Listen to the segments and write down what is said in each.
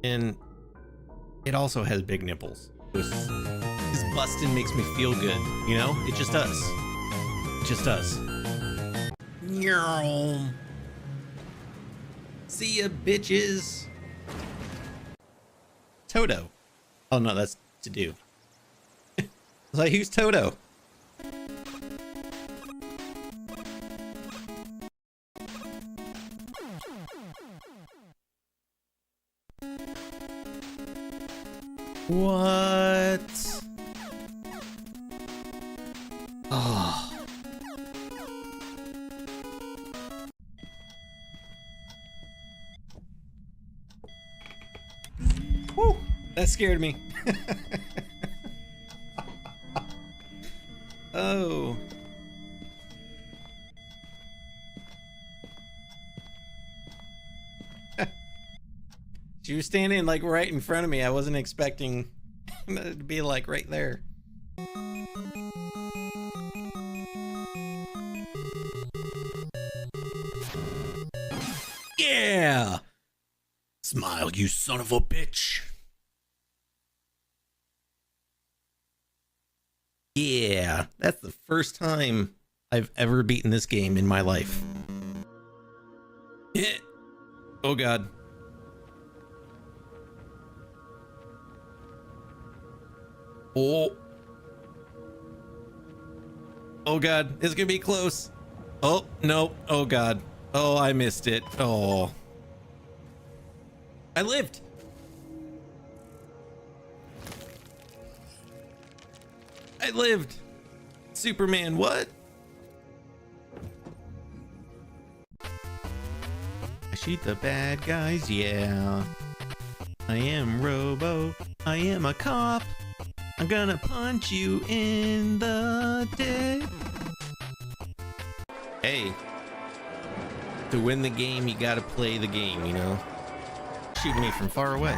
And it also has big nipples. His busting makes me feel good, you know? It just does. It just does. See ya, bitches. Toto. Oh no, that's to do. Like, who's Toto? What? Oh. Woo, that scared me. Oh. She was standing like right in front of me. I wasn't expecting to be like right there. Yeah! Smile, you son of a bitch. Yeah, that's the first time I've ever beaten this game in my life. Oh god. Oh. Oh god, it's gonna be close. Oh, no. Oh god. Oh, I missed it. Oh. I lived. I lived. Superman, what? I shoot the bad guys, yeah. I am Robo. I am a cop. I'm gonna punch you in the dick. Hey. To win the game, you gotta play the game, you know? Shooting me from far away.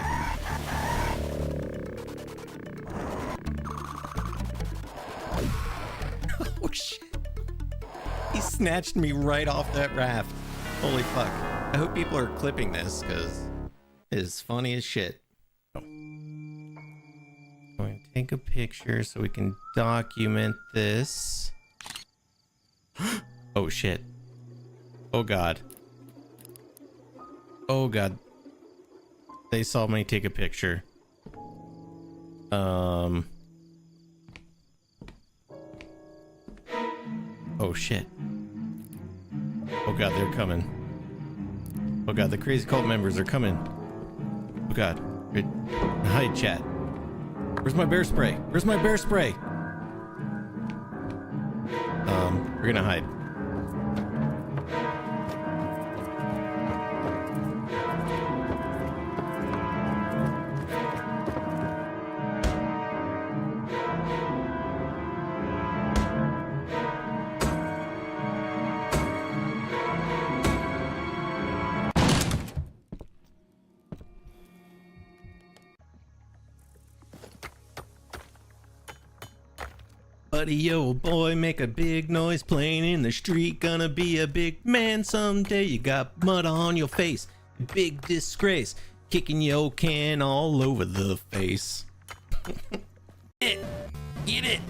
Oh shit. He snatched me right off that raft. Holy fuck. I hope people are clipping this, because it's funny as shit. Going to take a picture so we can document this. Oh shit. Oh god. Oh god. They saw me take a picture. Oh shit. Oh god, they're coming. Oh god, the crazy cult members are coming. Oh god. Hide, chat. Where's my bear spray? Where's my bear spray? We're gonna hide. Buddy, yo, boy, make a big noise playing in the street. Gonna be a big man someday. You got mud on your face, big disgrace, kicking your can all over the face. Get it.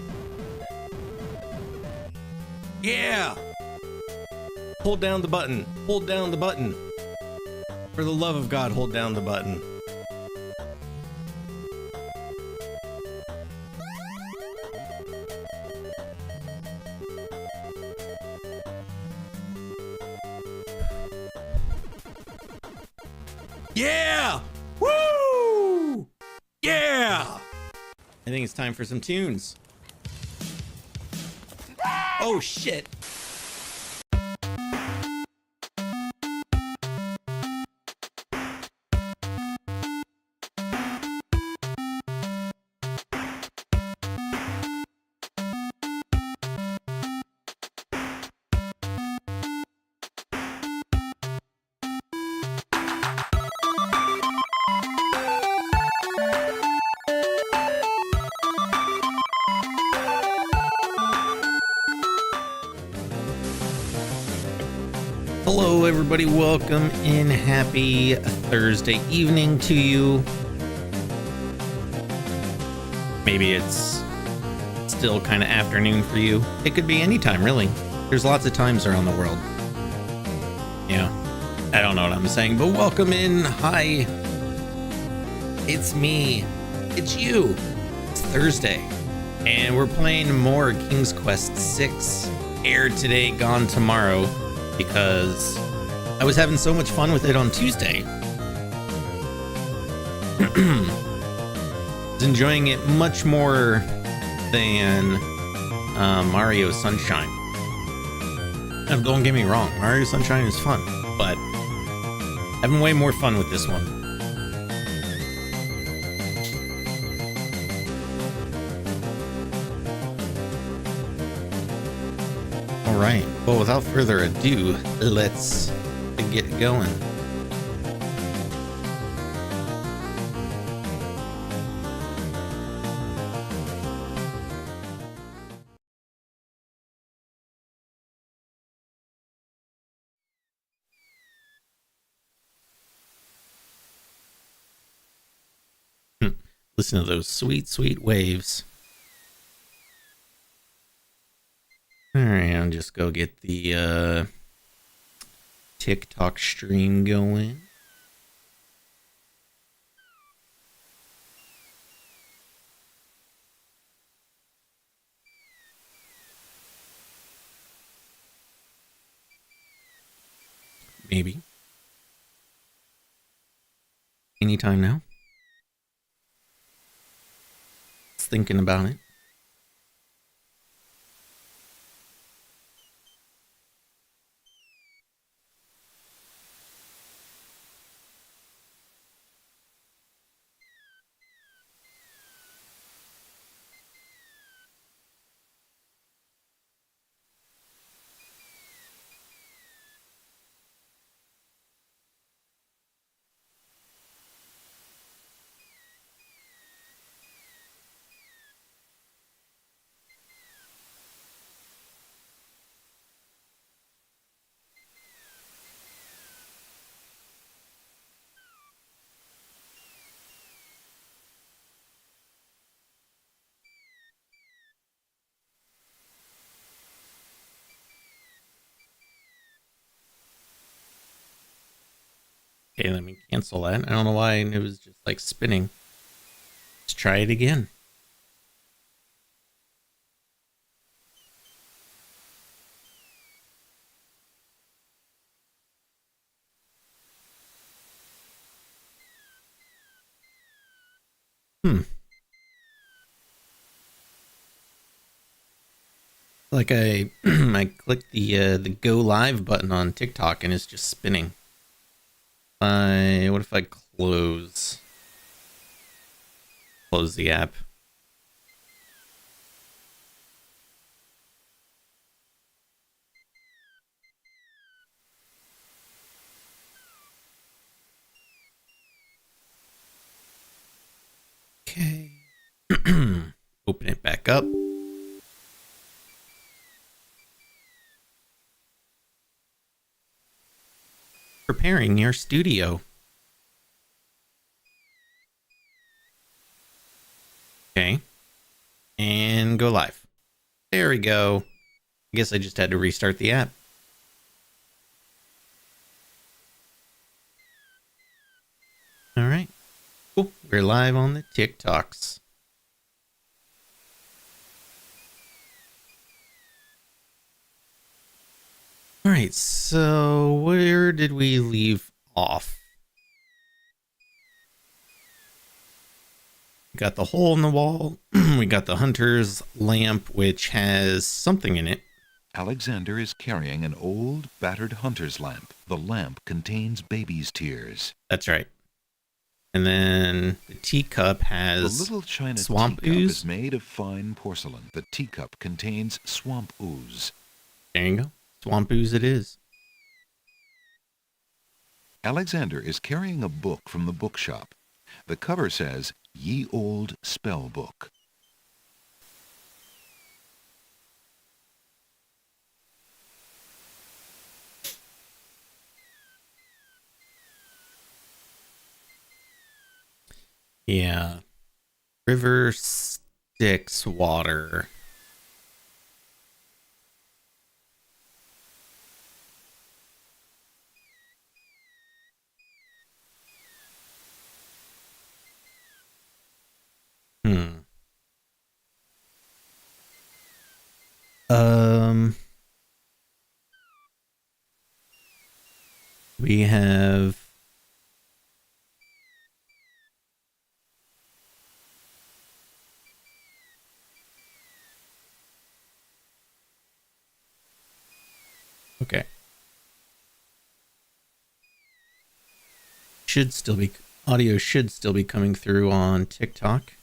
Yeah. Hold down the button. Hold down the button. For the love of God, hold down the button. Yeah! Woo! Yeah! I think it's time for some tunes. Oh shit! Hello, everybody. Welcome in. Happy Thursday evening to you. Maybe it's still kind of afternoon for you. It could be any time, really. There's lots of times around the world. Yeah, I don't know what I'm saying, but welcome in. Hi. It's me. It's you. It's Thursday. And we're playing more King's Quest 6. Aired today, gone tomorrow. Because I was having so much fun with it on Tuesday. I was enjoying it much more than Mario Sunshine. And don't get me wrong, Mario Sunshine is fun, but having way more fun with this one. Alright, well, without further ado, let's get going. Listen to those sweet, sweet waves. Alright, I'll just go get the TikTok stream going. Maybe. Anytime now. Just thinking about it. Okay, let me cancel that. I don't know why it was just like spinning. Let's try it again. Like I I clicked the go live button on TikTok and it's just spinning. What if I close the app? Okay. Open it back up. Preparing your studio. Okay. And go live. There we go. I guess I just had to restart the app. All right. Cool. We're live on the TikToks. All right. So where did we leave off? We got the hole in the wall. We got the hunter's lamp, which has something in it. Alexander is carrying an old, battered hunter's lamp. The lamp contains baby's tears. That's right. And then the teacup has The little china swamp teacup ooze. is made of fine porcelain. The teacup contains swamp ooze. There you go. Swamp ooze it is. Alexander is carrying a book from the bookshop. The cover says, Ye Old Spell Book. Yeah. River Styx water. Hmm. Um, we have okay. Should still be audio should still be coming through on TikTok.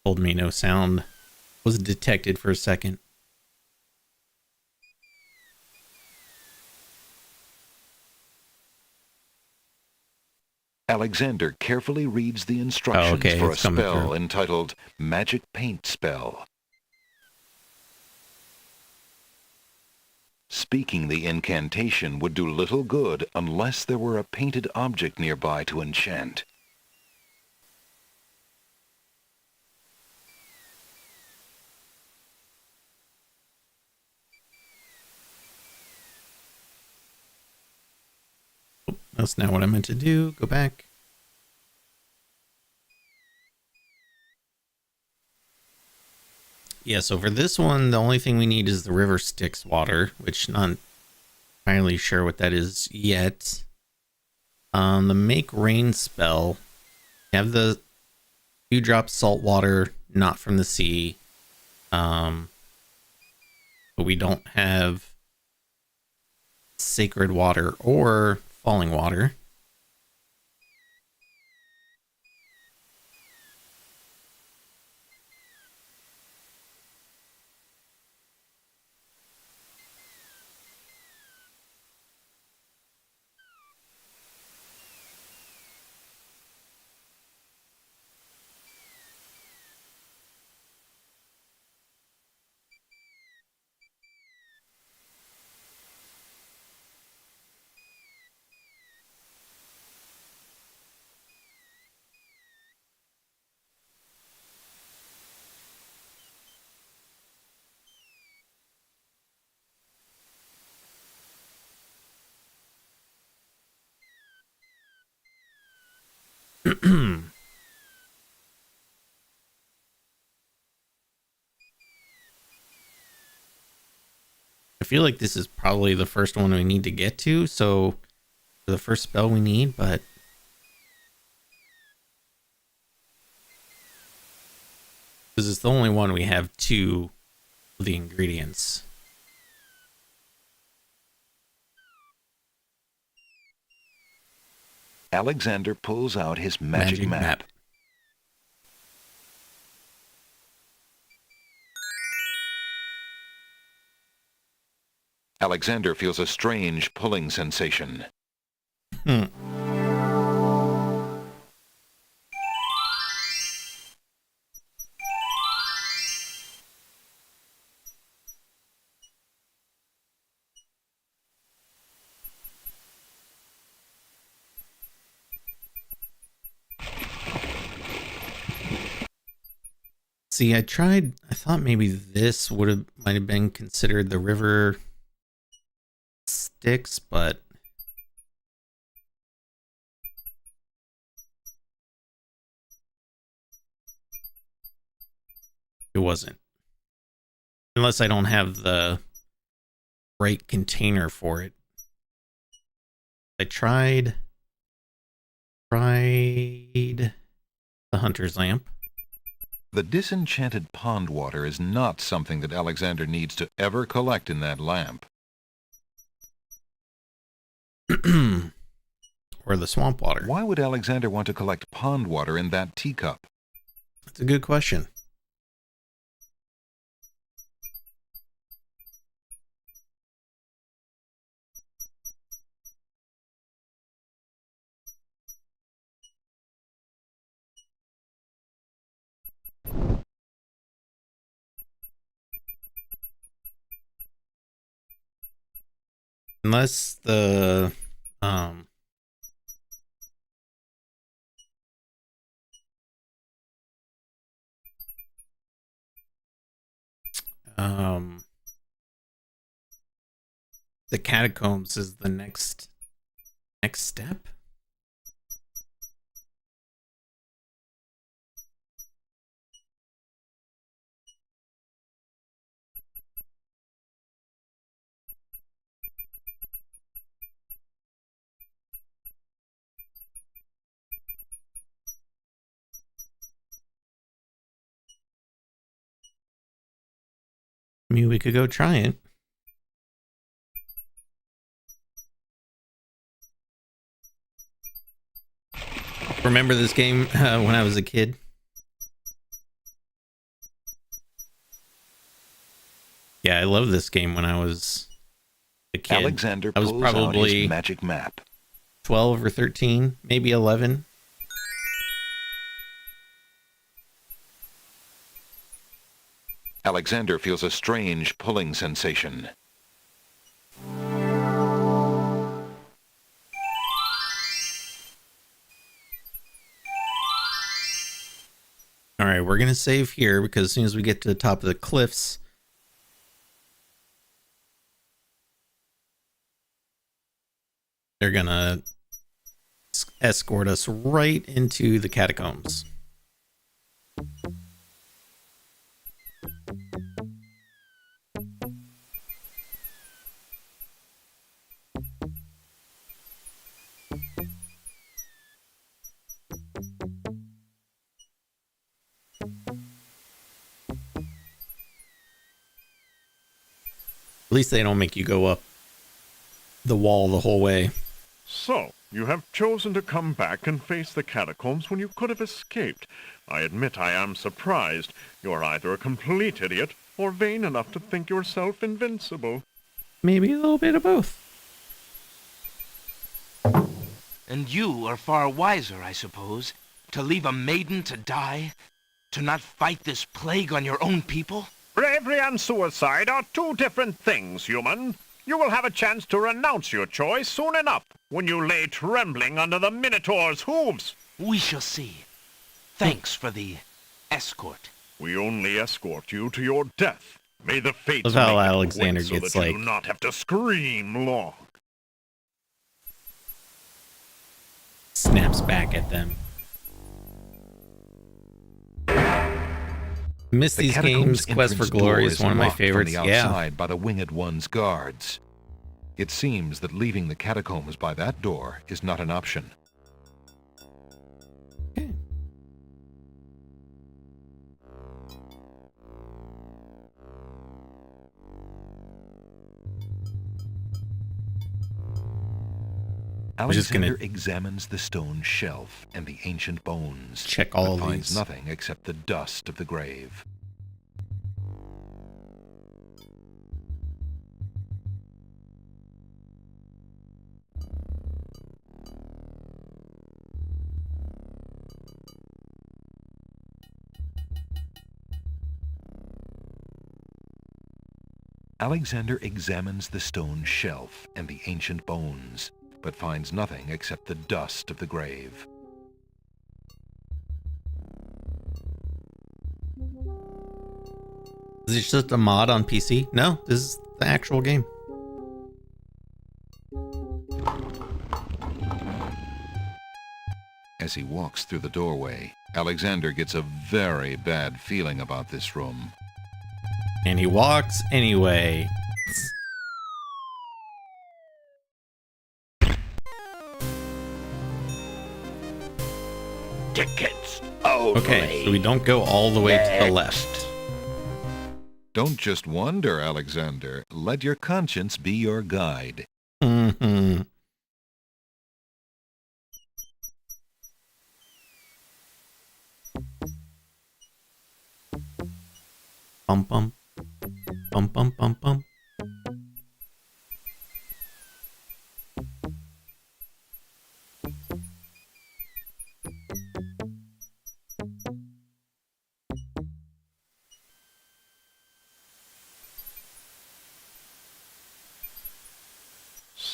Told me no sound was detected for a second. Alexander carefully reads the Oh, instructions okay, for a it's coming spell through. entitled Magic Paint Spell. Speaking the incantation would do little good unless there were a painted object nearby to enchant. That's not what I meant to do. Go back. Yeah, so for this one, the only thing we need is the River Styx water, which not entirely sure what that is yet. The Make Rain spell, you have the few drops salt water, not from the sea. But we don't have sacred water or falling water. I feel like this is probably the first one we need to get to, so the first spell we need, but this is the only one we have two of the ingredients. Alexander pulls out his magic map. Alexander feels a strange pulling sensation. Hmm. See, I thought maybe this might have been considered the River Styx, but it wasn't. Unless I don't have the right container for it. I tried the Hunter's Lamp. The disenchanted pond water is not something that Alexander needs to ever collect in that lamp. Or the swamp water. Why would Alexander want to collect pond water in that teacup? That's a good question. Unless the um um the catacombs is the next step. I mean, we could go try it. Remember this game when I was a kid? Yeah, I loved this game when I was a kid. Alexander I was pulls out probably his magic map. 12 or 13, maybe 11. Alexander feels a strange pulling sensation. All right, we're going to save here because as soon as we get to the top of the cliffs, they're going to escort us right into the catacombs. At least they don't make you go up the wall the whole way. So, you have chosen to come back and face the catacombs when you could have escaped. I admit I am surprised. You're either a complete idiot or vain enough to think yourself invincible. Maybe a little bit of both. And you are far wiser, I suppose, to leave a maiden to die? To not fight this plague on your own people? Bravery and suicide are two different things, human. You will have a chance to renounce your choice soon enough, when you lay trembling under the Minotaur's hooves. We shall see. Thanks for the escort. We only escort you to your death. May the fates Love how make it Alexander quick so gets, that you like- do not have to scream long. Snaps back at them. Miss The these catacombs' games. Quest for entrance door Glory is is one of my locked from favorites. the Yeah. outside by the Winged One's guards. It seems that leaving the catacombs by that door is not an option. Okay. We're just gonna Alexander examines the stone shelf and the ancient bones, check all but of finds these. nothing except the dust of the grave. Alexander examines the stone shelf and the ancient bones, but finds nothing except the dust of the grave. Is it just a mod on PC? No, this is the actual game. As he walks through the doorway, Alexander gets a very bad feeling about this room. And he walks anyway. Tickets. Okay, so we don't go all the way to the left. Don't just wander, Alexander. Let your conscience be your guide. Mm-hmm. Bum bum. Bum bum bum bum.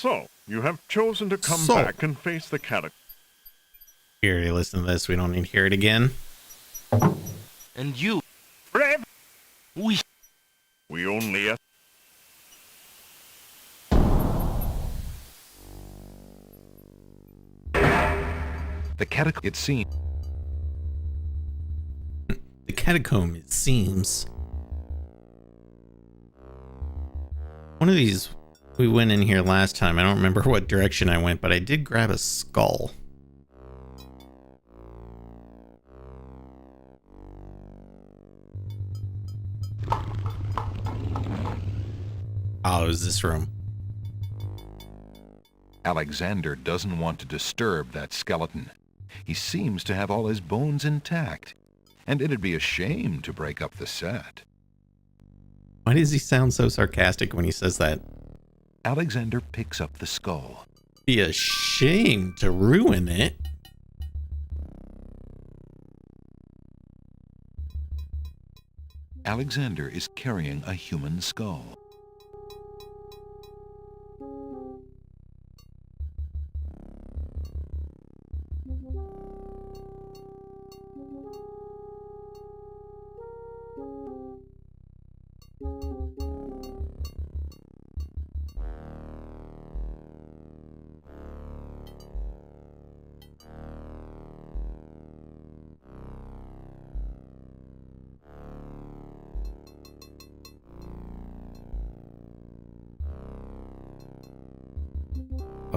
So, you have chosen to come So. back and face the catacombs. Here, you listen to this. We don't need to hear it again. And you, Brave! we We only The catacomb, it seems. The catacomb, it seems. One of these, we went in here last time. I don't remember what direction I went, but I did grab a skull. Oh, it was this room. Alexander doesn't want to disturb that skeleton. He seems to have all his bones intact, and it'd be a shame to break up the set. Why does he sound so sarcastic when he says that? Alexander picks up the skull. Be a shame to ruin it. Alexander is carrying a human skull.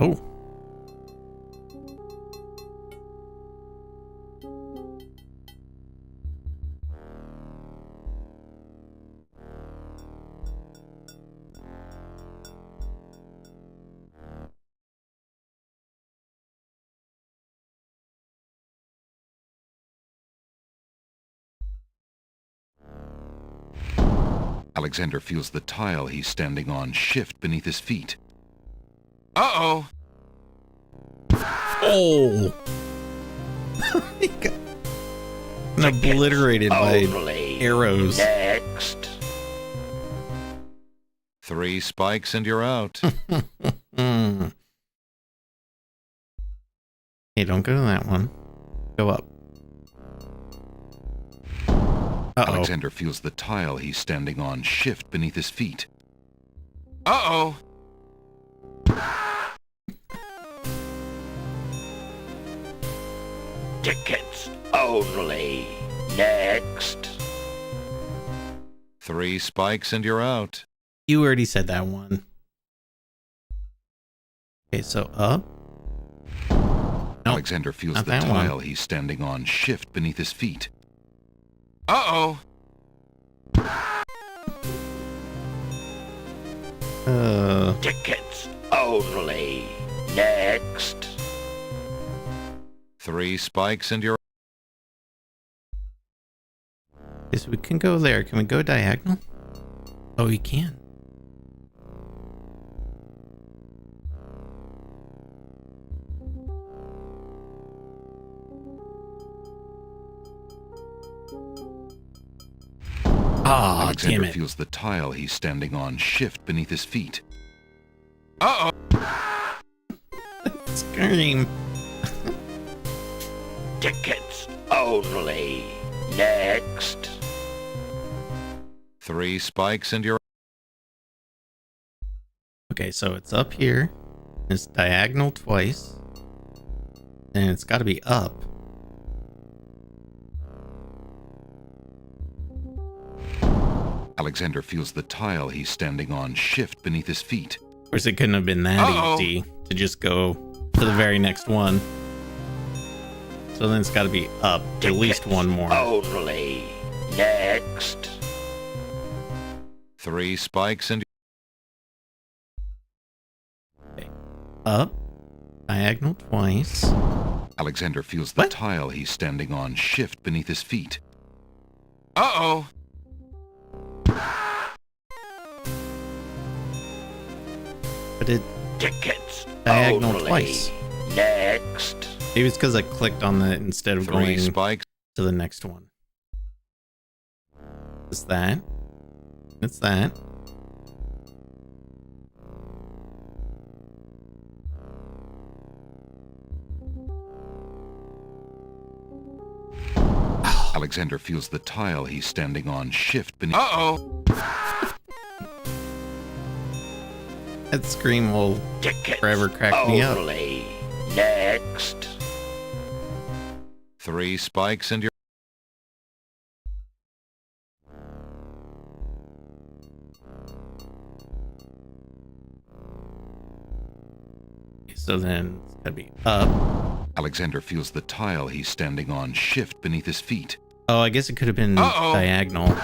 Oh. Alexander feels the tile he's standing on shift beneath his feet. Uh-oh. Oh! He got obliterated by arrows. Next. 3 spikes and you're out. Hey, don't go to that one. Go up. Uh-oh. Alexander feels the tile he's standing on shift beneath his feet. Uh-oh. Tickets only. Next. 3 spikes and you're out. You already said that one. Okay, so up. Nope, Alexander feels not the that one. tile he's standing on shift beneath his feet. Uh-oh. Tickets only. Next. 3 spikes and you're Okay, so we can go there. Can we go diagonal? Oh, we can. Ah, damn Alexander it. feels the tile he's standing on shift beneath his feet. Uh-oh. Scream. Tickets only. Next. 3 spikes and you're Okay, so it's up here. It's diagonal twice. And it's got to be up. Alexander feels the tile he's standing on shift beneath his feet. Of course, it couldn't have been that Uh-oh. easy to just go to the very next one. So then it's got to be up at least one more. Only. Next. 3 spikes and Up, diagonal twice. Alexander feels the What? tile he's standing on shift beneath his feet. Uh-oh. But it Tickets diagonal only. twice. Next. Maybe it's because I clicked on that instead of 3 going spikes. to the next one. It's that. It's that. Alexander feels the tile he's standing on shift beneath. Uh-oh. That scream will Tickets forever crack me up. only. Next. 3 spikes and you're... So then it's gotta be up. Alexander feels the tile he's standing on shift beneath his feet. Oh, I guess it could have been Uh-oh. diagonal.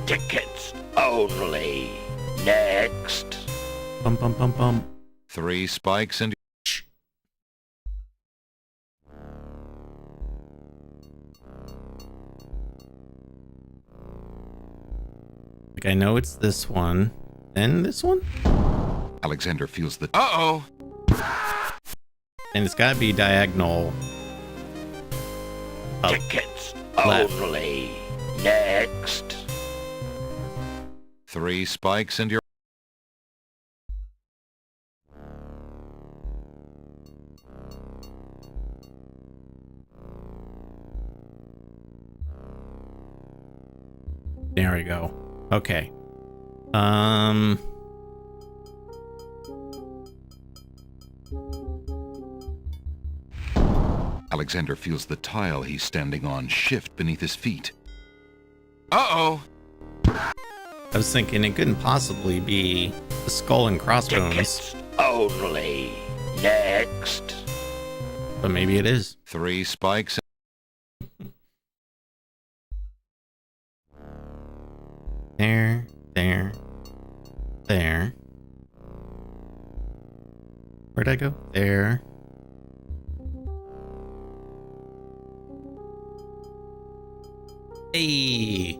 Tickets only. Next. Bum bum bum bum. 3 spikes and... Like I know it's this one. Then this one? Alexander feels the... Uh-oh. And it's gotta be diagonal. Up. Tickets Left. only. Next. 3 spikes and you're... There we go. Okay. Alexander feels the tile he's standing on shift beneath his feet. Uh-oh. I was thinking it couldn't possibly be the skull and crossbones, Tickets only. Next. but maybe it is. 3 spikes. There, there, there. Where'd I go? There. Hey!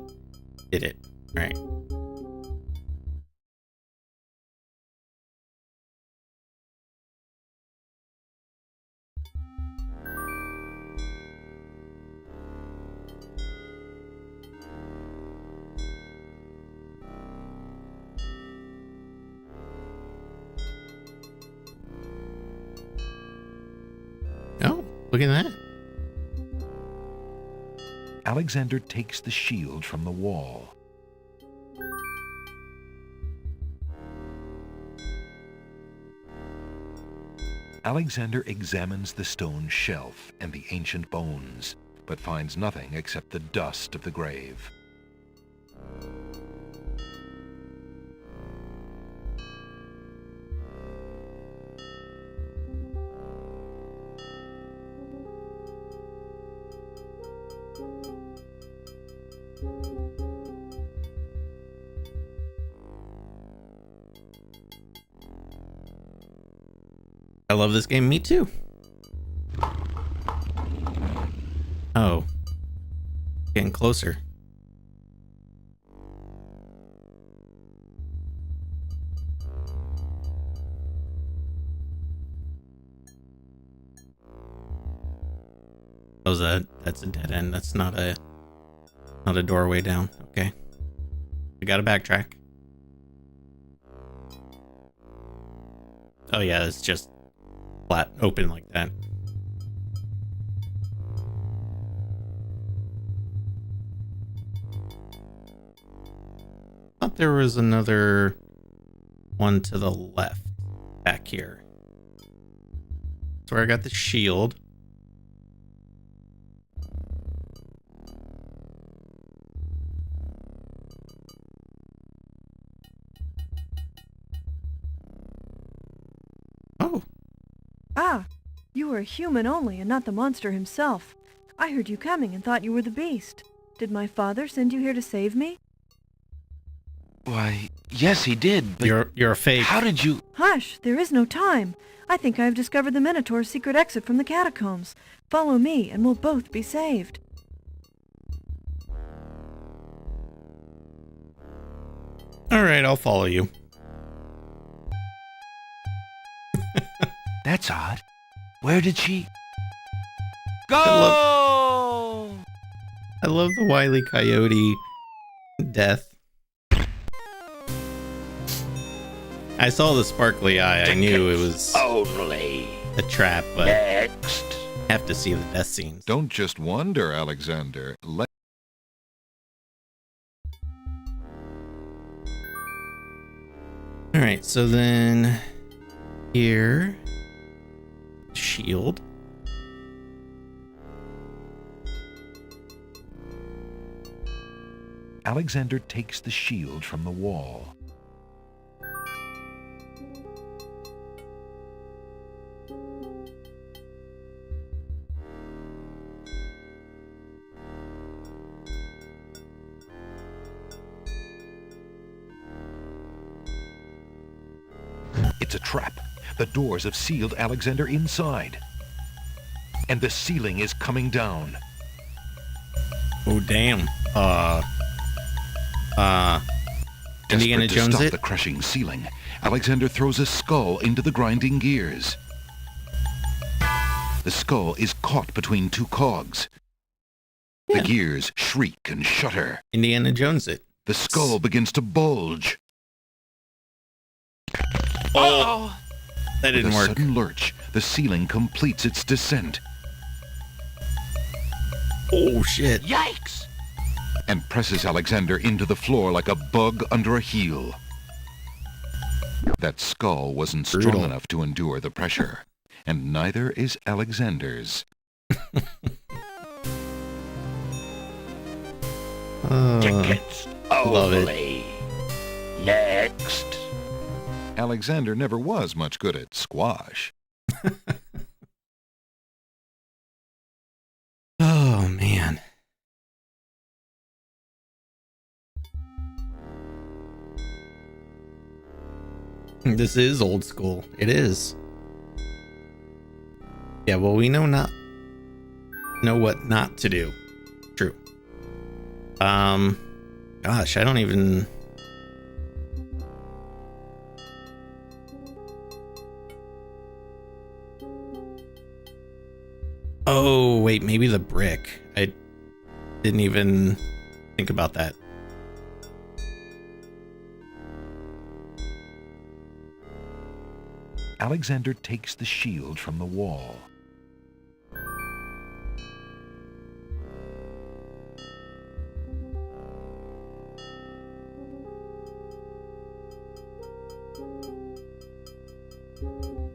Did it. Alright. Oh, look at that. Alexander takes the shield from the wall. Alexander examines the stone shelf and the ancient bones, but finds nothing except the dust of the grave. I love this game. Me too. Oh. Getting closer. Oh, that's a dead end. That's not a doorway down. Okay. We gotta backtrack. Oh yeah, it's just flat open like that. Thought there was another one to the left back here. That's where I got the shield. Oh, Ah, you were a human only and not the monster himself. I heard you coming and thought you were the beast. Did my father send you here to save me? Why, yes, he did, but you're a fake. how did you... Hush, there is no time. I think I have discovered the Minotaur's secret exit from the catacombs. Follow me and we'll both be saved. All right, I'll follow you. That's odd. Where did she... Go! I love the Wile E. Coyote death. I saw the sparkly eye. I knew it was Only. a trap, but Next. Have to see the death scenes. Don't just wonder, Alexander. All right, so then here, shield. Alexander takes the shield from the wall. It's a trap. The doors have sealed Alexander inside. And the ceiling is coming down. Oh damn. Indiana Desperate to Jones stop it. the crushing ceiling, Alexander throws a skull into the grinding gears. The skull is caught between two cogs. Yeah. The gears shriek and shudder. Indiana Jones it. The skull begins to bulge. Oh! That With didn't a work. sudden lurch, the ceiling completes its descent Oh shit. Yikes! and presses Alexander into the floor like a bug under a heel. That skull wasn't strong Brutal. enough to endure the pressure, and neither is Alexander's. Tickets love it. only. Next. Alexander never was much good at squash. Oh man. This is old school. It is. Yeah, well, we know what not to do. True. Gosh, I don't even. Oh, wait, maybe the brick. I didn't even think about that. Alexander takes the shield from the wall.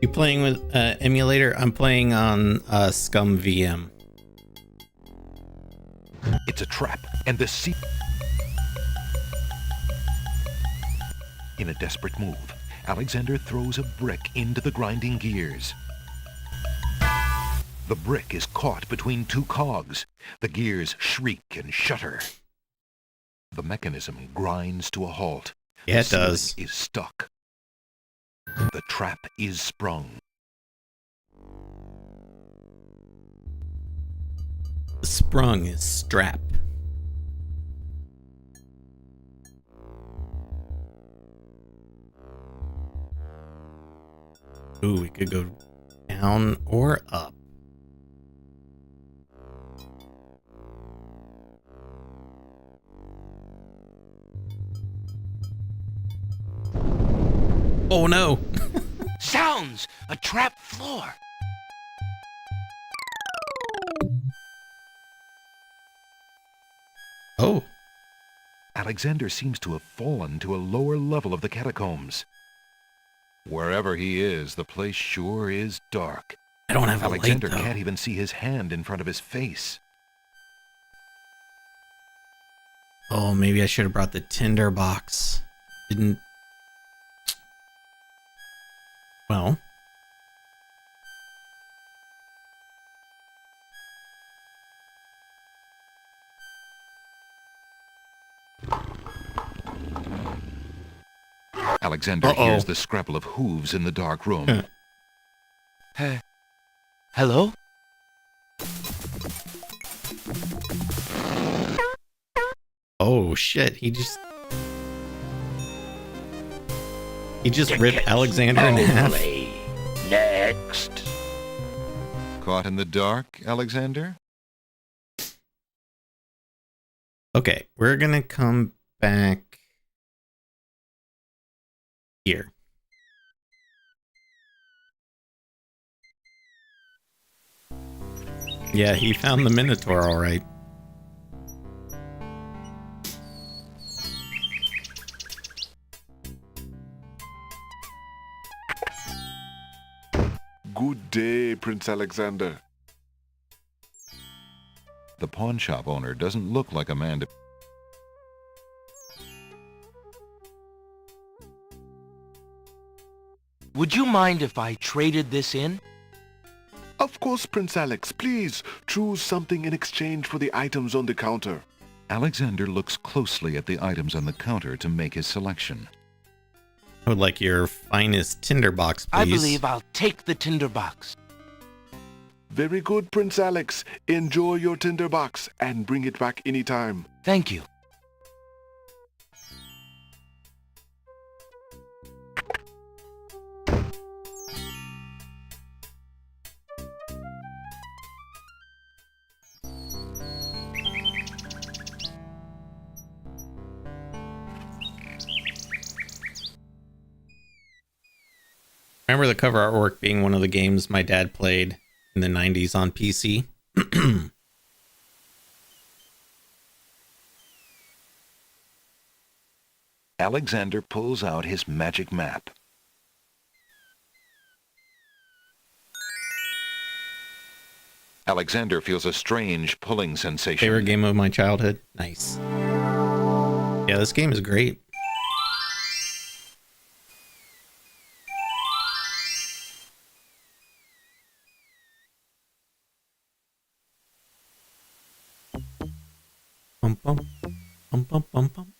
You playing with emulator? I'm playing on Scum VM. It's a trap, and the sea... In a desperate move, Alexander throws a brick into the grinding gears. The brick is caught between two cogs. The gears shriek and shudder. The mechanism grinds to a halt. Yeah, it The ceiling does. is stuck. The trap is sprung. Sprung is strap. Ooh, we could go down or up. Oh no! Sounds! A trap floor! Oh, Alexander seems to have fallen to a lower level of the catacombs. Wherever he is, the place sure is dark. I don't have a Alexander light though. can't even see his hand in front of his face. Oh, maybe I should have brought the tinder box. Didn't. Well. Alexander Uh-oh. hears the scrabble of hooves in the dark room. Hello? Oh shit! He just ripped Tickets Alexander in half. only. Next. Caught in the dark, Alexander? Okay, we're gonna come back here. Yeah, he found the Minotaur all right. Good day, Prince Alexander. The pawn shop owner doesn't look like a man to... Would you mind if I traded this in? Of course, Prince Alex. Please choose something in exchange for the items on the counter. Alexander looks closely at the items on the counter to make his selection. I would like your finest tinderbox, please. I believe I'll take the tinderbox. Very good, Prince Alex. Enjoy your tinderbox and bring it back anytime. Thank you. I remember the cover artwork being one of the games my dad played in the 90s on PC. Alexander pulls out his magic map. Alexander feels a strange pulling sensation. Favorite game of my childhood? Nice. Yeah, this game is great. Bum, bum, bum, bum, bum, bum.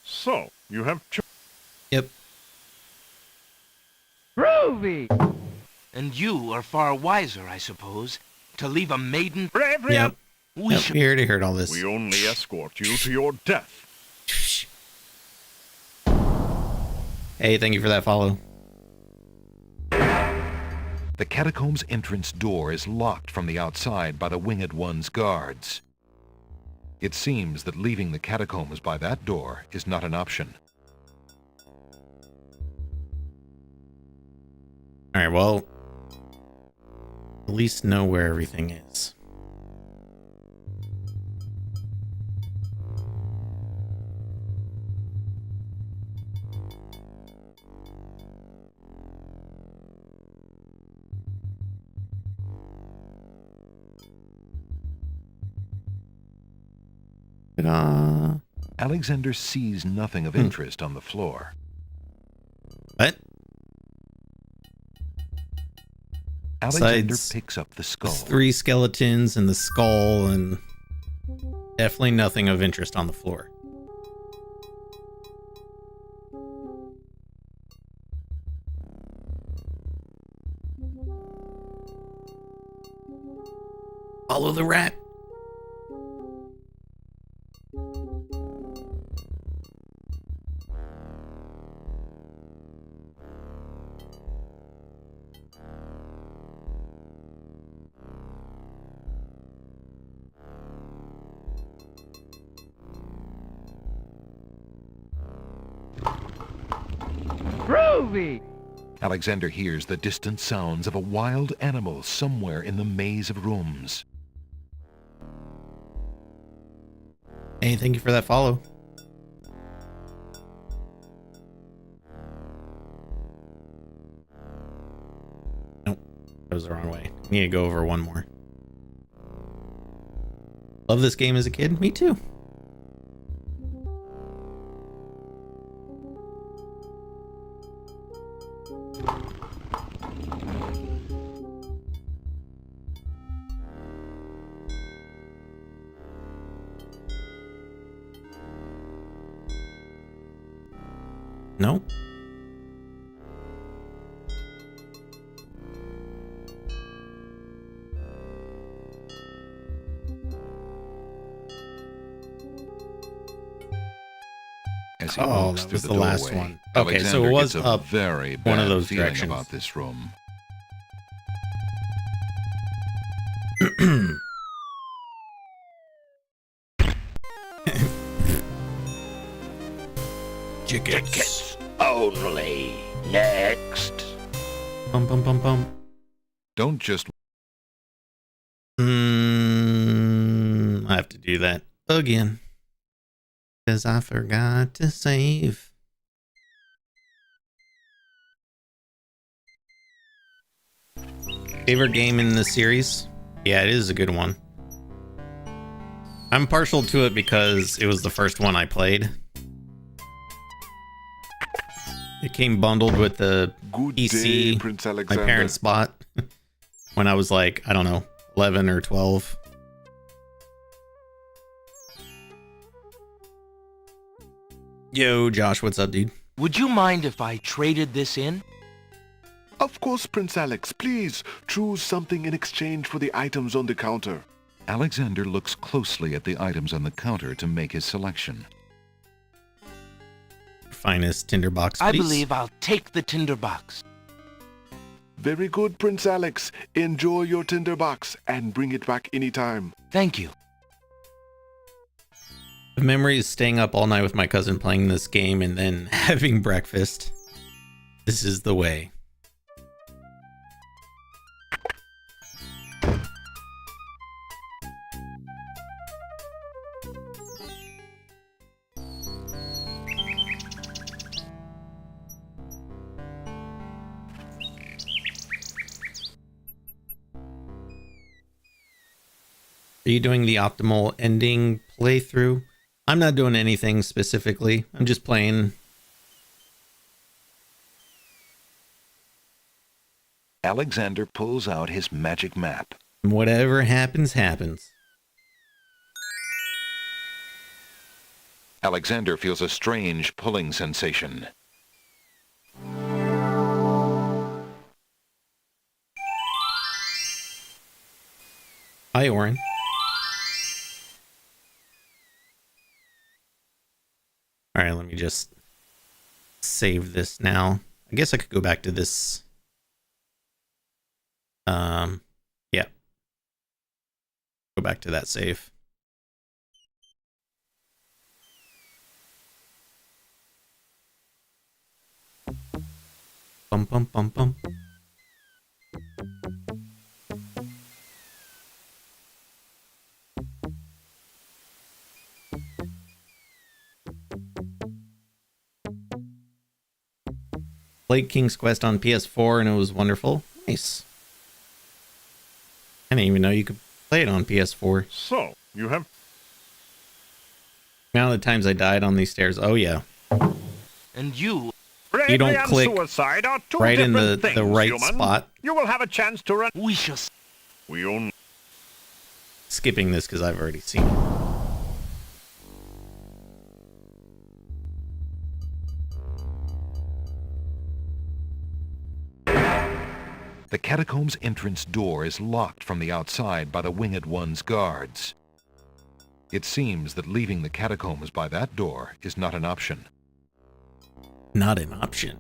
So, you have Yep. And you are far wiser, I suppose, to leave a maiden... Yep. We Yep. should... We already heard all this. We only escort you to your death. Hey, thank you for that follow. The catacomb's entrance door is locked from the outside by the Winged One's guards. It seems that leaving the catacombs by that door is not an option. All right, well, at least know where everything is. Ta-da. Alexander sees nothing of interest on the floor. What? Alexander Besides picks up the skull. 3 skeletons and the skull, and definitely nothing of interest on the floor. Follow the rat. Alexander hears the distant sounds of a wild animal somewhere in the maze of rooms. Hey, thank you for that follow. Nope, that was the wrong way. I need to go over one more. Love this game as a kid? Me too. Nope. As he Oh, walks that through was the the last doorway, one. Okay, so Alexander it was gets a up very one of bad those feeling directions. about this room. Tickets only. Next. Bum bum bum bum. Don't just I have to do that again. Because I forgot to save. Favorite game in the series? Yeah, it is a good one. I'm partial to it because it was the first one I played. It came bundled with the Good PC, day, Prince my Alexander. parents bought when I was like, I don't know, 11 or 12. Yo, Josh, what's up, dude? Would you mind if I traded this in? Of course, Prince Alex. Please choose something in exchange for the items on the counter. Alexander looks closely at the items on the counter to make his selection. Finest tinderbox, please. I believe I'll take the tinderbox. Very good, Prince Alex. Enjoy your tinderbox and bring it back anytime. Thank you. The memory is staying up all night with my cousin playing this game and then having breakfast. This is the way. Are you doing the optimal ending playthrough? I'm not doing anything specifically. I'm just playing. Alexander pulls out his magic map. Whatever happens, happens. Alexander feels a strange pulling sensation. Hi, Oren. All right, let me just save this now. I guess I could go back to this. Yeah. Go back to that save. Bum bum bum bum. Played King's Quest on PS4 and it was wonderful. Nice. I didn't even know you could play it on PS4. So, you have... Amount of times I died on these stairs. Oh yeah. And you... You don't Bravery and click suicide are two right in different the things, right human. spot. You will have a chance to run... We shall... We only... Skipping this because I've already seen it. The catacomb's entrance door is locked from the outside by the Winged One's guards. It seems that leaving the catacombs by that door is not an option. Not an option.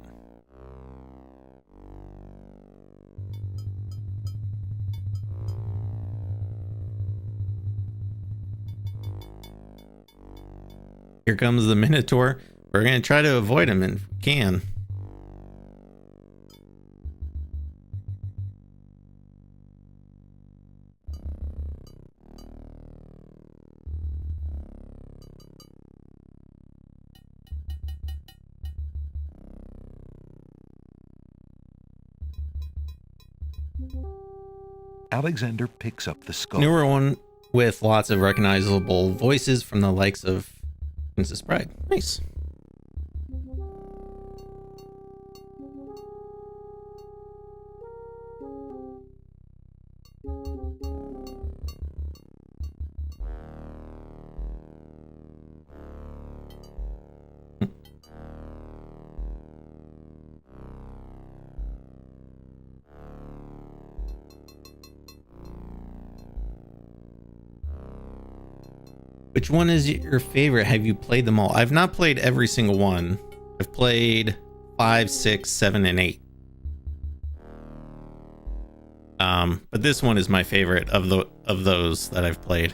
Here comes the Minotaur. We're going to try to avoid him if we can. Alexander picks up the skull. Newer one with lots of recognizable voices from the likes of Princess Bride. Nice. Which one is your favorite? Have you played them all? I've not played every single one. I've played 5, 6, 7, and 8. But this one is my favorite of those that I've played.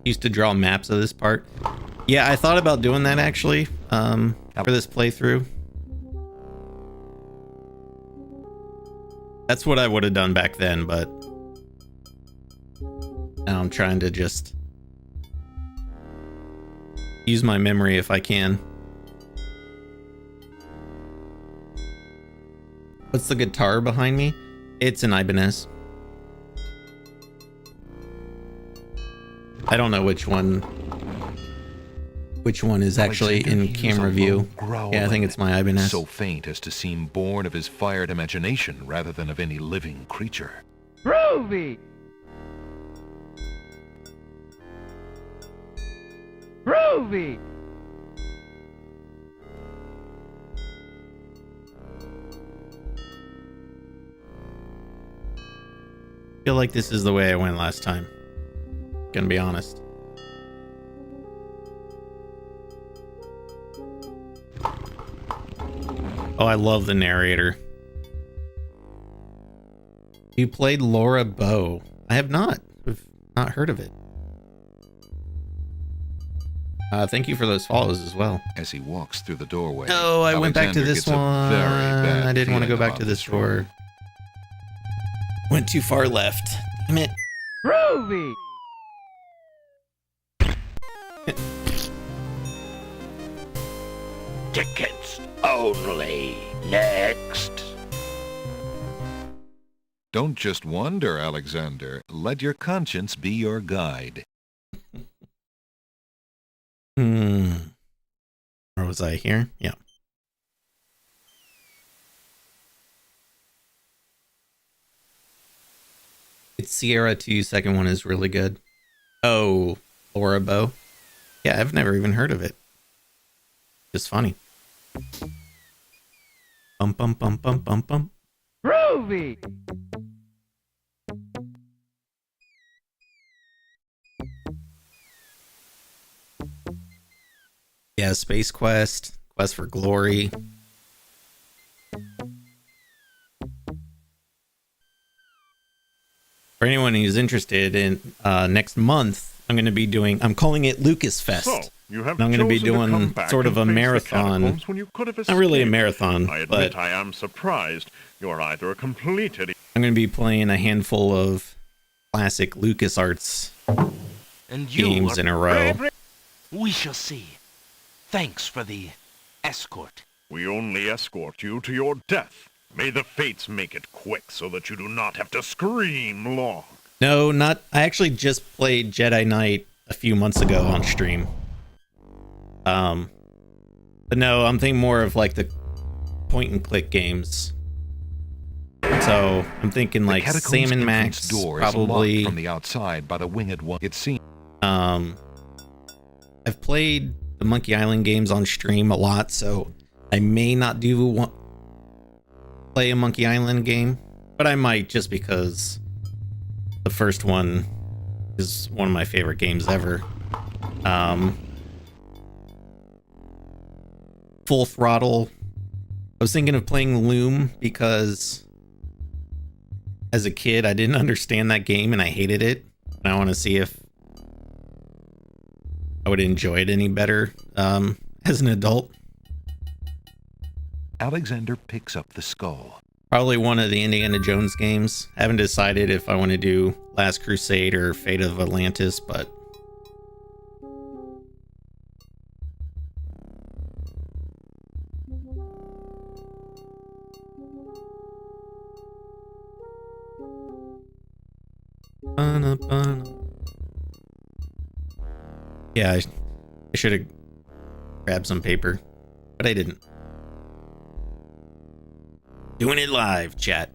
Used to draw maps of this part. Yeah, I thought about doing that actually, for this playthrough. That's what I would have done back then, but now I'm trying to just use my memory if I can. What's the guitar behind me? It's an Ibanez. I don't know which one is actually Alexander in hears camera a view. low growling, Yeah, I think it's my Ibanez. so faint as to seem born of his fired imagination rather than of any living creature. Groovy! Groovy! I feel like this is the way I went last time. Gonna be honest. Oh, I love the narrator. You played Laura Bow. I have not. I've not heard of it. Thank you for those follows as well. As he walks through the doorway, Oh, I went back to Alexander this gets a one. very bad I didn't want to go feeling back to about this door. room. Went too far left. Damn it. Groovy! Tickets only. Next. Don't just wander, Alexander. Let your conscience be your guide. Where was I here? Yeah. It's Sierra 2, second one is really good. Oh, Laura Bow. Yeah, I've never even heard of it. Just funny. Bum bum bum bum bum bum. Groovy! Yeah, Space Quest, Quest for Glory. For anyone who's interested in next month, I'm calling it Lucas Fest. So, you have And I'm going to be chosen come doing back sort of a and face the marathon. catacombs when you could have Not really a escaped. marathon, I admit but I am surprised. You're either a complete idiot. I'm going to be playing a handful of classic LucasArts And you games are... in a row. We shall see. Thanks for the escort. We only escort you to your death. May the fates make it quick so that you do not have to scream long. No, not. I actually just played Jedi Knight a few months ago on stream. But no, I'm thinking more of like the point and click games. So I'm thinking like The catacombs Sam and entrance Max, door probably. is locked from the outside by the winged one. It seems. I've played the Monkey Island games on stream a lot, so I may not play a Monkey Island game, but I might just because the first one is one of my favorite games ever. Full Throttle. I was thinking of playing Loom because as a kid I didn't understand that game and I hated it. And I want to see if I would enjoy it any better as an adult. Alexander picks up the skull. Probably one of the Indiana Jones games. I haven't decided if I want to do Last Crusade or Fate of Atlantis, but yeah, I should have grabbed some paper, but I didn't. Doing it live, chat.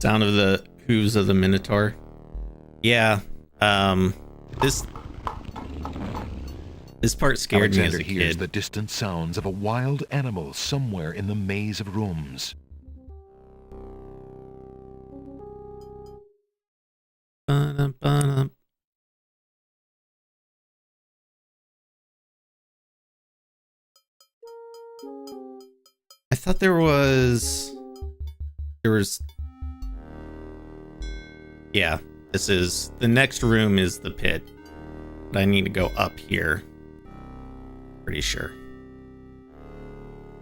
Sound of the hooves of the Minotaur. Yeah. This part scared me as Alexander a hears kid. the distant sounds of a wild animal somewhere in the maze of rooms. Ba-dum-ba-dum. I thought there was... Yeah, this is... The next room is the pit. But I need to go up here. Pretty sure.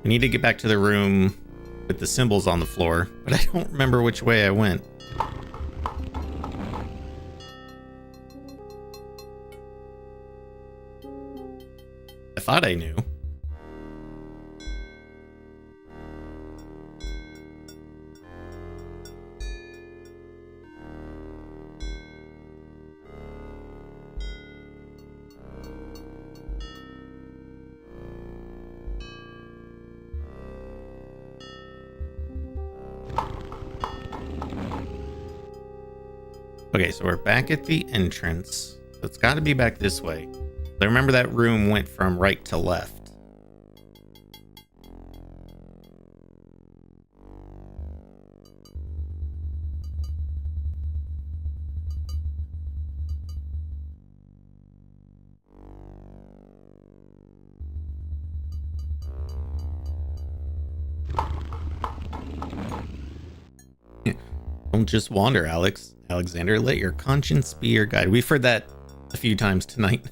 I need to get back to the room with the symbols on the floor, but I don't remember which way I went. I thought I knew. Okay, so we're back at the entrance. So it's got to be back this way. I remember that room went from right to left. Don't just wander, Alexander. Let your conscience be your guide. We've heard that a few times tonight.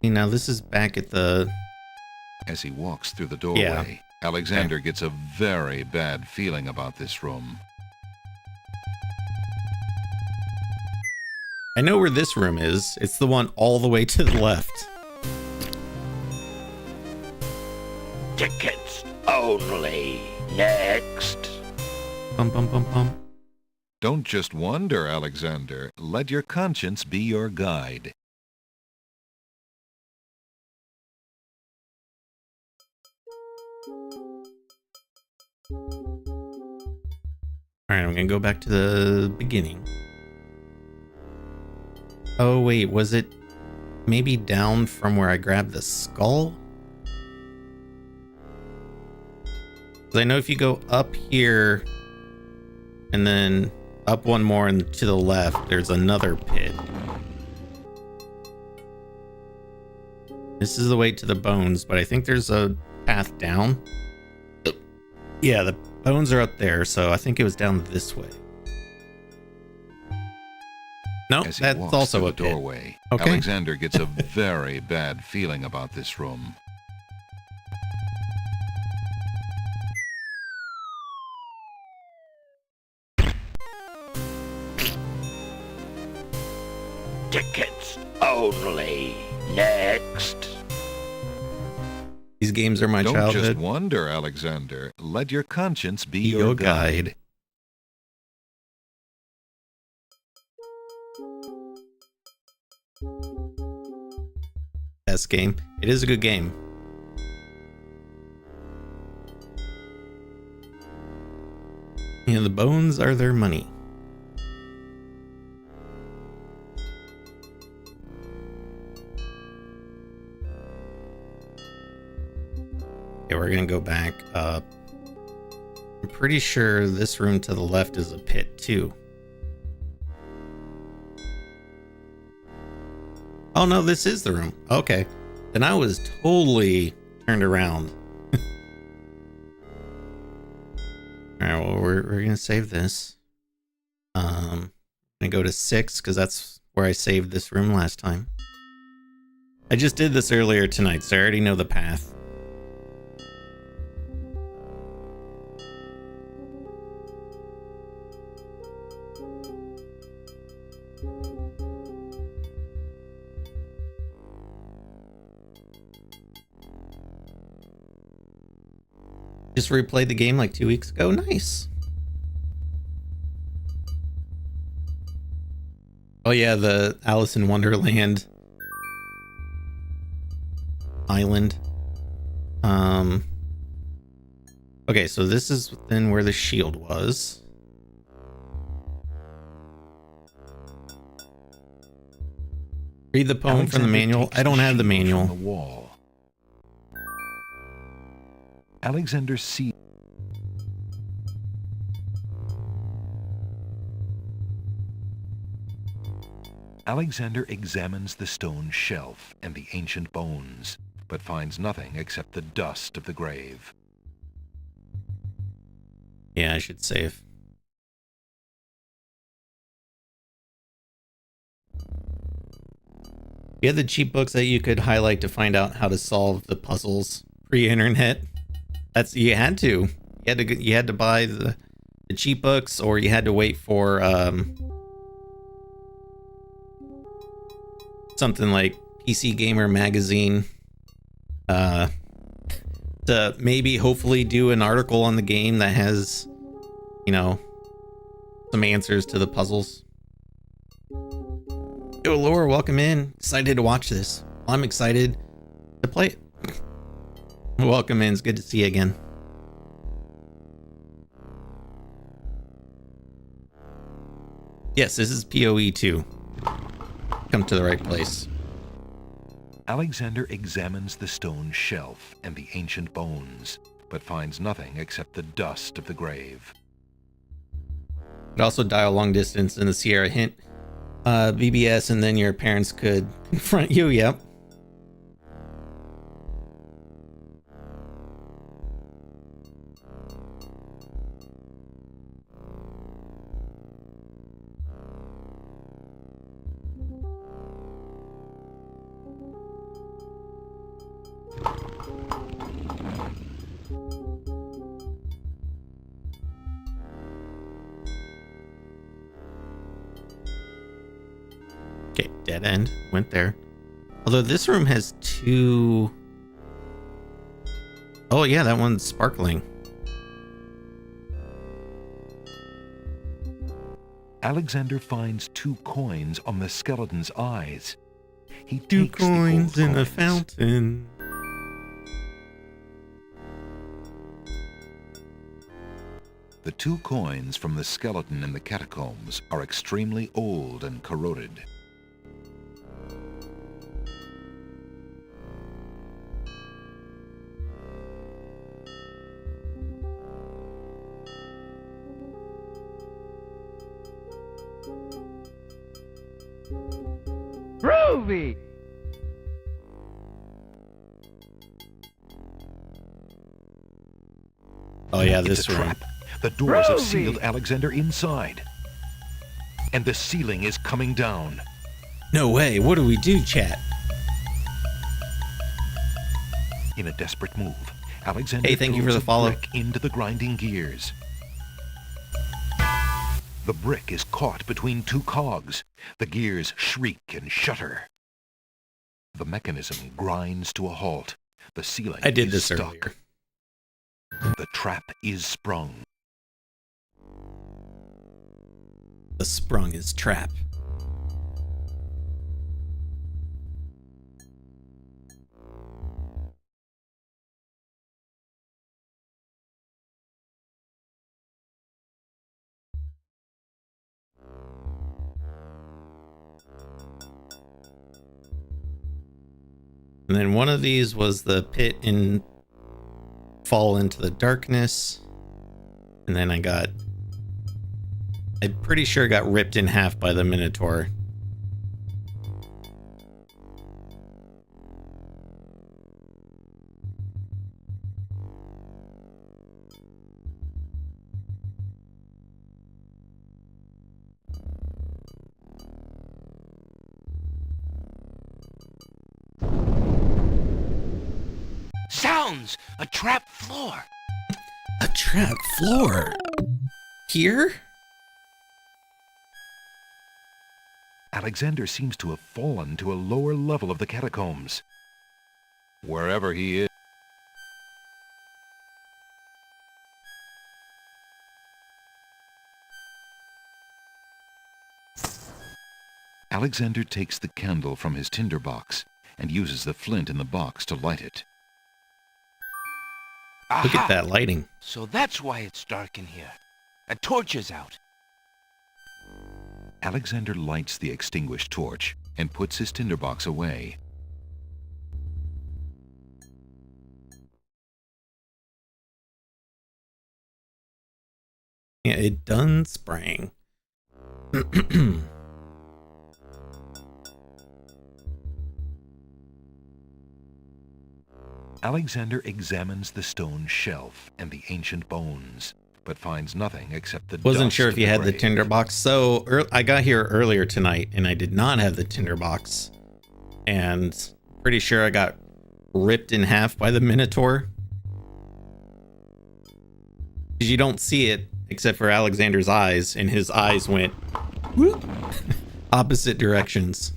Now this is back at the... As he walks through the doorway, Alexander gets a very bad feeling about this room. I know where this room is. It's the one all the way to the left. Tickets only. Next. Bum, bum, bum, bum. Don't just wander, Alexander. Let your conscience be your guide. Alright, I'm gonna go back to the beginning. Oh wait, was it maybe down from where I grabbed the skull? 'Cause I know if you go up here and then up one more and to the left, there's another pit. This is the way to the bones, but I think there's a path down. Yeah, the bones are up there, so I think it was down this way. No, As he that's walks also through a the pit. doorway, Okay. Alexander gets a very bad feeling about this room. Tickets only. Next. These games are my Don't childhood. just wander, Alexander. Let your conscience be Be your guide. Best game. It is a good game. Yeah, the bones are their money. Okay, we're gonna go back up. I'm pretty sure this room to the left is a pit too. Oh no, this is the room. Okay. Then I was totally turned around. Alright, well we're gonna save this. I'm gonna go to 6 because that's where I saved this room last time. I just did this earlier tonight, so I already know the path. Just replayed the game like 2 weeks ago. Nice. Oh yeah, the Alice in Wonderland island. Okay, so this is then where the shield was. Read the poem from the manual. I don't have the manual. From the wall. Alexander sees. Alexander examines the stone shelf and the ancient bones, but finds nothing except the dust of the grave. Yeah, I should save. You had the cheat books that you could highlight to find out how to solve the puzzles pre-internet. You had to buy the cheat books, or you had to wait for something like PC Gamer magazine to maybe hopefully do an article on the game that has, you know, some answers to the puzzles. Yo, Laura, welcome in. Excited to watch this. I'm excited to play it. Welcome in. It's good to see you again. Yes, this is PoE 2. Come to the right place. Alexander examines the stone shelf and the ancient bones, but finds nothing except the dust of the grave. Could also dial long distance in the Sierra Hint BBS, and then your parents could confront you. Yep. Okay, dead end. Went there. Although this room has two... Oh yeah, that one's sparkling. Alexander finds 2 coins on the skeleton's eyes. He Two takes the coins gold in a coins. fountain. The 2 coins from the skeleton in the catacombs are extremely old and corroded. Groovy! Oh yeah, It's this a room. trap. The doors have Groovy. sealed Alexander inside. And the ceiling is coming down. No way. What do we do, chat? In a desperate move, Alexander Hey, thank you for throws the a follow. brick into the grinding gears. The brick is caught between 2 cogs. The gears shriek and shudder. The mechanism grinds to a halt. The ceiling I did is this stuck. earlier. The trap is sprung. The sprung is trap. And then one of these was the pit in fall into the darkness. And then I'm pretty sure got ripped in half by the Minotaur. Sounds! A trap floor! A trap floor? Here? Alexander seems to have fallen to a lower level of the catacombs. Wherever he is. Alexander takes the candle from his tinderbox and uses the flint in the box to light it. Look Aha! at that lighting. So that's why it's dark in here. A torch is out. Alexander lights the extinguished torch and puts his tinderbox away. Yeah, it done sprang. Alexander examines the stone shelf and the ancient bones, but finds nothing except the Wasn't dust sure of if you had the grave. tinderbox. So I got here earlier tonight and I did not have the tinderbox. And pretty sure I got ripped in half by the Minotaur. Because you don't see it except for Alexander's eyes, and his eyes went whoop, opposite directions.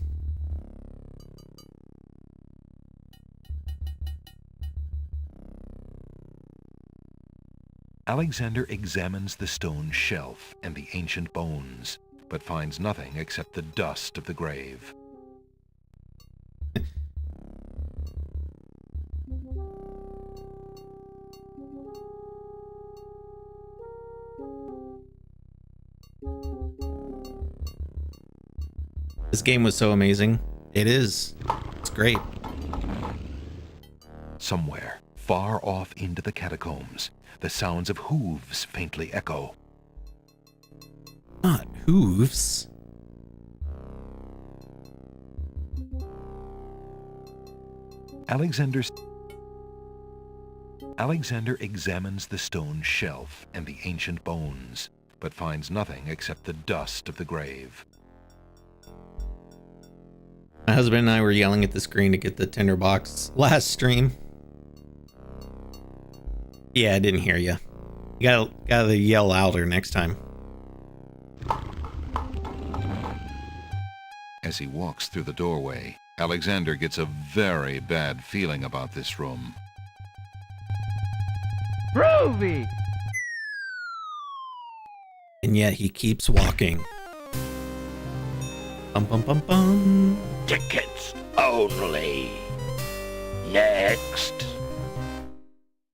Alexander examines the stone shelf and the ancient bones, but finds nothing except the dust of the grave. This game was so amazing. It is. It's great. Somewhere, far off into the catacombs, the sounds of hooves faintly echo. Not hooves. Alexander examines the stone shelf and the ancient bones, but finds nothing except the dust of the grave. My husband and I were yelling at the screen to get the tinderbox last stream. Yeah, I didn't hear you. You gotta yell louder next time. As he walks through the doorway, Alexander gets a very bad feeling about this room. Groovy! And yet he keeps walking. Bum bum bum bum. Tickets only. Next.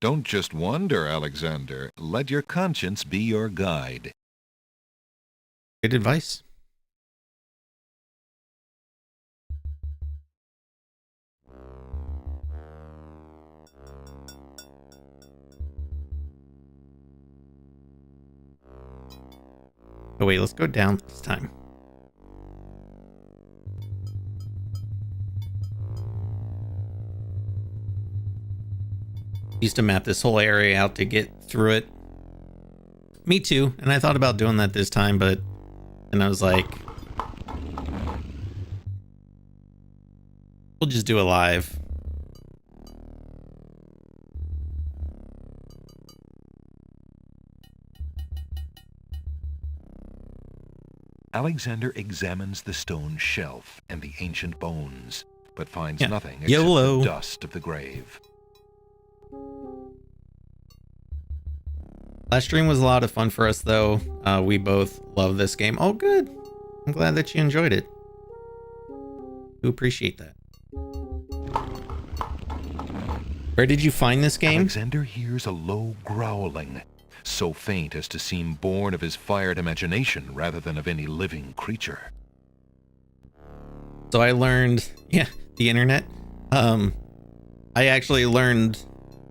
Don't just wander, Alexander. Let your conscience be your guide. Good advice. Oh wait, let's go down this time. Used to map this whole area out to get through it. Me too, and I thought about doing that this time, but then I was like, we'll just do it live. Alexander examines the stone shelf and the ancient bones, but finds nothing except YOLO. the dust of the grave. Last stream was a lot of fun for us, though. We both love this game. Oh, good. I'm glad that you enjoyed it. We appreciate that. Where did you find this game? Alexander hears a low growling, so faint as to seem born of his fired imagination rather than of any living creature. So I learned, the internet. I actually learned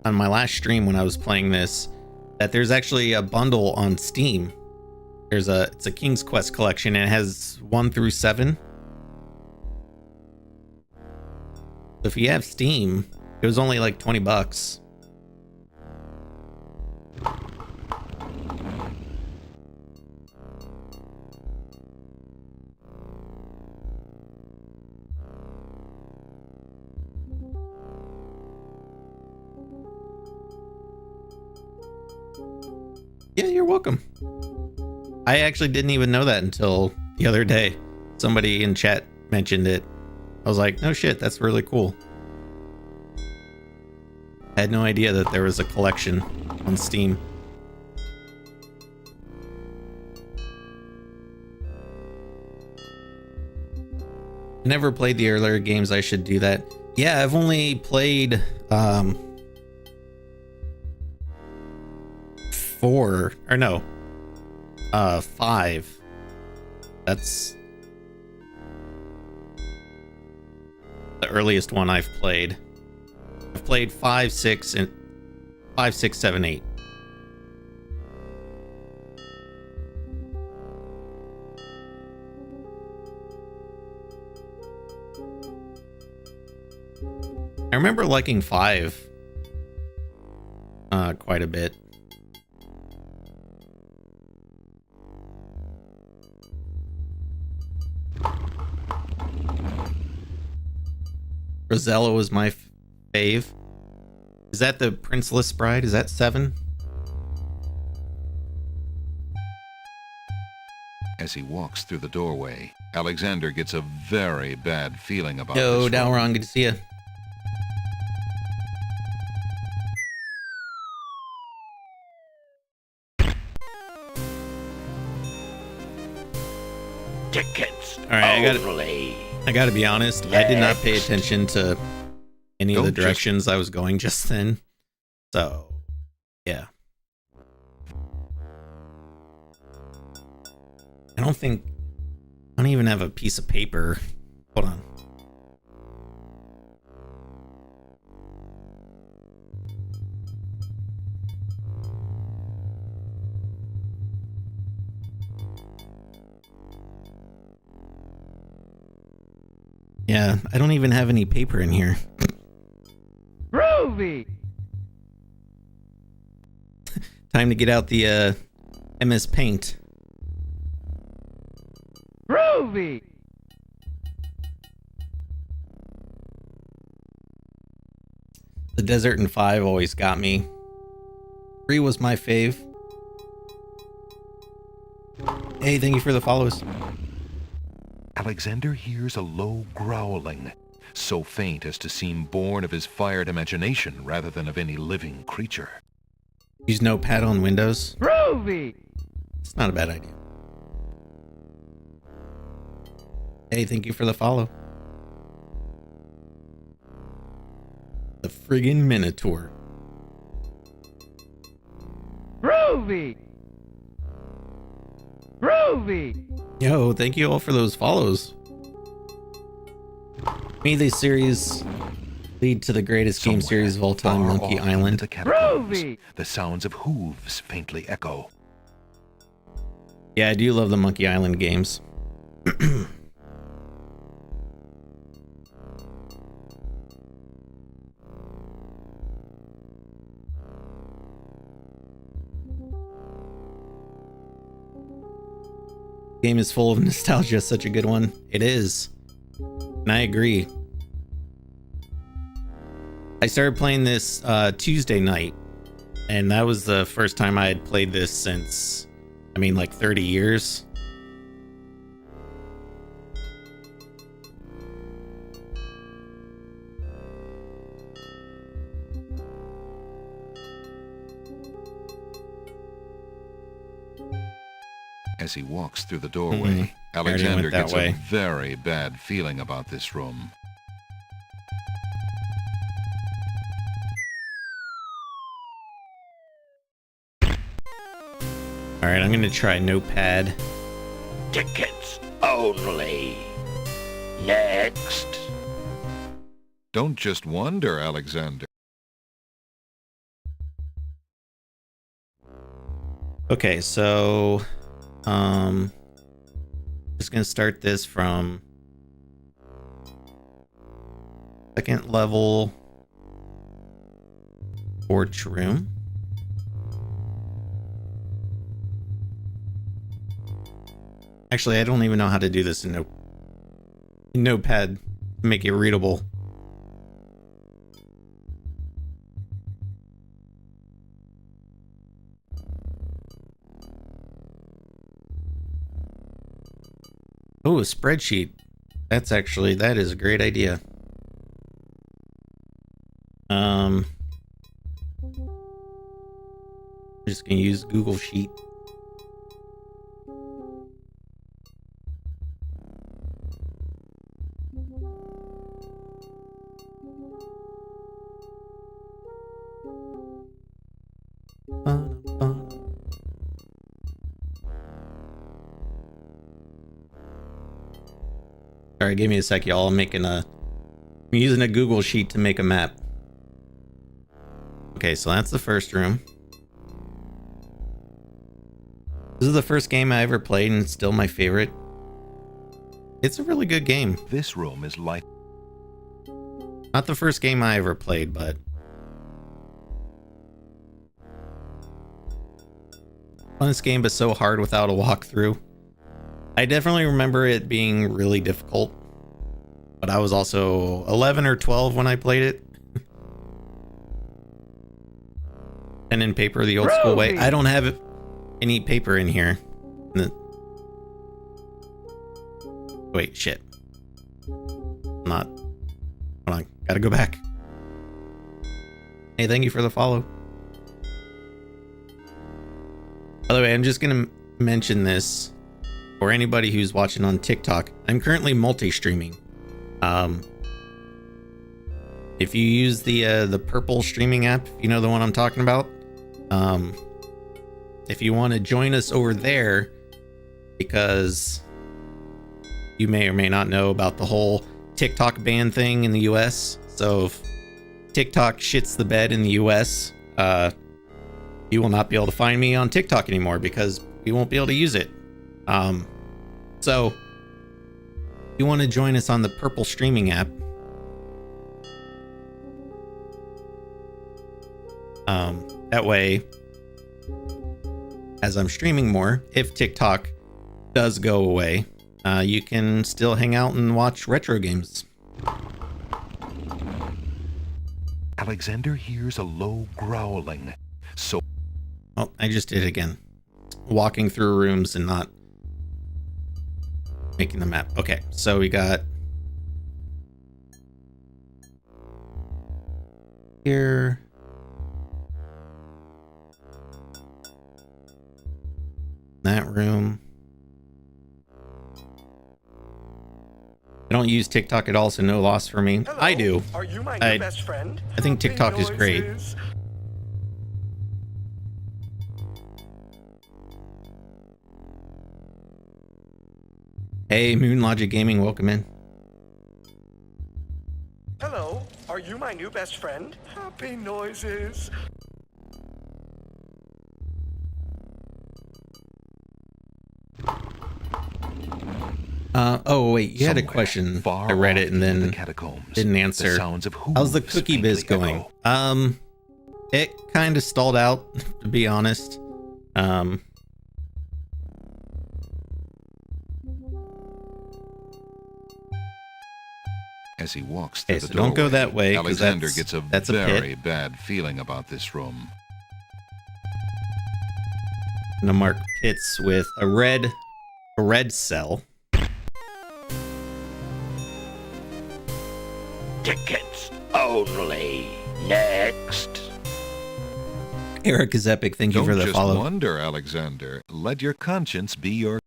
on my last stream when I was playing this that there's actually a bundle on Steam. It's a King's Quest collection and it has 1 through 7. So if you have Steam, it was only like $20. Yeah, you're welcome. I actually didn't even know that until the other day. Somebody in chat mentioned it. I was like, no shit, that's really cool. I had no idea that there was a collection on Steam. Never played the earlier games. I should do that. Yeah, I've only played 5. That's the earliest one I've played. I've played 5, 6, 7, 8. I remember liking 5 quite a bit. Rosello was my fave. Is that the Princeless Bride? Is that 7? As he walks through the doorway, Alexander gets a very bad feeling about Yo, this room. Dalron, good to see you. Tickets Alright, only. I gotta be honest, I did not pay Next. attention to any of the Don't just- directions I was going just then. So, yeah. I don't even have a piece of paper. Hold on. Yeah, I don't even have any paper in here. Groovy! Time to get out the MS Paint. Groovy! The Desert in 5 always got me. 3 was my fave. Hey, thank you for the follows. Alexander hears a low growling, so faint as to seem born of his fired imagination rather than of any living creature. Use Notepad on Windows. Groovy! It's not a bad idea. Hey, thank you for the follow. The friggin' Minotaur. Groovy! Groovy! Yo, thank you all for those follows. May this series lead to the greatest game Somewhere, series of all time, far Monkey off into Island. the catacombs, Groovy! the sounds of hooves faintly echo. Yeah, I do love the Monkey Island games. Game is full of nostalgia, such a good one. It is. And I agree. I started playing this Tuesday night, and that was the first time I had played this since, I mean, like 30 years. As he walks through the doorway, already Alexander went that gets way. a very bad feeling about this room. Alright, I'm gonna try Notepad. Tickets only. Next. Don't just wonder, Alexander. Okay, so just gonna start this from second level porch room. Actually, I don't even know how to do this in Notepad to make it readable. Oh, a spreadsheet. That is a great idea. I'm just gonna use Google Sheet. Alright, give me a sec, y'all. I'm using a Google Sheet to make a map. Okay, so that's the first room. This is the first game I ever played and it's still my favorite. It's a really good game. This room is light. Not the first game I ever played, but funnest game, but so hard without a walkthrough. I definitely remember it being really difficult, but I was also 11 or 12 when I played it. Pen and paper the old school way. I don't have any paper in here. Wait, shit. Not. Hold on, gotta go back. Hey, thank you for the follow. By the way, I'm just gonna mention this for anybody who's watching on TikTok. I'm currently multi-streaming. If you use the purple streaming app, you know the one I'm talking about. If you want to join us over there, because you may or may not know about the whole TikTok ban thing in the US. So if TikTok shits the bed in the US, you will not be able to find me on TikTok anymore because we won't be able to use it. So if you want to join us on the purple streaming app, that way, as I'm streaming more, if TikTok does go away, you can still hang out and watch retro games. Alexander hears a low growling. So, oh, I just did it again. Walking through rooms and not making the map. Okay, so we got here. That room. I don't use TikTok at all, so no loss for me. Hello, I do. Are you my new best friend? I think TikTok is great. Hey, Moon Logic Gaming, welcome in. Hello, are you my new best friend? Happy noises. Oh wait, you had a question. I read it and then the catacombs, didn't answer. The sounds of How's the hooves cookie biz faintly going? echo. It kind of stalled out, to be honest. As he walks through Okay, the so don't go doorway, that way, 'cause Alexander that's- gets a that's a pit. very bad feeling about this room. I'm gonna mark pits with a red cell. Tickets only. Next. Eric is epic. Thank you Don't for the just follow. wonder, Alexander. Let your conscience be your...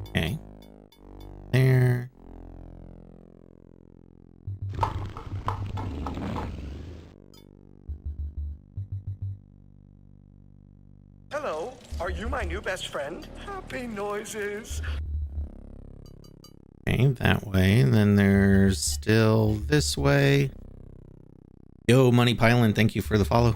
Okay. There. Hello, are you my new best friend? Happy noises. Okay, that way. And then there's still this way. Yo, Money Pylon, thank you for the follow.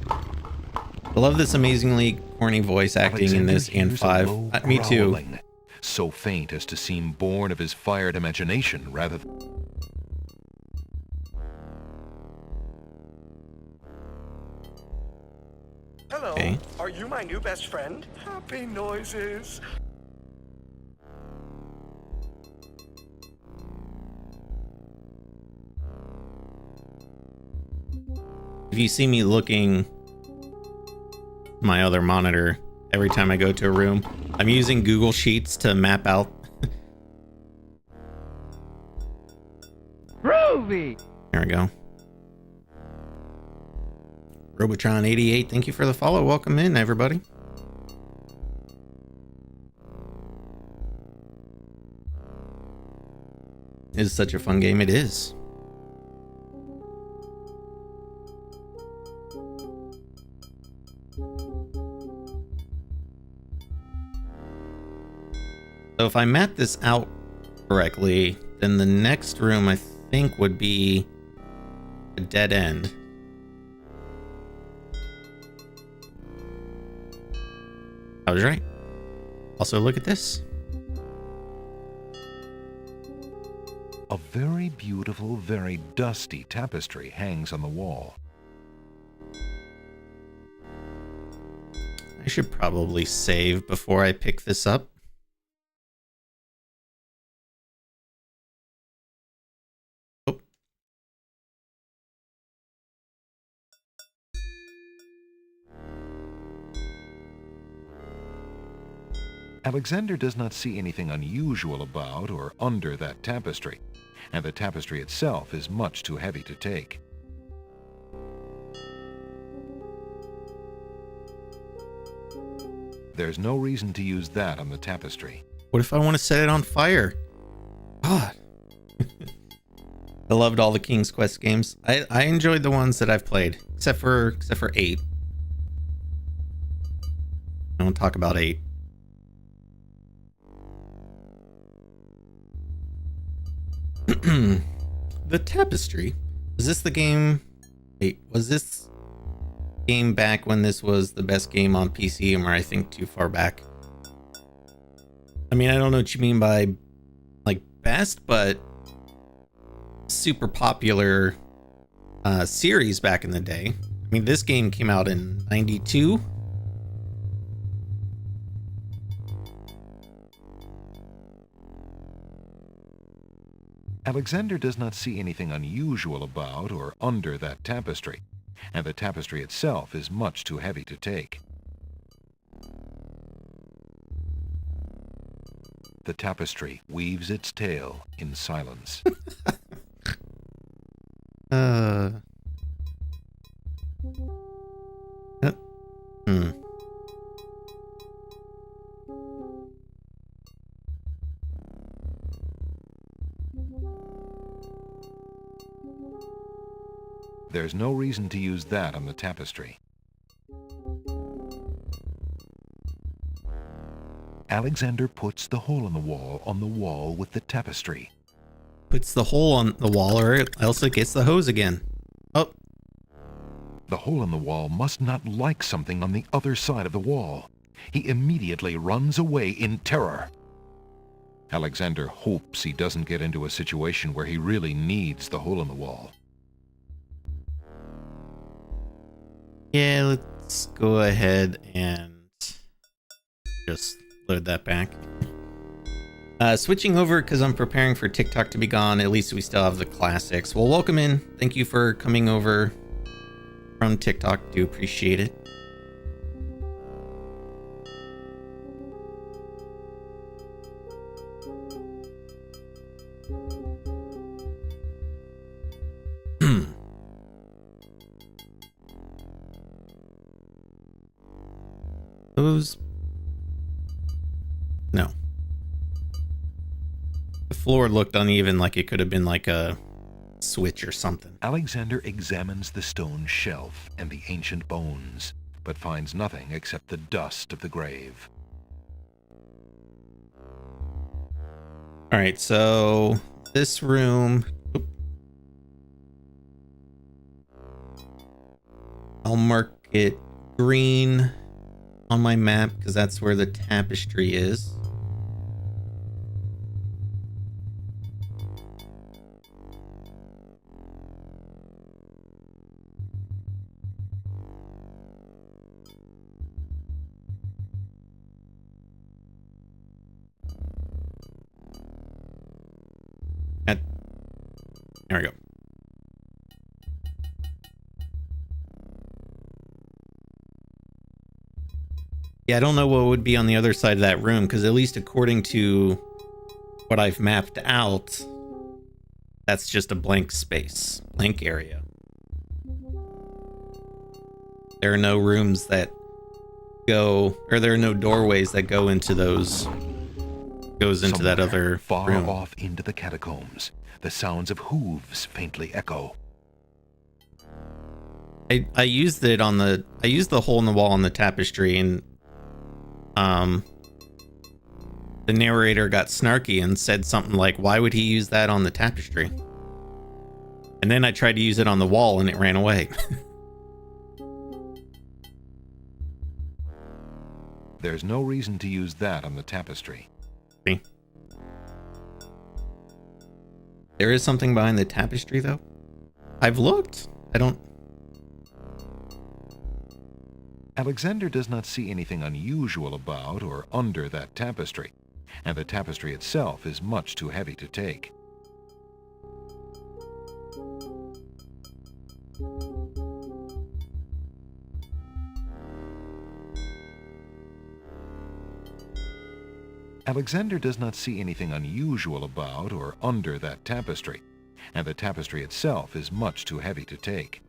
I love this amazingly corny voice acting in this and Alexander 5. hears a low Me too. growling, so faint as to seem born of his fired imagination rather than... Hello, Okay. are you my new best friend? Happy noises. If you see me looking my other monitor every time I go to a room, I'm using Google Sheets to map out Groovy! There we go. Robotron88, thank you for the follow. Welcome in, everybody. It is such a fun game. It is. So if I map this out correctly, then the next room I think would be a dead end. I was right. Also, look at this. A very beautiful, very dusty tapestry hangs on the wall. I should probably save before I pick this up. Oh. Alexander does not see anything unusual about or under that tapestry, and the tapestry itself is much too heavy to take. There's no reason to use that on the tapestry. What if I want to set it on fire? God. I loved all the King's Quest games. I enjoyed the ones that I've played, except for 8. I don't talk about 8. The Tapestry. Was this the game? Wait, was this game back when this was the best game on PC, or am I think too far back? I mean, I don't know what you mean by like best, but super popular series back in the day. I mean, this game came out in 92. Alexander does not see anything unusual about or under that tapestry, and the tapestry itself is much too heavy to take. The tapestry weaves its tale in silence. There's no reason to use that on the tapestry. Alexander puts the hole in the wall on the wall with the tapestry. Puts the hole on the wall, or else it gets the hose again. Oh. The hole in the wall must not like something on the other side of the wall. He immediately runs away in terror. Alexander hopes he doesn't get into a situation where he really needs the hole in the wall. Yeah, let's go ahead and just load that back. Switching over because I'm preparing for TikTok to be gone. At least we still have the classics. Well, welcome in. Thank you for coming over from TikTok. Do appreciate it. Those... No. The floor looked uneven, like it could have been like a switch or something. Alexander examines the stone shelf and the ancient bones, but finds nothing except the dust of the grave. Alright, so this room... I'll mark it green on my map because that's where the tapestry is. There we go. Yeah, I don't know what would be on the other side of that room, because at least according to what I've mapped out, That's just a blank space, blank area. There are no rooms that go, or there are no doorways that go into those, goes into that other far room. off into the catacombs, the sounds of hooves faintly echo. I used it on the, I used the hole in the wall on the tapestry, and the narrator got snarky and said something like, why would he use that on the tapestry? And then I tried to use it on the wall and it ran away. There's no reason to use that on the tapestry. See? There is something behind the tapestry, though. I've looked. I don't... Alexander does not see anything unusual about or under that tapestry, and the tapestry itself is much too heavy to take. Alexander does not see anything unusual about or under that tapestry, and the tapestry itself is much too heavy to take.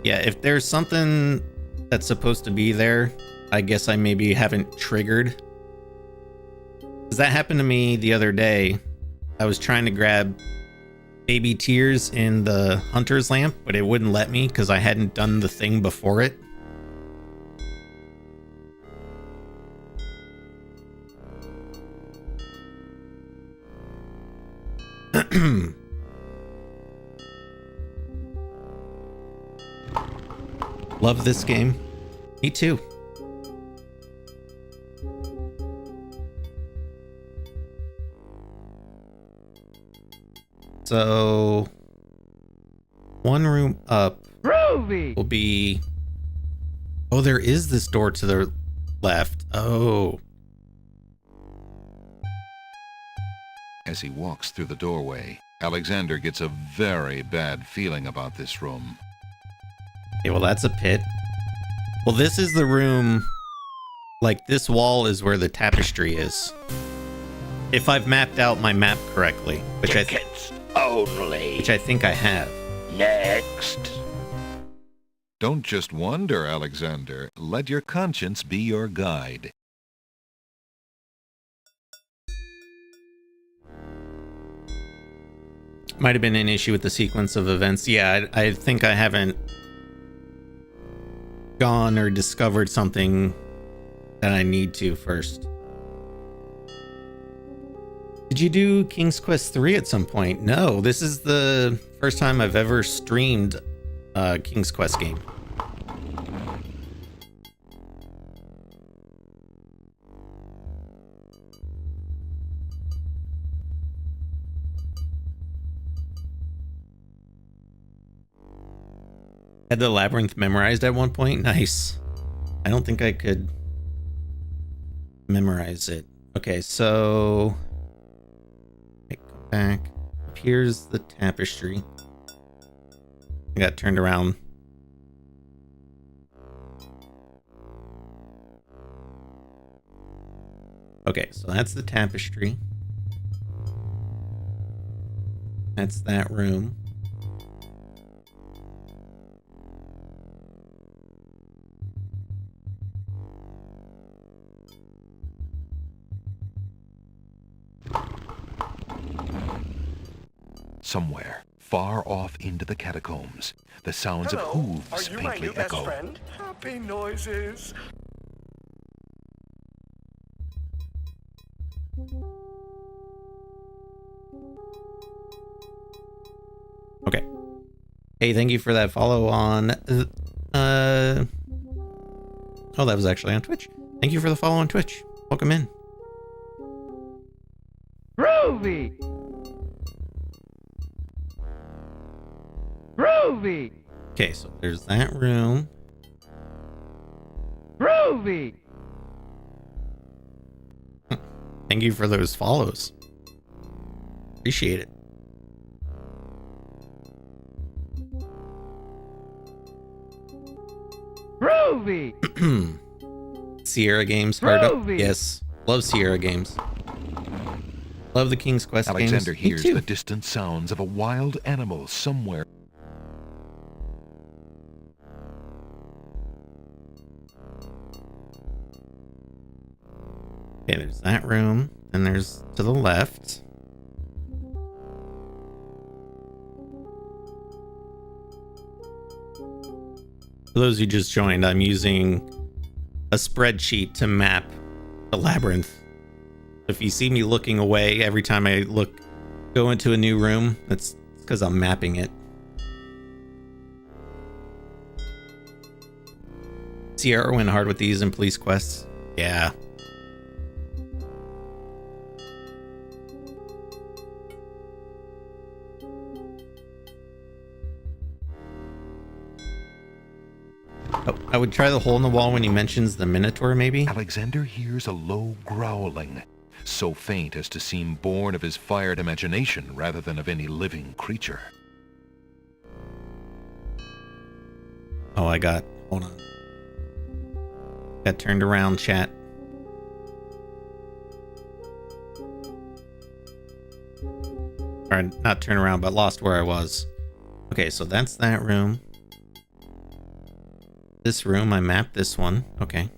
Yeah, if there's something that's supposed to be there, I guess I maybe haven't triggered. 'Cause that happened to me the other day. I was trying to grab baby tears in the hunter's lamp, but it wouldn't let me because I hadn't done the thing before it. Love this game. Me too. So, one room up Groovy! will be... Oh, there is this door to the left. Oh. As he walks through the doorway, Alexander gets a very bad feeling about this room. Okay, well, that's a pit. Well, this is the room... Like, this wall is where the tapestry is. If I've mapped out my map correctly, which Tickets only. I think I have. Next. Don't just wonder, Alexander. Let your conscience be your guide. Might have been an issue with the sequence of events. Yeah, I think I haven't gone or discovered something that I need to first. Did you do King's Quest 3 at some point? No, this is the first time I've ever streamed a King's Quest game. Had the labyrinth memorized at one point? Nice. I don't think I could memorize it. Okay, so... Go back. Here's the tapestry. I got turned around. Okay, so that's the tapestry. That's that room. Somewhere, far off into the catacombs, the sounds of Hello, hooves are you my faintly new best echo. friend? Happy noises. Okay. Hey, thank you for that follow on... Oh, that was actually on Twitch. Thank you for the follow on Twitch. Welcome in. Groovy! Groovy! Okay, so there's that room. Groovy! Thank you for those follows. Appreciate it. Groovy! Sierra Games, hard up. Groovy. Yes, love Sierra Games. Love the King's Quest Alexander games. Me hears too. the distant sounds of a wild animal somewhere. Okay, there's that room, and there's to the left. For those who just joined, I'm using a spreadsheet to map the labyrinth. If you see me looking away every time I go into a new room, that's because I'm mapping it. Sierra went hard with these in police quests. Yeah. Oh, I would try the hole in the wall when he mentions the Minotaur, maybe? Alexander hears a low growling, so faint as to seem born of his fired imagination rather than of any living creature. Oh, hold on. Got turned around, chat. Or not turned around, but lost where I was. Okay, so that's that room. This room, I mapped this one. Okay.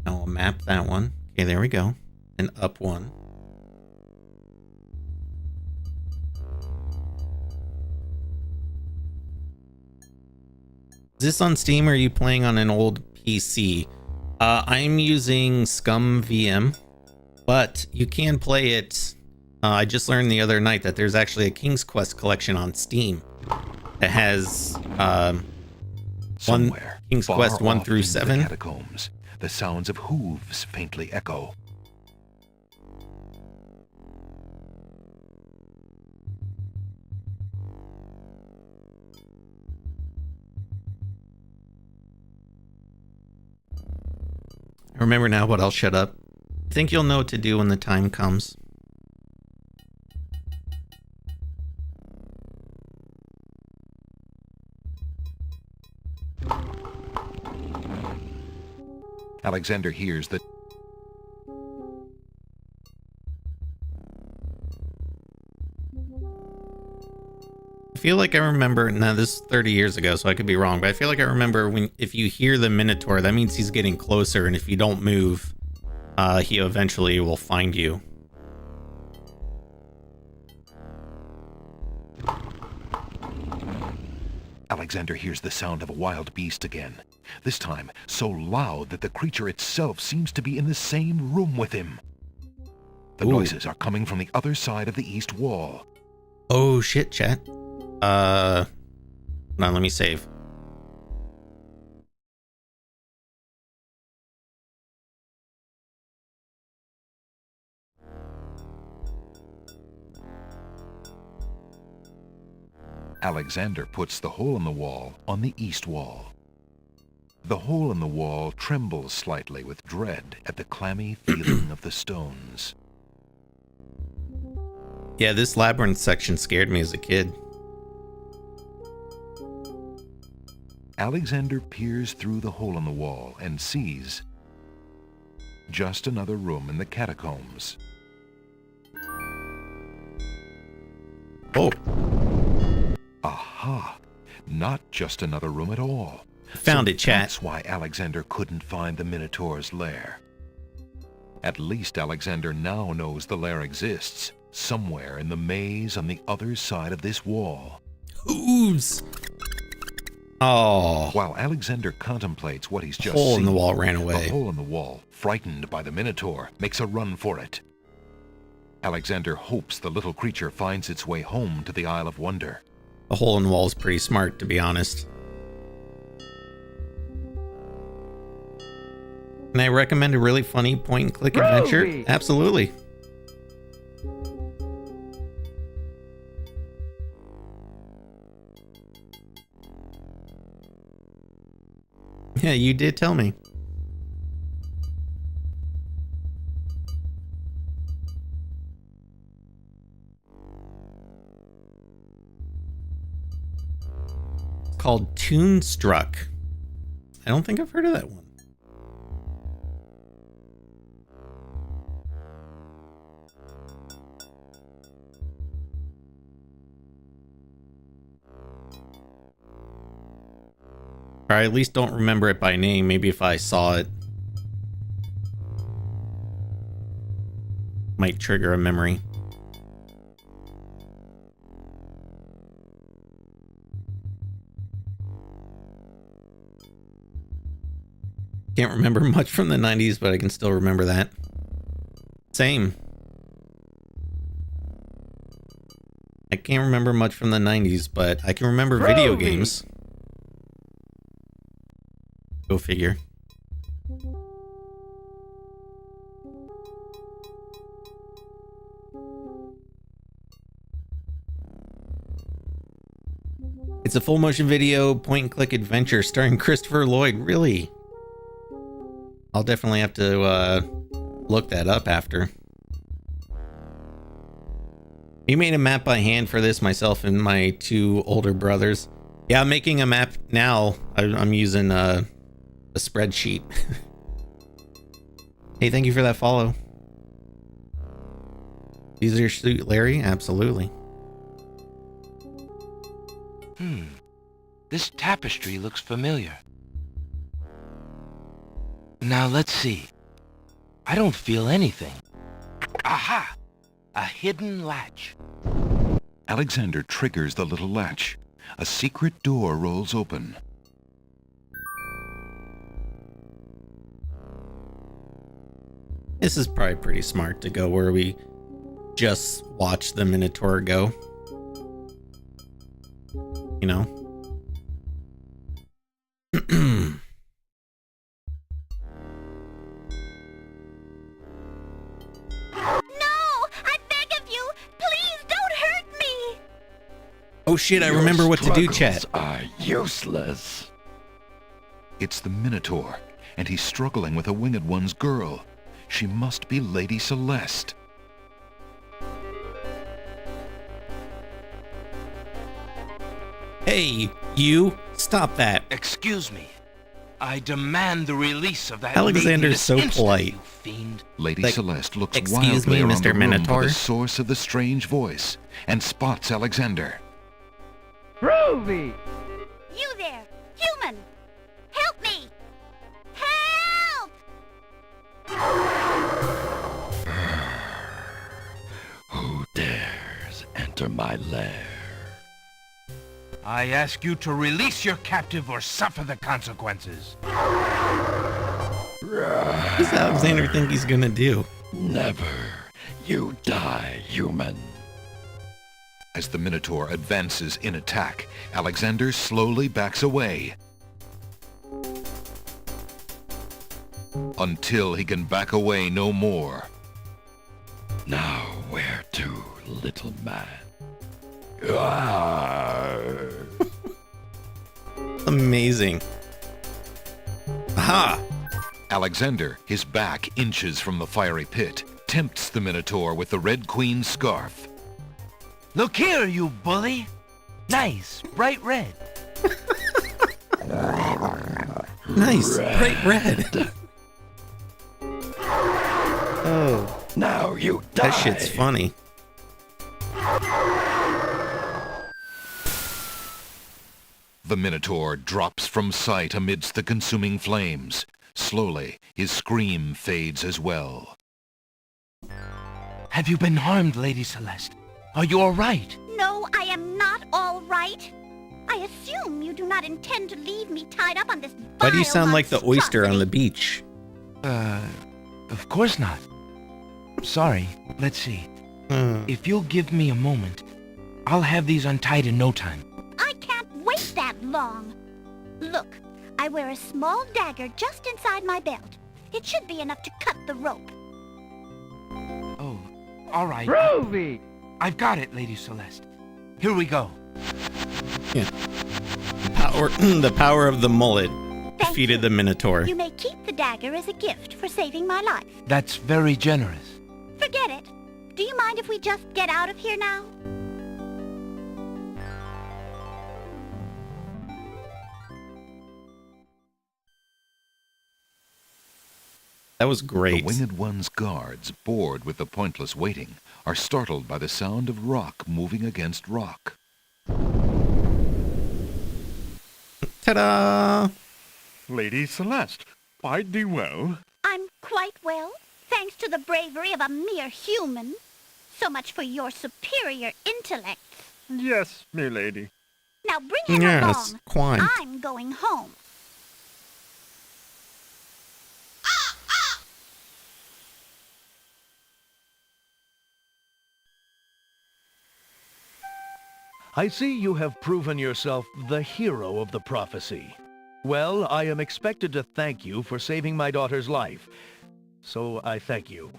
Now I'll map that one. Okay, there we go. And up one. Is this on Steam or are you playing on an old PC? I'm using Scum VM, but you can play it. I just learned the other night that there's actually a King's Quest collection on Steam that has Somewhere, King's far Quest 1 off through into the 7. catacombs, the sounds of hooves faintly echo. I remember now, but I'll shut up. I think you'll know what to do when the time comes. Alexander hears that I feel like I remember, now this is 30 years ago, so I could be wrong, but I feel like I remember if you hear the Minotaur, that means he's getting closer, and if you don't move, he eventually will find you. Alexander hears the sound of a wild beast again, this time so loud that the creature itself seems to be in the same room with him. The noises are coming from the other side of the east wall. Oh shit, chat. Hold on, let me save. Alexander puts the hole in the wall on the east wall. The hole in the wall trembles slightly with dread at the clammy feeling of the stones. Yeah, this labyrinth section scared me as a kid. Alexander peers through the hole in the wall and sees just another room in the catacombs. Oh. Aha! Not just another room at all. Found it, chat. That's why Alexander couldn't find the Minotaur's lair. At least Alexander now knows the lair exists, somewhere in the maze on the other side of this wall. Hooves! Oh. While Alexander contemplates what he's just Hole seen, in the wall ran away. the hole in the wall, frightened by the Minotaur, makes a run for it. Alexander hopes the little creature finds its way home to the Isle of Wonder. The hole in the wall is pretty smart, to be honest. Can I recommend a really funny point-and-click adventure? Groovy. Absolutely. Yeah, you did tell me. It's called Toonstruck. I don't think I've heard of that one. Or I at least don't remember it by name. Maybe if I saw it, might trigger a memory. Can't remember much from the 90s, but I can still remember that. Same. I can't remember much from the 90s, but I can remember video games. Go figure. It's a full motion video, point and click adventure starring Christopher Lloyd. Really? I'll definitely have to look that up after. We made a map by hand for this, myself and my two older brothers. Yeah, I'm making a map now. I'm using a spreadsheet. Hey, thank you for that follow. These are suit Larry? Absolutely. This tapestry looks familiar. Now let's see. I don't feel anything. Aha! A hidden latch. Alexander triggers the little latch. A secret door rolls open. This is probably pretty smart to go where we just watch the Minotaur go. You know? Oh shit, I remember what to do, chat. Are useless. It's the Minotaur, and he's struggling with a Winged One's girl. She must be Lady Celeste. Hey, you! Stop that! Excuse me. I demand the release of that Alexander's so instant, polite. you fiend. Lady Like, Celeste looks "Excuse wildly me, around Mr. the room Minotaur?" for the source of the strange voice, and spots Alexander. Groovy! You there, human! Help me! Help! Who dares enter my lair? I ask you to release your captive or suffer the consequences. What does Alexander think he's gonna do? Never. You die, human. As the Minotaur advances in attack, Alexander slowly backs away. Until he can back away no more. Now where to, little man? Ah. Amazing. Aha! Alexander, his back inches from the fiery pit, tempts the Minotaur with the Red Queen's scarf. Look here, you bully. Nice, bright red. Nice, bright red. Oh, Now you die. that shit's funny. The Minotaur drops from sight amidst the consuming flames. Slowly, his scream fades as well. Have you been harmed, Lady Celeste? Are you all right? No, I am not all right. I assume you do not intend to leave me tied up on this Why do you vile sound like the oyster on the monstrosity. beach? Of course not. Sorry, let's see. If you'll give me a moment, I'll have these untied in no time. I can't wait that long. Look, I wear a small dagger just inside my belt. It should be enough to cut the rope. Oh, all right. Groovy! I've got it, Lady Celeste. Here we go. Yeah. The power of the mullet Thank defeated you. the Minotaur. You may keep the dagger as a gift for saving my life. That's very generous. Forget it. Do you mind if we just get out of here now? That was The great. Winged One's guards, bored with the pointless waiting, are startled by the sound of rock moving against rock. Ta-da! Lady Celeste, bide thee well. I'm quite well, thanks to the bravery of a mere human. So much for your superior intellect. Yes, milady. Now bring him Yes, along. quite. I'm going home. I see you have proven yourself the hero of the prophecy. Well, I am expected to thank you for saving my daughter's life. So I thank you.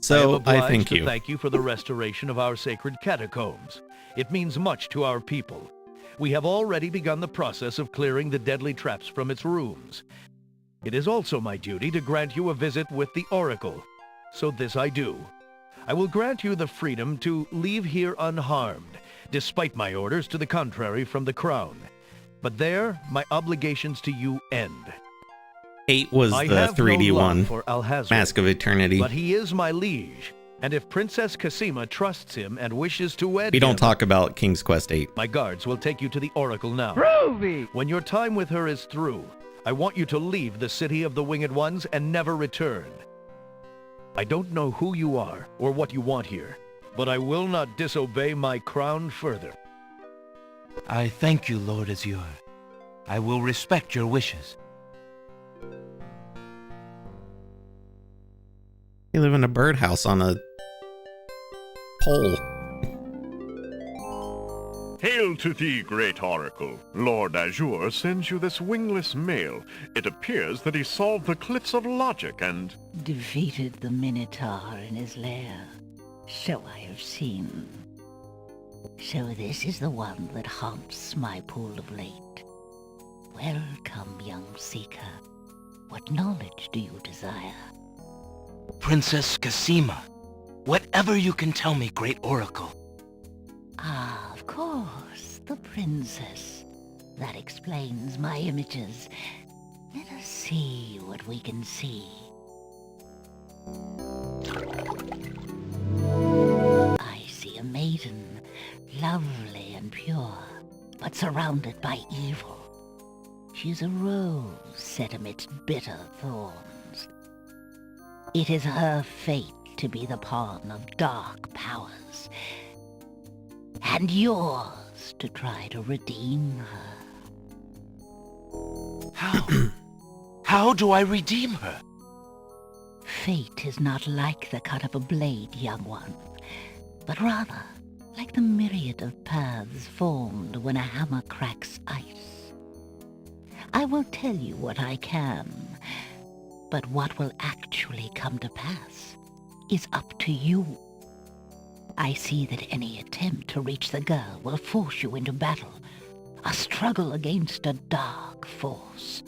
So I am thank obliged to you. thank you for the restoration of our sacred catacombs. It means much to our people. We have already begun the process of clearing the deadly traps from its rooms. It is also my duty to grant you a visit with the Oracle. So this I do. I will grant you the freedom to leave here unharmed, despite my orders to the contrary from the Crown. But there, my obligations to you end. 8 was I the have 3D no love one. for Alhazred, Mask of Eternity. but he is my liege, and if Princess Cassima trusts him and wishes to wed We don't him, talk about King's Quest 8. my guards will take you to the Oracle now. Groovy! When your time with her is through, I want you to leave the City of the Winged Ones and never return. I don't know who you are or what you want here, but I will not disobey my crown further. I thank you, Lord Azure. I will respect your wishes. You live in a birdhouse on a pole. Hail to thee, great oracle. Lord Azure sends you this wingless mail. It appears that he solved the cliffs of logic and... defeated the Minotaur in his lair. So I have seen. So this is the one that haunts my pool of late. Welcome, young seeker. What knowledge do you desire? Princess Cassima, whatever you can tell me, great oracle. Ah, of course, the princess. That explains my images. Let us see what we can see. I see a maiden, lovely and pure, but surrounded by evil. She's a rose set amidst bitter thorns. It is her fate to be the pawn of dark powers, and yours to try to redeem her. How? How do I redeem her? Fate is not like the cut of a blade, young one, but rather like the myriad of paths formed when a hammer cracks ice. I will tell you what I can, but what will actually come to pass is up to you. I see that any attempt to reach the girl will force you into battle, a struggle against a dark force.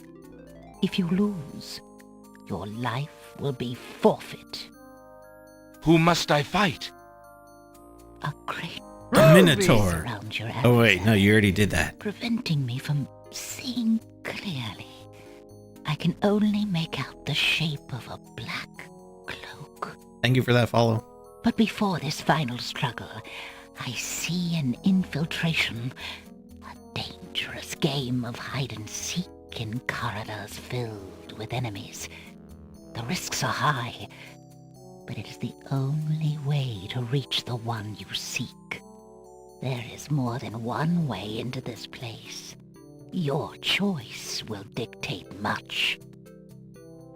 If you lose, your life will be forfeit. Who must I fight? A great A Minotaur. surrounds your Oh wait, no, adversary, you already did that. preventing me from seeing clearly. I can only make out the shape of a black cloak. Thank you for that follow. But before this final struggle, I see an infiltration, a dangerous game of hide-and-seek in corridors filled with enemies. The risks are high, but it is the only way to reach the one you seek. There is more than one way into this place. Your choice will dictate much.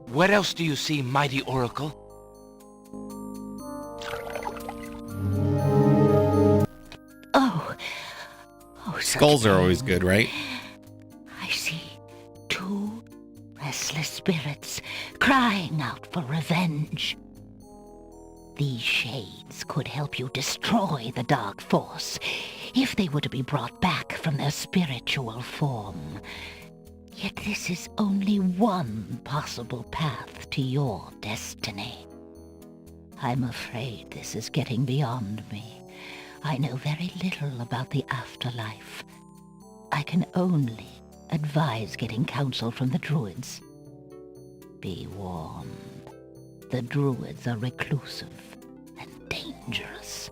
What else do you see, mighty oracle? Oh, such Skulls are pain. always good, right? I see two restless spirits crying out for revenge. These shades could help you destroy the dark force if they were to be brought back from their spiritual form. Yet this is only one possible path to your destiny. I'm afraid this is getting beyond me. I know very little about the afterlife. I can only advise getting counsel from the druids. Be warned. The druids are reclusive and dangerous.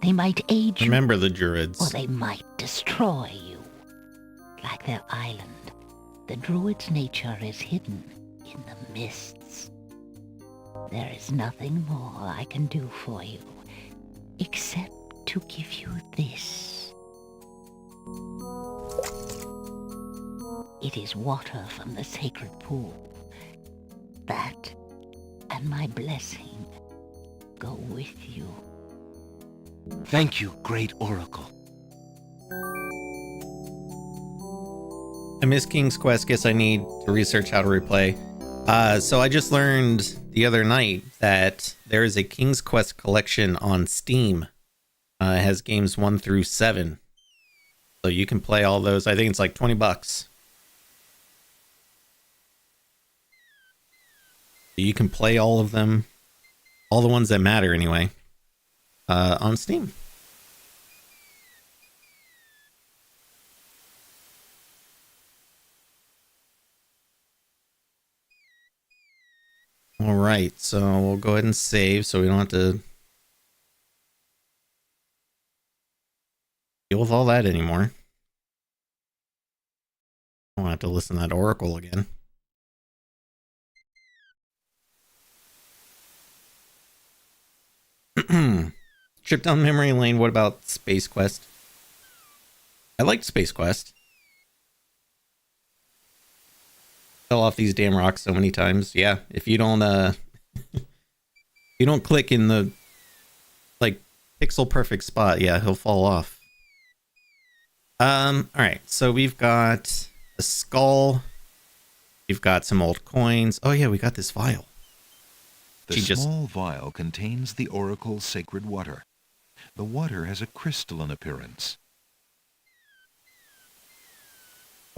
They might aid you, Remember the or Druids. they might destroy you. like their island, the druid's nature is hidden in the mists. There is nothing more I can do for you, except to give you this. It is water from the sacred pool. That and my blessing go with you. Thank you, great oracle. I miss King's Quest. Guess I need to research how to replay. So I just learned the other night that there is a King's Quest collection on Steam. It has games 1 through 7. So you can play all those. I think it's like $20. You can play all of them. All the ones that matter anyway. On Steam. All right, so we'll go ahead and save so we don't have to deal with all that anymore. I don't have to listen to that oracle again. Trip down memory lane. What about Space Quest? I liked Space Quest. Fell off these damn rocks so many times. Yeah, if you don't you don't click in the like pixel perfect spot, yeah, he'll fall off. All right, so we've got a skull. We've got some old coins. Oh yeah, we got this vial. The small vial contains the oracle's sacred water. The water has a crystalline appearance.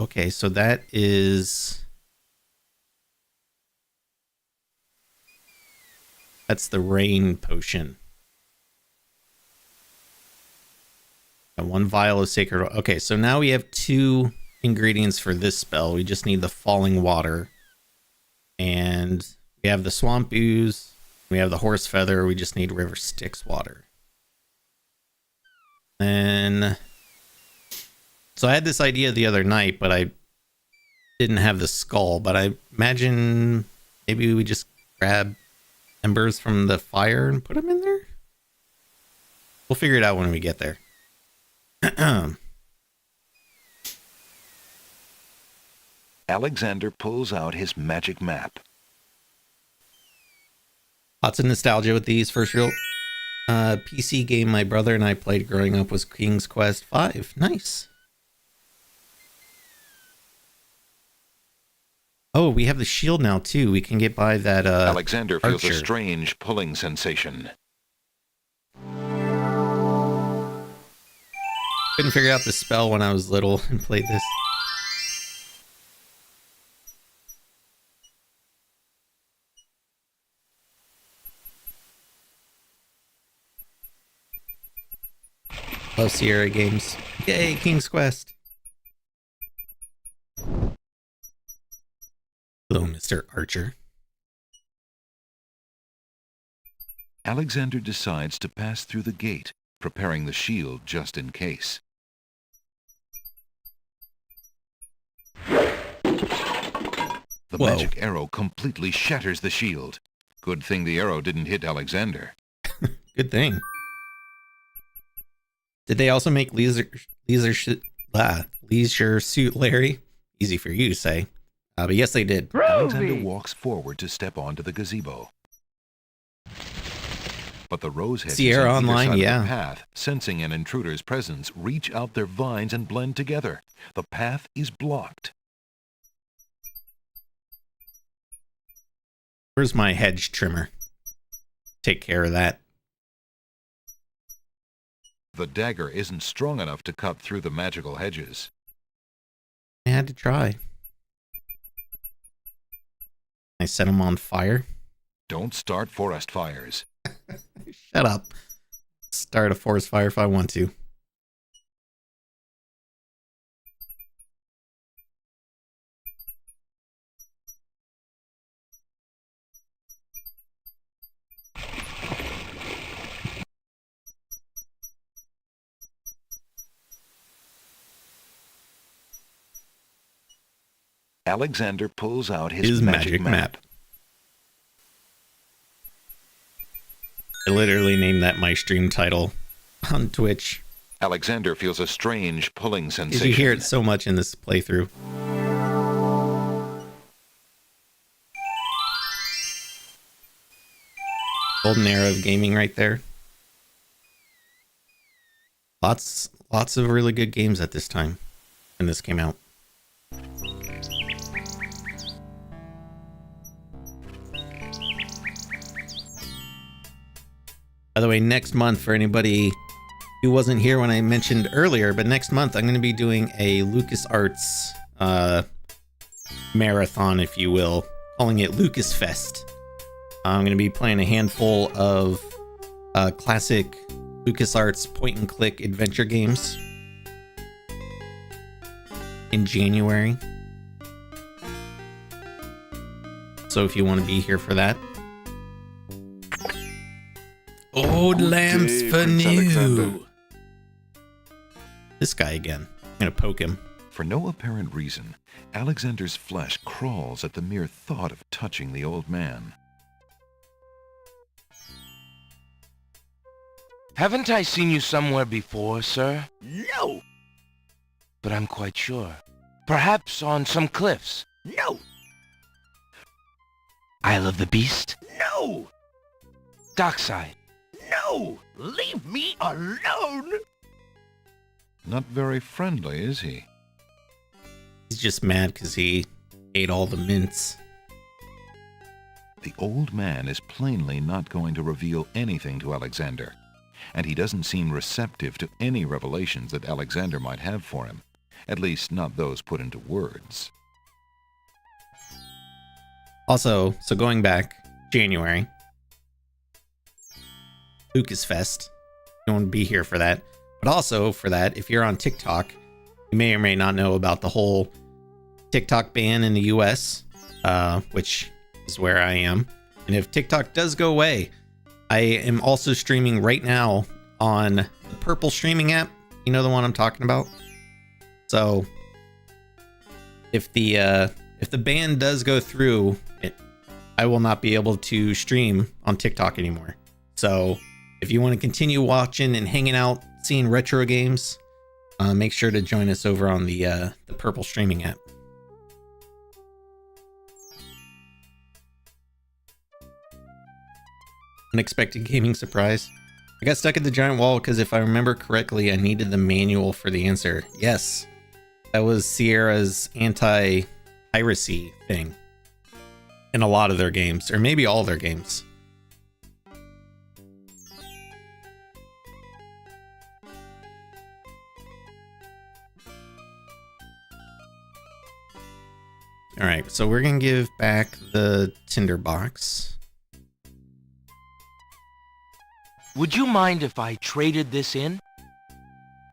Okay, so that is... That's the rain potion. And 1 vial of sacred... Okay, so now we have 2 ingredients for this spell. We just need the falling water. And we have the swamp ooze. We have the horse feather. We just need river Styx water. Then... So I had this idea the other night, but I didn't have the skull. But I imagine maybe we just grab embers from the fire and put them in there? We'll figure it out when we get there. Alexander pulls out his magic map. Lots of nostalgia with these. First real PC game my brother and I played growing up was King's Quest V. Nice. Oh, we have the shield now too. We can get by that Alexander feels archer. a strange pulling sensation. Couldn't figure out the spell when I was little and played this. Love Sierra games. Yay, King's Quest. Hello, Mr. Archer. Alexander decides to pass through the gate, preparing the shield just in case. The magic arrow completely shatters the shield. Good thing the arrow didn't hit Alexander. Good thing. Did they also make Leisure Suit Larry? Easy for you to say. But yes, they did. Alexander walks forward to step onto the gazebo. But the rose hedges Sierra on either Online, side yeah. of the path, sensing an intruder's presence, reach out their vines and blend together. The path is blocked. Where's my hedge trimmer? Take care of that. The dagger isn't strong enough to cut through the magical hedges. I had to try. I set them on fire. Don't start forest fires. Shut up. Start a forest fire if I want to. Alexander pulls out his magic map. I literally named that my stream title on Twitch. Alexander feels a strange pulling sensation. You hear it so much in this playthrough. Golden era of gaming right there. Lots of really good games at this time when this came out. By the way, next month, for anybody who wasn't here when I mentioned earlier, but next month I'm going to be doing a LucasArts marathon, if you will, calling it Lucas Fest. I'm going to be playing a handful of classic LucasArts point-and-click adventure games in January. So if you want to be here for that. Old lamps for new. This guy again. I'm going to poke him. For no apparent reason, Alexander's flesh crawls at the mere thought of touching the old man. Haven't I seen you somewhere before, sir? No! But I'm quite sure. Perhaps on some cliffs. No! Isle of the Beast? No! Dockside? No! Leave me alone! Not very friendly, is he? He's just mad because he ate all the mints. The old man is plainly not going to reveal anything to Alexander, and he doesn't seem receptive to any revelations that Alexander might have for him, at least not those put into words. Also, so going back, January, Lucas Fest, you want to be here for that. But also for that, if you're on TikTok, you may or may not know about the whole TikTok ban in the US, which is where I am. And if TikTok does go away, I am also streaming right now on the Purple streaming app. You know the one I'm talking about? So if the ban does go through, I will not be able to stream on TikTok anymore. So if you want to continue watching and hanging out, seeing retro games, make sure to join us over on the Purple streaming app. Unexpected gaming surprise. I got stuck at the giant wall because if I remember correctly, I needed the manual for the answer. Yes, that was Sierra's anti-piracy thing in a lot of their games, or maybe all their games. All right, so we're gonna give back the tinderbox. Would you mind if I traded this in?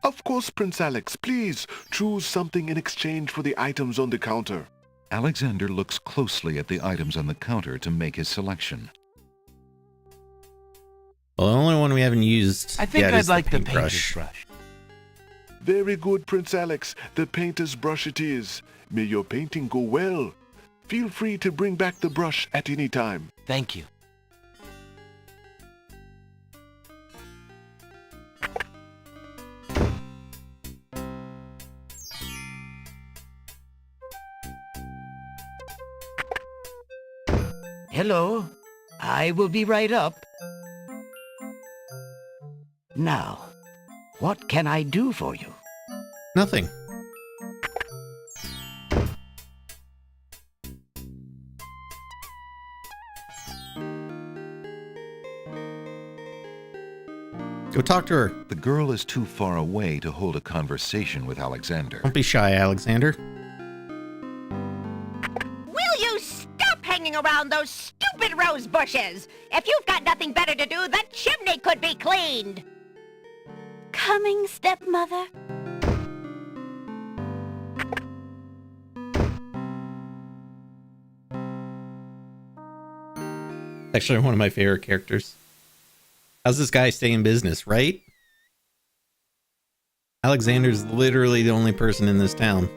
Of course, Prince Alex. Please choose something in exchange for the items on the counter. Alexander looks closely at the items on the counter to make his selection. Well, the only one we haven't used I think yet I'd is like the paintbrush. painter's brush. Very good, Prince Alex. The painter's brush it is. May your painting go well. Feel free to bring back the brush at any time. Thank you. Hello. I will be right up. Now, what can I do for you? Nothing. Go talk to her. The girl is too far away to hold a conversation with Alexander. Don't be shy, Alexander. Will you stop hanging around those stupid rose bushes? If you've got nothing better to do, the chimney could be cleaned. Coming, stepmother. Actually, one of my favorite characters. How's this guy stay in business, right? Alexander's literally the only person in this town.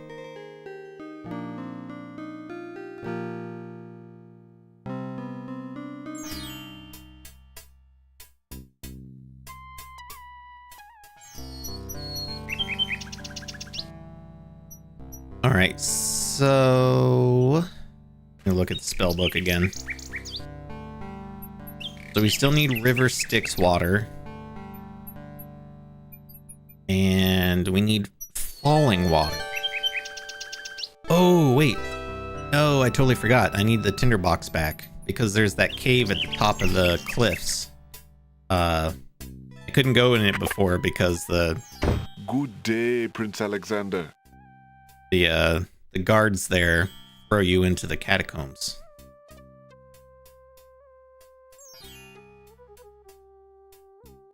Alright, so... Let me look at the spell book again. So we still need River Styx water. And we need Falling water. Oh, wait. No, I totally forgot. I need the tinderbox back. Because there's that cave at the top of the cliffs. I couldn't go in it before because the... Good day, Prince Alexander. The guards there throw you into the catacombs.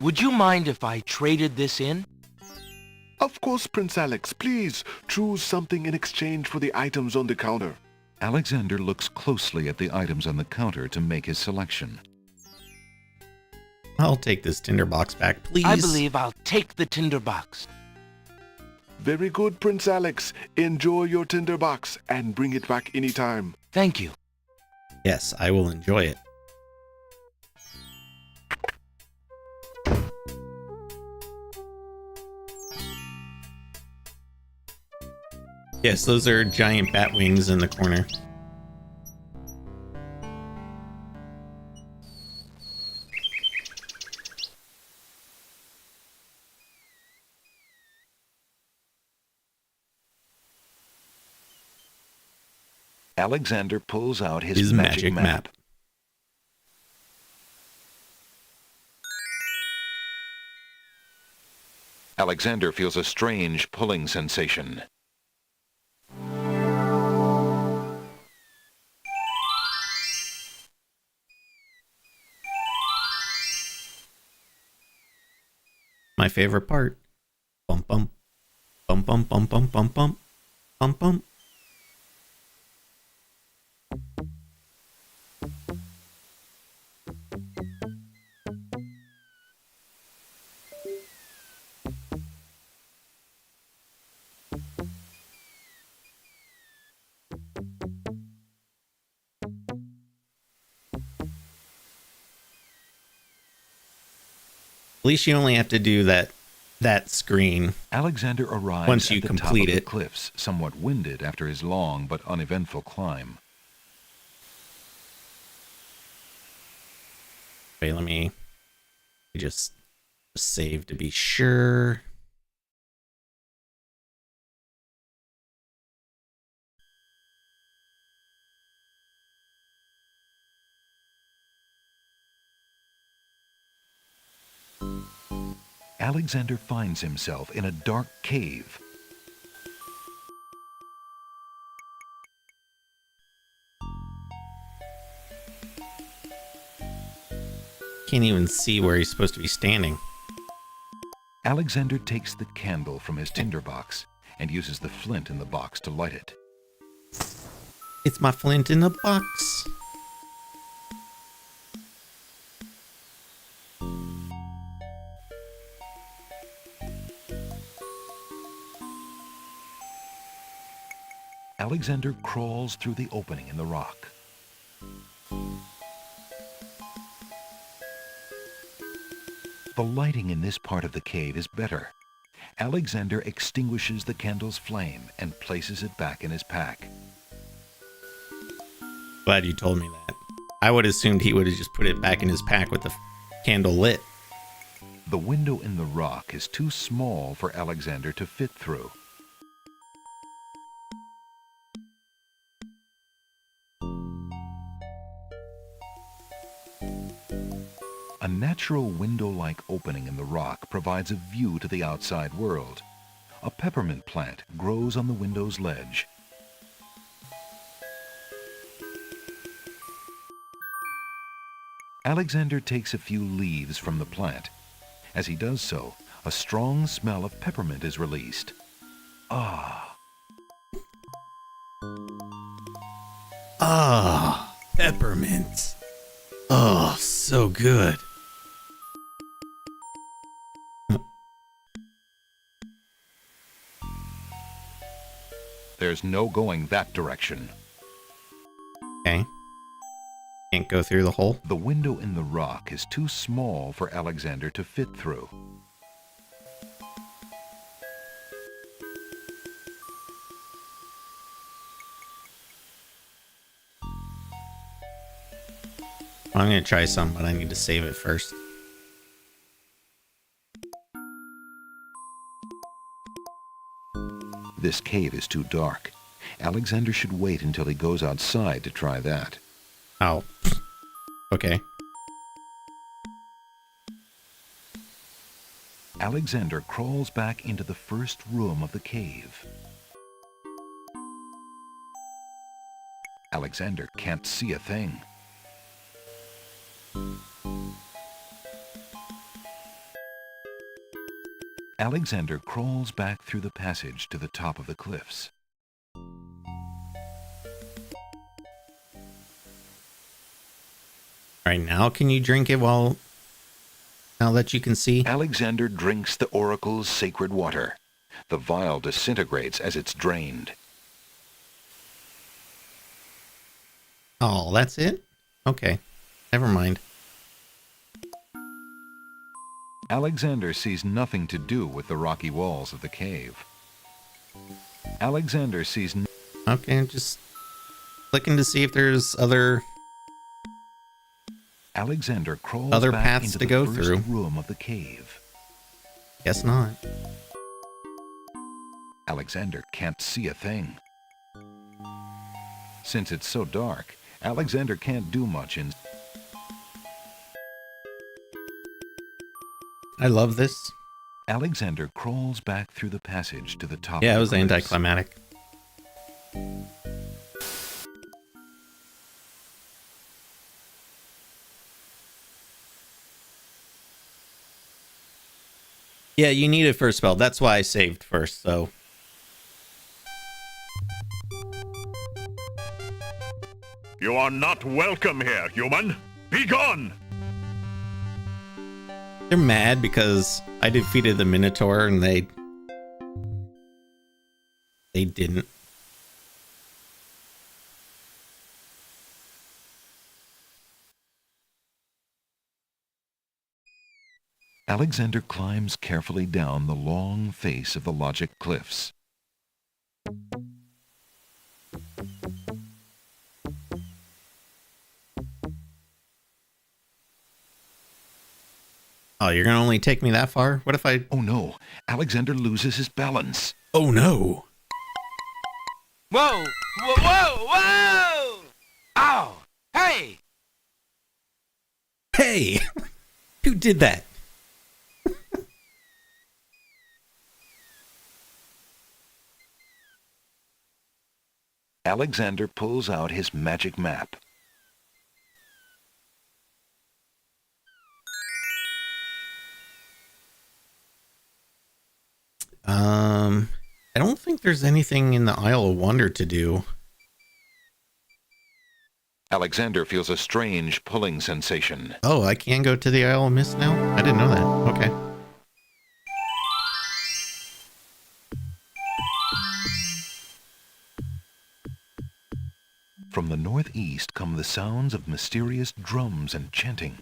Would you mind if I traded this in? Of course, Prince Alex. Please choose something in exchange for the items on the counter. Alexander looks closely at the items on the counter to make his selection. I'll take this tinderbox back, please. I believe I'll take the tinderbox. Very good, Prince Alex. Enjoy your tinderbox and bring it back anytime. Thank you. Yes, I will enjoy it. Yes, those are giant bat wings in the corner. Alexander pulls out his magic map. Alexander feels a strange pulling sensation. My favorite part. Bump bump. Bump bump bump bump bump bump. Bump bump. At least you only have to do that screen. Alexander arrives once you at the complete top of it. the cliffs, somewhat winded after his long but uneventful climb. Wait, let me just save to be sure. Alexander finds himself in a dark cave. Can't even see where he's supposed to be standing. Alexander takes the candle from his tinderbox and uses the flint in the box to light it. It's my flint in the box. Alexander crawls through the opening in the rock. The lighting in this part of the cave is better. Alexander extinguishes the candle's flame and places it back in his pack. Glad you told me that. I would have assumed he would have just put it back in his pack with the candle lit. The window in the rock is too small for Alexander to fit through. A natural window-like opening in the rock provides a view to the outside world. A peppermint plant grows on the window's ledge. Alexander takes a few leaves from the plant. As he does so, a strong smell of peppermint is released. Ah! Ah, peppermint. Oh, so good. There's no going that direction. Okay. Can't go through the hole. The window in the rock is too small for Alexander to fit through. I'm gonna try some, but I need to save it first. This cave is too dark. Alexander should wait until he goes outside to try that. Oh. Okay. Alexander crawls back into the first room of the cave. Alexander can't see a thing. Alexander crawls back through the passage to the top of the cliffs. Alright, now can you drink it now that you can see? Alexander drinks the oracle's sacred water. The vial disintegrates as it's drained. Oh, that's it? Okay. Never mind. Alexander sees nothing to do with the rocky walls of the cave. Alexander sees... Okay, just clicking to see if there's other Alexander crawls other back paths into to the go first through. room of the cave. Guess not. Alexander can't see a thing. Since it's so dark, Alexander can't do much in... I love this. Alexander crawls back through the passage to the top Yeah, of it the was cliffs. anticlimactic. Yeah, you need it for a spell. That's why I saved first, so. You are not welcome here, human. Be gone! They're mad because I defeated the Minotaur and they didn't. Alexander climbs carefully down the long face of the Logic Cliffs. Oh, you're gonna only take me that far? What if I... Oh no, Alexander loses his balance. Oh no! Whoa! Whoa! Whoa! Whoa! Ow! Hey! Hey! Who did that? Alexander pulls out his magic map. I don't think there's anything in the Isle of Wonder to do. Alexander feels a strange pulling sensation. Oh, I can go to the Isle of Mist now? I didn't know that. Okay. From the northeast come the sounds of mysterious drums and chanting.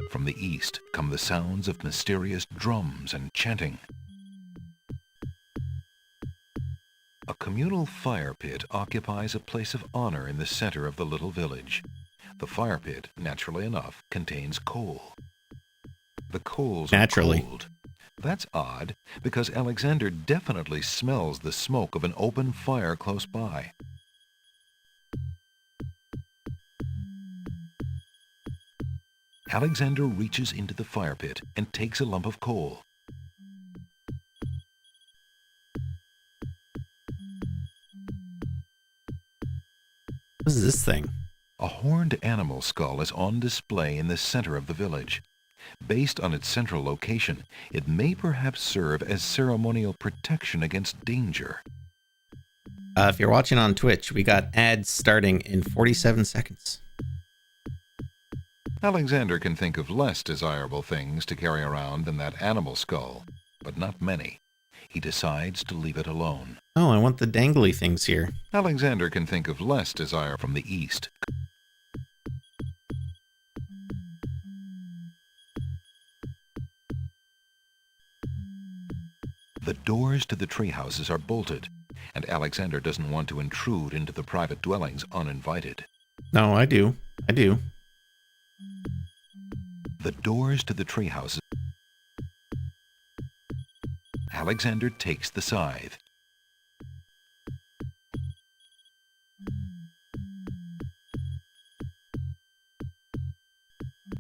From the east come the sounds of mysterious drums and chanting. A communal fire pit occupies a place of honor in the center of the little village. The fire pit, naturally enough, contains coal. The coals are cold. That's odd, because Alexander definitely smells the smoke of an open fire close by. Alexander reaches into the fire pit and takes a lump of coal. What is this thing? A horned animal skull is on display in the center of the village. Based on its central location, it may perhaps serve as ceremonial protection against danger. If you're watching on Twitch, we got ads starting in 47 seconds. Alexander can think of less desirable things to carry around than that animal skull, but not many. He decides to leave it alone. Oh, I want the dangly things here. Alexander can think of less desire from the east. The doors to the tree houses are bolted, and Alexander doesn't want to intrude into the private dwellings uninvited. No, I do. I do. The doors to the tree houses. Alexander takes the scythe.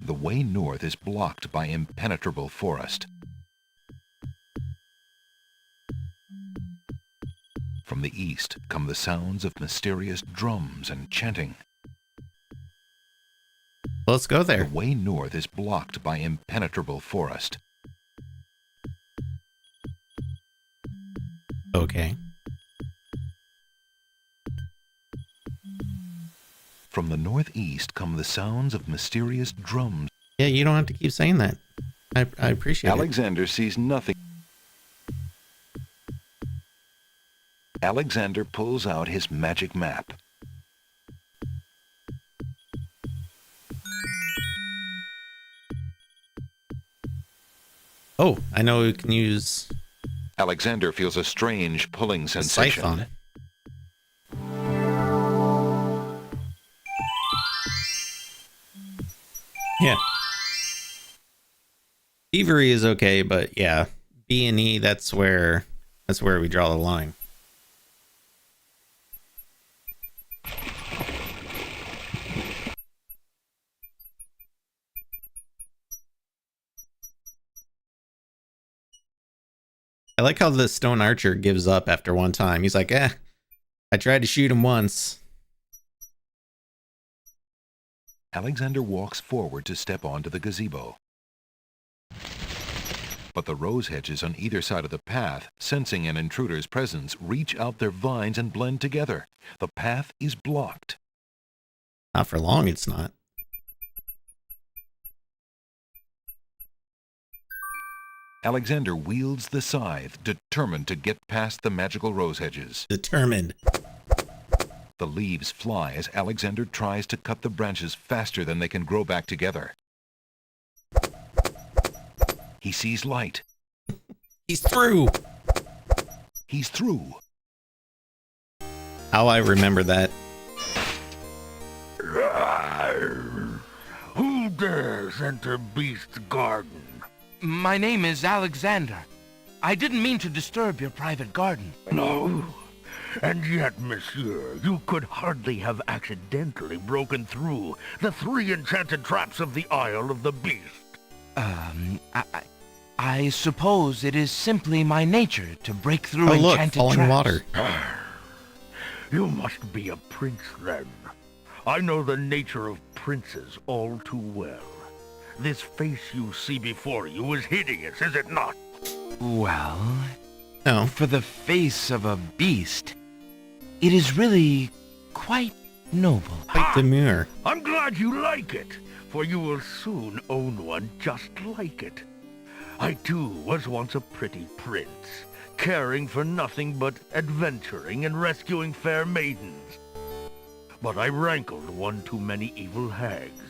The way north is blocked by impenetrable forest. From the east come the sounds of mysterious drums and chanting. Let's go there. The way north is blocked by impenetrable forest. Okay. From the northeast come the sounds of mysterious drums. Yeah, you don't have to keep saying that. I appreciate Alexander sees nothing. Alexander pulls out his magic map. Oh, I know we can use Alexander feels a strange pulling a sensation. scythe on it. Yeah. Thievery is okay, but yeah, B&E, that's where we draw the line. I like how the stone archer gives up after one time. He's like, I tried to shoot him once. Alexander walks forward to step onto the gazebo. But the rose hedges on either side of the path, sensing an intruder's presence, reach out their vines and blend together. The path is blocked. Not for long, it's not. Alexander wields the scythe, determined to get past the magical rose hedges. Determined. The leaves fly as Alexander tries to cut the branches faster than they can grow back together. He sees light. He's through. He's through. How I remember that. Who dares enter Beast's garden? My name is Alexander. I didn't mean to disturb your private garden. No. And yet, monsieur, you could hardly have accidentally broken through the 3 enchanted traps of the Isle of the Beast. I suppose it is simply my nature to break through enchanted falling traps. water. You must be a prince, then. I know the nature of princes all too well. This face you see before you is hideous, is it not? Well, No. for the face of a beast, it is really quite noble. Quite demure. I'm glad you like it, for you will soon own one just like it. I too was once a pretty prince, caring for nothing but adventuring and rescuing fair maidens. But I rankled one too many evil hags.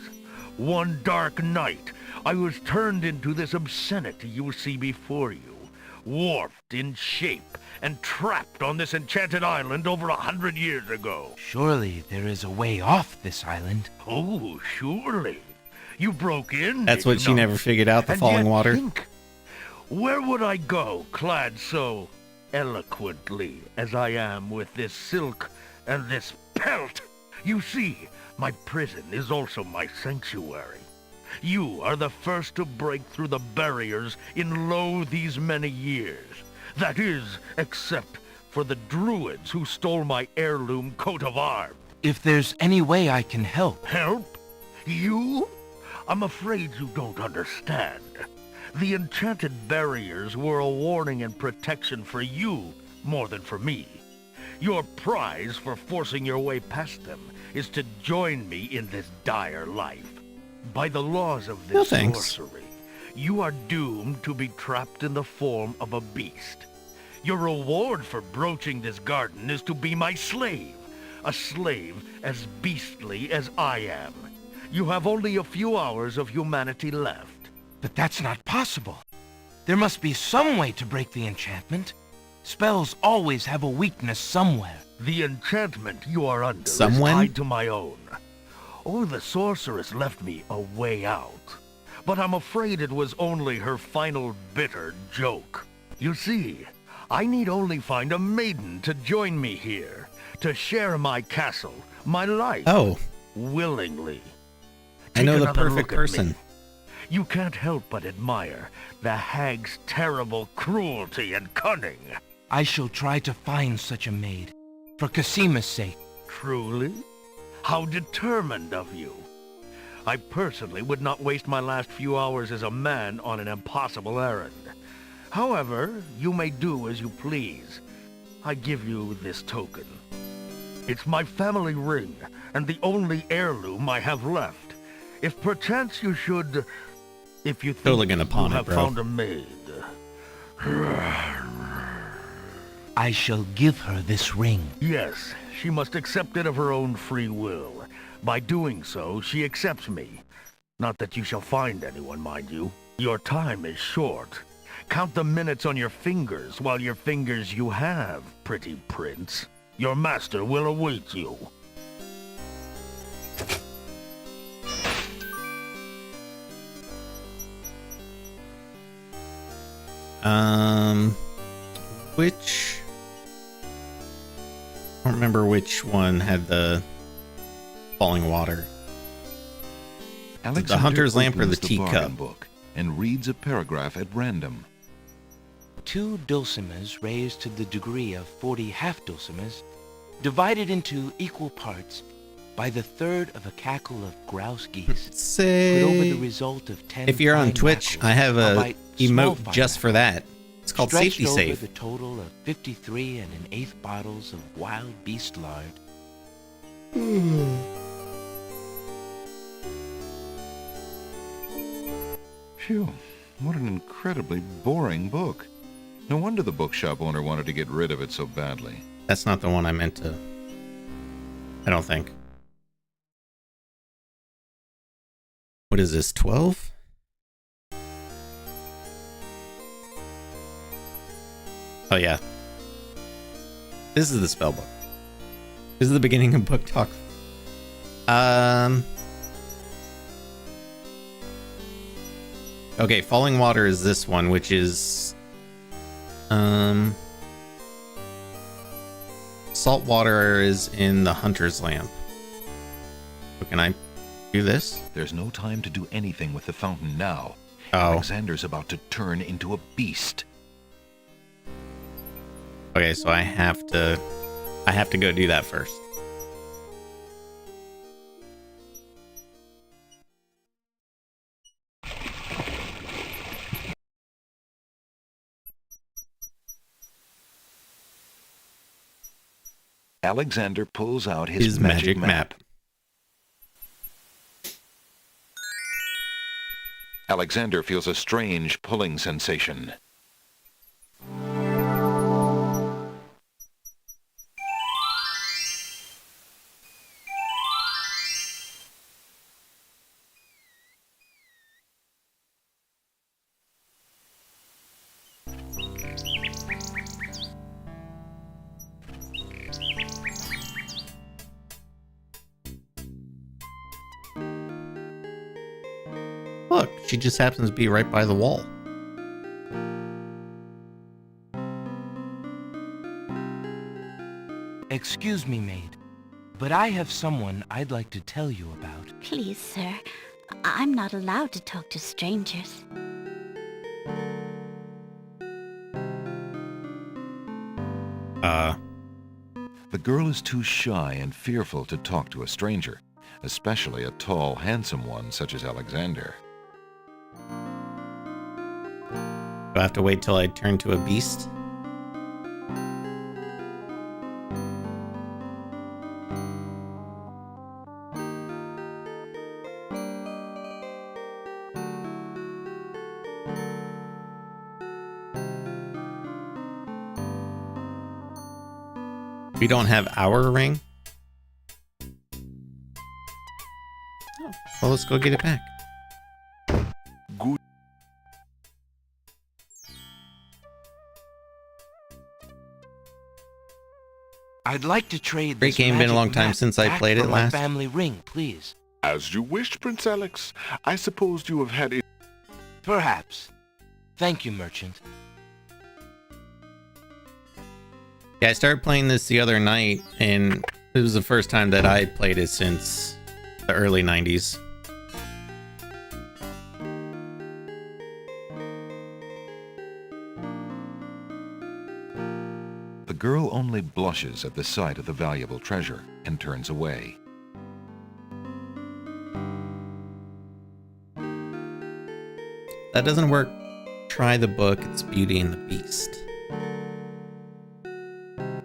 One dark night, I was turned into this obscenity you see before you, warped in shape and trapped on this enchanted island over 100 years ago. Surely there is a way off this island. Oh, surely. You broke in. That's did what you she not? never figured out, the And falling yet water. think, where would I go, clad so eloquently as I am with this silk and this pelt? You see, my prison is also my sanctuary. You are the first to break through the barriers in lo these many years. That is, except for the druids who stole my heirloom coat of arms. If there's any way I can help. Help? You? I'm afraid you don't understand. The enchanted barriers were a warning and protection for you more than for me. Your prize for forcing your way past them is to join me in this dire life. By the laws of No, this thanks. sorcery, you are doomed to be trapped in the form of a beast. Your reward for broaching this garden is to be my slave, a slave as beastly as I am. You have only a few hours of humanity left. But that's not possible. There must be some way to break the enchantment. Spells always have a weakness somewhere. The enchantment you are under Someone? is tied to my own. Oh, the sorceress left me a way out. But I'm afraid it was only her final bitter joke. You see, I need only find a maiden to join me here, to share my castle, my life. Oh, Willingly. I know Take the another perfect look at person. me. You can't help but admire the hag's terrible cruelty and cunning. I shall try to find such a maid, for Casima's sake. Truly? How determined of you. I personally would not waste my last few hours as a man on an impossible errand. However, you may do as you please. I give you this token. It's my family ring, and the only heirloom I have left. If perchance you should... If you think Totally gonna pawn you it, have bro. found a maid... I shall give her this ring. Yes, she must accept it of her own free will. By doing so, she accepts me. Not that you shall find anyone, mind you. Your time is short. Count the minutes on your fingers, while your fingers you have, pretty prince. Your master will await you. Which... I don't remember which one had the falling water. Alexander The hunter's lamp or the opens teacup? bargain book and reads a paragraph at random. 2 dulcimers raised to the degree of 40 half-dulcimers, divided into equal parts by the third of a cackle of grouse geese, put over the Say... result of 10 If you're on fine Twitch, knuckles, I have a albeit small emote fine just for that. It's called stretched Safety over Save. the total of 53 1/8 bottles of wild beast lard. Phew, what an incredibly boring book. No wonder the bookshop owner wanted to get rid of it so badly. That's not the one I meant to... I don't think. What is this, 12? Oh yeah. This is the spell book. This is the beginning of book talk. Okay, Falling Water is this one, which is... Salt water is in the hunter's lamp. So can I do this? There's no time to do anything with the fountain now. Oh. Alexander's about to turn into a beast. Okay, so I have to go do that first. Alexander pulls out his, His magic map. Alexander feels a strange pulling sensation. Look, she just happens to be right by the wall. Excuse me, maid, but I have someone I'd like to tell you about. Please, sir. I'm not allowed to talk to strangers. The girl is too shy and fearful to talk to a stranger, especially a tall, handsome one such as Alexander. Do I have to wait till I turn to a beast? We don't have our ring? Oh, well, let's go get it back. Good. I'd like to trade Great this game, been a magic long time map since I back played for it my last. family ring, please. As you wish, Prince Alex. I suppose you have had it. Perhaps. Thank you, merchant. Yeah, I started playing this the other night, and it was the first time that I played it since the early 90s. The girl only blushes at the sight of the valuable treasure and turns away. That doesn't work. Try the book, it's Beauty and the Beast.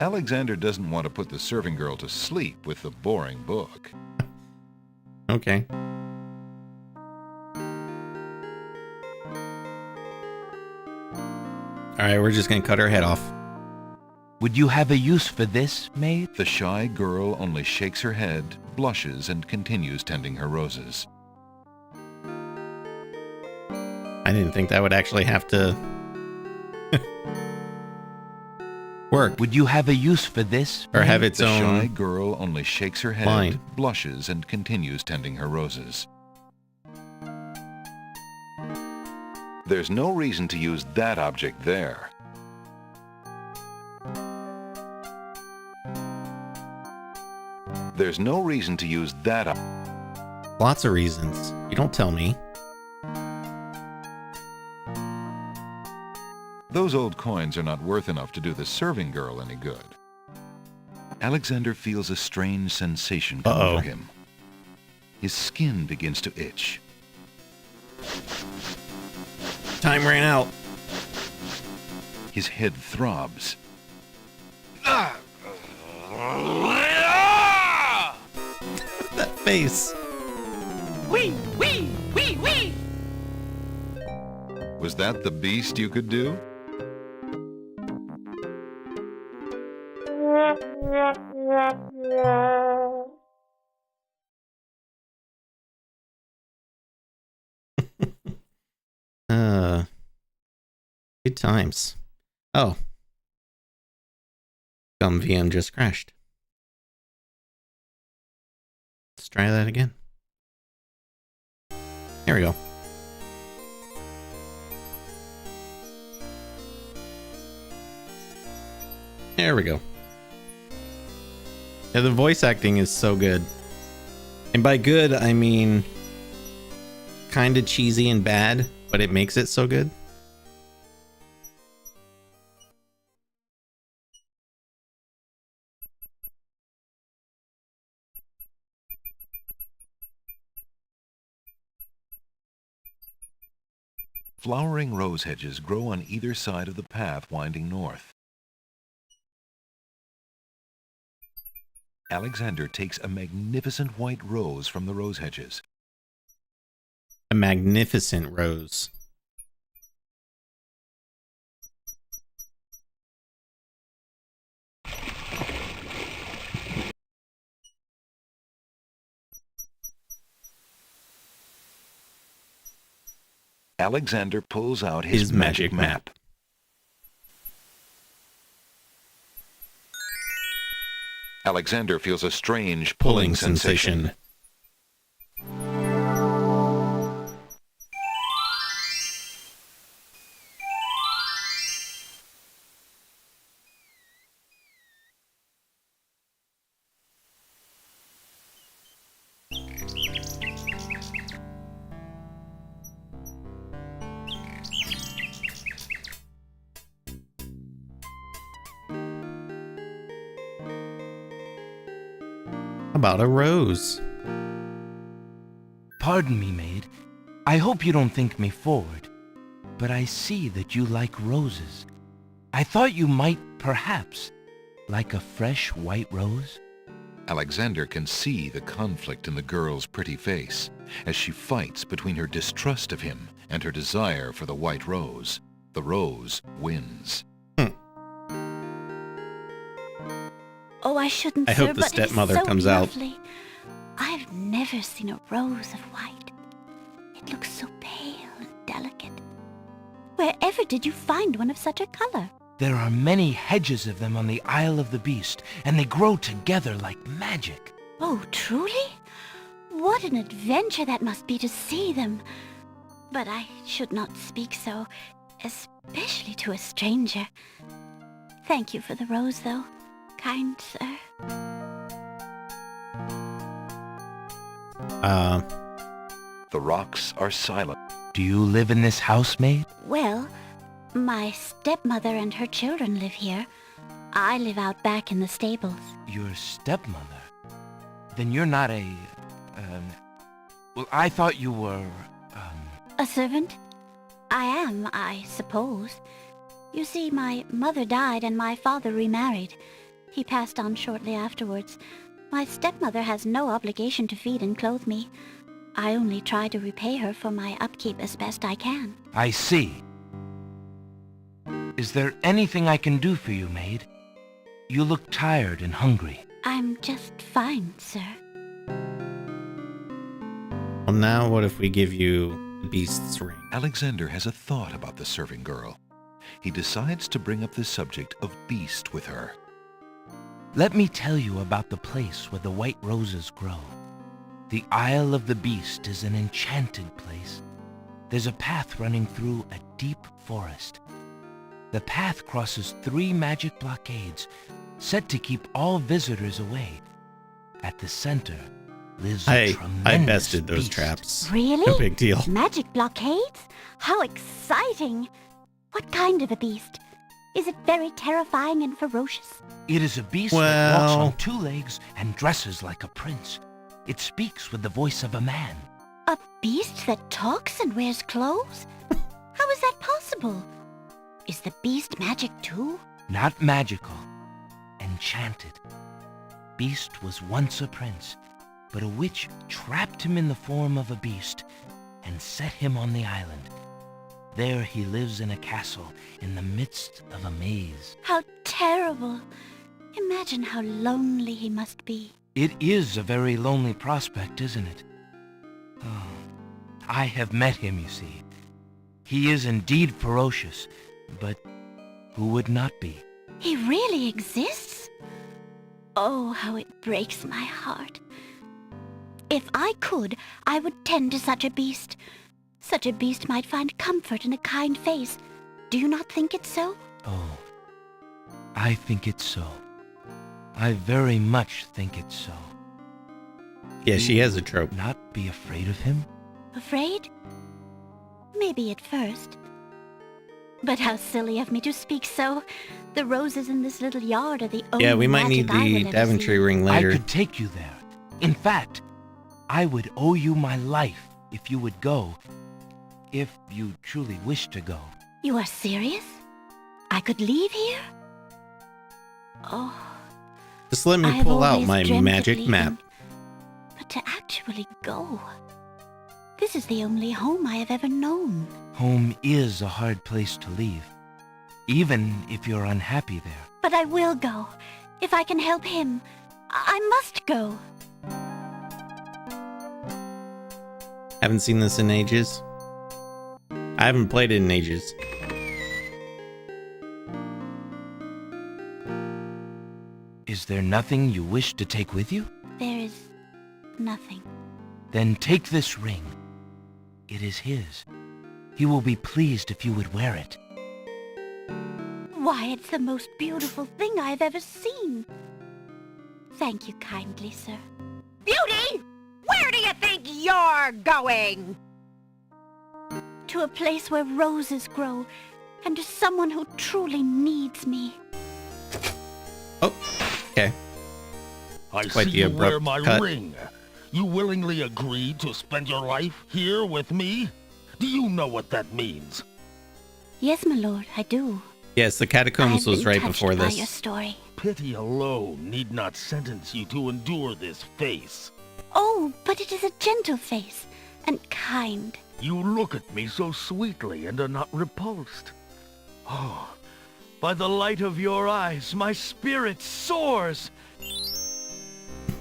Alexander doesn't want to put the serving girl to sleep with the boring book. Okay. Alright, we're just gonna cut her head off. Would you have a use for this, maid? The shy girl only shakes her head, blushes, and continues tending her roses. I didn't think that would actually have to work. Would you have a use for this? Or have its The own shy girl only shakes her head, line. blushes, and continues tending her roses. There's no reason to use that object there. There's no reason to use that Lots of reasons. You don't tell me. Those old coins are not worth enough to do the serving girl any good. Alexander feels a strange sensation come over him. His skin begins to itch. Time ran out. His head throbs. That face. Wee, wee, wee, wee. Was that the beast you could do? Good times. Oh. Gum VM just crashed. Let's try that again. Here we go. There we go. Yeah, the voice acting is so good. And by good, I mean kind of cheesy and bad, but it makes it so good. Flowering rose hedges grow on either side of the path winding north. Alexander takes a magnificent white rose from the rose hedges. A magnificent rose. Alexander pulls out his magic map. Alexander feels a strange pulling sensation. About a rose. Pardon me, maid. I hope you don't think me forward, but I see that you like roses. I thought you might, perhaps, like a fresh white rose. Alexander can see the conflict in the girl's pretty face as she fights between her distrust of him and her desire for the white rose. The rose wins. Oh, I shouldn't, I sir, hope the but it is stepmother so comes out. lovely. I've never seen a rose of white. It looks so pale and delicate. Wherever did you find one of such a color? There are many hedges of them on the Isle of the Beast, and they grow together like magic. Oh, truly? What an adventure that must be to see them. But I should not speak so, especially to a stranger. Thank you for the rose, though, kind sir. The rocks are silent. Do you live in this house, maid? Well, my stepmother and her children live here. I live out back in the stables. Your stepmother? Then you're not a... well, I thought you were, A servant? I am, I suppose. You see, my mother died and my father remarried. He passed on shortly afterwards. My stepmother has no obligation to feed and clothe me. I only try to repay her for my upkeep as best I can. I see. Is there anything I can do for you, maid? You look tired and hungry. I'm just fine, sir. Well, now what if we give you the beast's ring? Alexander has a thought about the serving girl. He decides to bring up the subject of Beast with her. Let me tell you about the place where the white roses grow. The Isle of the Beast is an enchanted place. There's a path running through a deep forest. The path crosses 3 magic blockades, set to keep all visitors away. At the center lives a tremendous I bested those beast. traps. Really? No big deal. Magic blockades? How exciting! What kind of a beast? Is it very terrifying and ferocious? It is a beast that walks on 2 legs and dresses like a prince. It speaks with the voice of a man. A beast that talks and wears clothes? How is that possible? Is the beast magic too? Not magical. Enchanted. Beast was once a prince, but a witch trapped him in the form of a beast and set him on the island. There he lives in a castle in the midst of a maze. How terrible! Imagine how lonely he must be. It is a very lonely prospect, isn't it? Oh, I have met him, you see. He is indeed ferocious, but who would not be? He really exists? Oh, how it breaks my heart. If I could, I would tend to such a beast. Such a beast might find comfort in a kind face. Do you not think it so? Oh, I think it's so. I very much think it's so. Yeah, she has a trope. Not be afraid of him? Afraid? Maybe at first. But how silly of me to speak so. The roses in this little yard are the only Yeah, we might need magic I will the ever Daventry see. ring later. I could take you there. In fact, I would owe you my life if you would go. If you truly wish to go. You are serious? I could leave here? Oh, Just let me I have pull out always my dreamt of magic leaving. map. But to actually go... This is the only home I have ever known. Home is a hard place to leave, even if you're unhappy there. But I will go. If I can help him, I must go. Haven't seen this in ages. I haven't played it in ages. Is there nothing you wish to take with you? There is nothing. Then take this ring. It is his. He will be pleased if you would wear it. Why, it's the most beautiful thing I have ever seen. Thank you kindly, sir. Beauty! Where do you think you're going? To a place where roses grow, and to someone who truly needs me. Oh, okay. I Quite see the you wear abrupt my cut. ring. You willingly agreed to spend your life here with me? Do you know what that means? Yes, my lord, I do. Yes, the I catacombs have was been right touched before by this. your story. Pity alone need not sentence you to endure this face. Oh, but it is a gentle face, and kind. You look at me so sweetly and are not repulsed. Oh, by the light of your eyes, my spirit soars.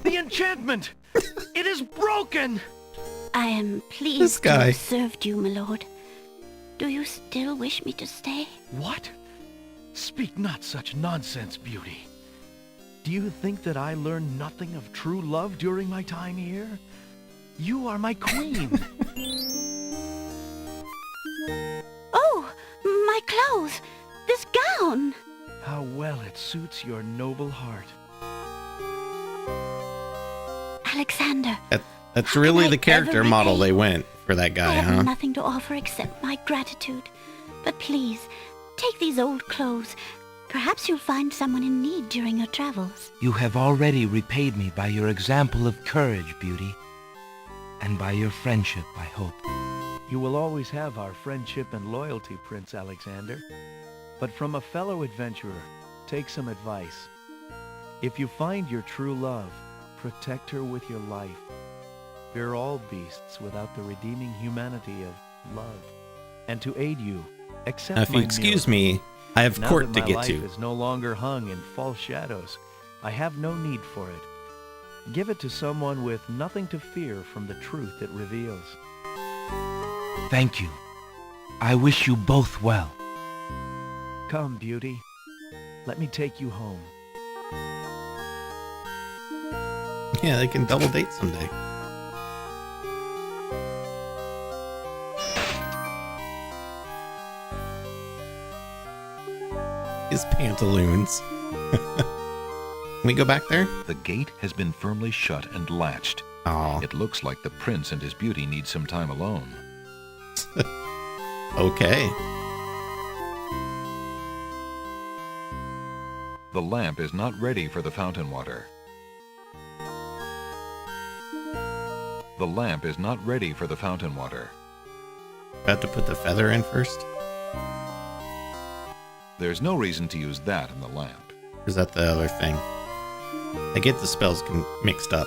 The enchantment! It is broken! I am This pleased to guy. have served you, my lord. Do you still wish me to stay? What? Speak not such nonsense, Beauty. Do you think that I learned nothing of true love during my time here? You are my queen. Oh, my clothes! This gown! How well it suits your noble heart. Alexander. That's really the I character ever model repay? they went for that guy, I have huh? nothing to offer except my gratitude. But please, take these old clothes. Perhaps you'll find someone in need during your travels. You have already repaid me by your example of courage, Beauty. And by your friendship, I hope. You will always have our friendship and loyalty, Prince Alexander. But from a fellow adventurer, take some advice. If you find your true love, protect her with your life. Fear all beasts without the redeeming humanity of love. And to aid you, accept Now, if you my excuse miracle. me, I have Now court that to get my to. life is no longer hung in false shadows, I have no need for it. Give it to someone with nothing to fear from the truth it reveals. Thank you. I wish you both well. Come, Beauty. Let me take you home. Yeah, they can double date someday. His pantaloons. Can we go back there? The gate has been firmly shut and latched. Oh, It looks like the prince and his beauty need some time alone. okay. The lamp is not ready for the fountain water. The lamp is not ready for the fountain water. About to put the feather in first? There's no reason to use that in the lamp. Or is that the other thing? I get the spells mixed up.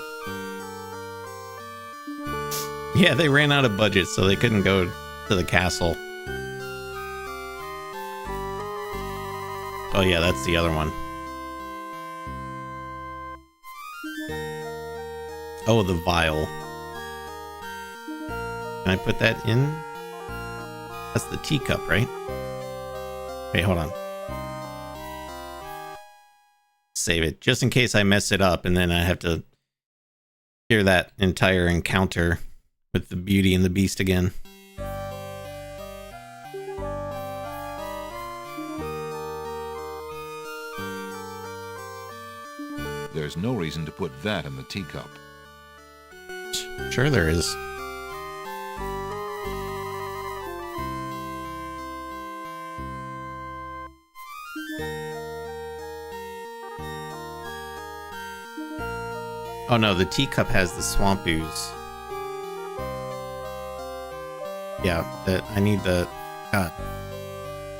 Yeah, they ran out of budget, so they couldn't go to the castle. Oh yeah, that's the other one. Oh, the vial. Can I put that in? That's the teacup, right? Wait, hold on. Save it, just in case I mess it up, and then I have to hear that entire encounter with the Beauty and the Beast again. There's no reason to put that in the teacup. Sure there is. Oh no, the teacup has the swamp ooze. Yeah, that I need the... God.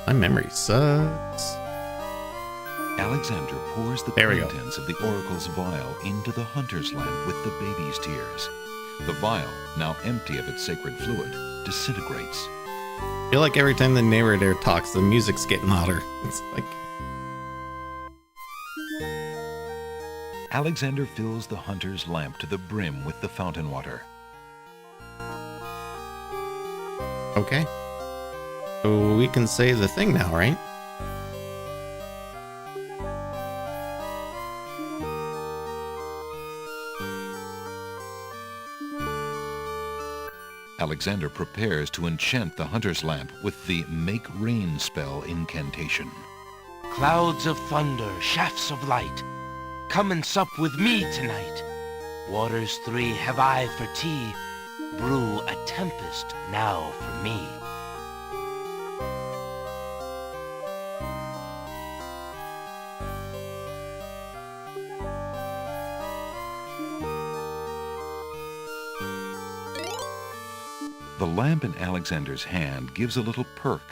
My memory sucks. Alexander pours the There we go. contents of the oracle's vial into the hunter's lamp with the baby's tears. The vial, now empty of its sacred fluid, disintegrates. I feel like every time the narrator talks, the music's getting hotter. It's like... Alexander fills the hunter's lamp to the brim with the fountain water. Okay. So we can say the thing now, right? Alexander prepares to enchant the hunter's lamp with the Make Rain spell incantation. Clouds of thunder, shafts of light, come and sup with me tonight. Waters 3 have I for tea, brew a tempest now for me. The lamp in Alexander's hand gives a little perk.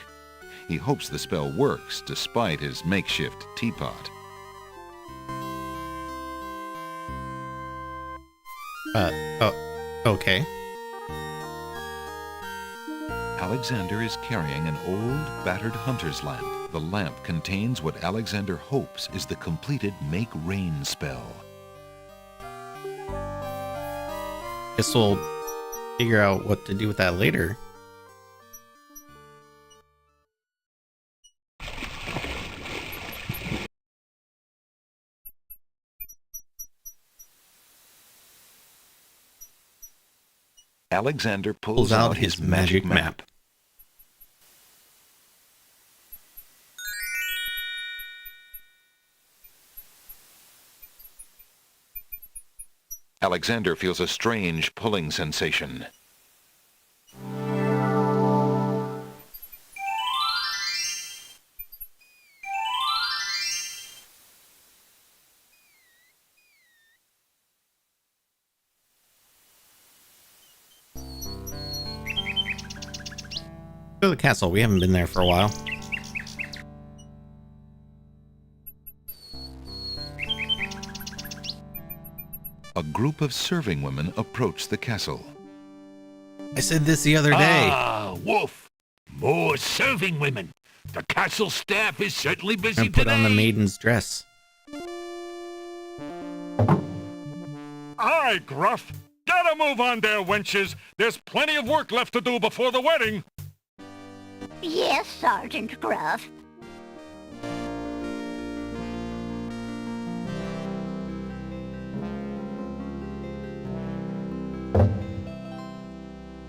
He hopes the spell works despite his makeshift teapot. Oh, okay. Alexander is carrying an old, battered hunter's lamp. The lamp contains what Alexander hopes is the completed Make Rain spell. Guess we'll figure out what to do with that later. Alexander pulls out his magic map. Alexander feels a strange pulling sensation. Go to the castle. We haven't been there for a while. A group of serving women approach the castle. I said this the other day. Ah, Wolf! More serving women. The castle staff is certainly busy And put today. on the maiden's dress. Aye, Gruff. Get a move on there, wenches. There's plenty of work left to do before the wedding. Yes, Sergeant Gruff.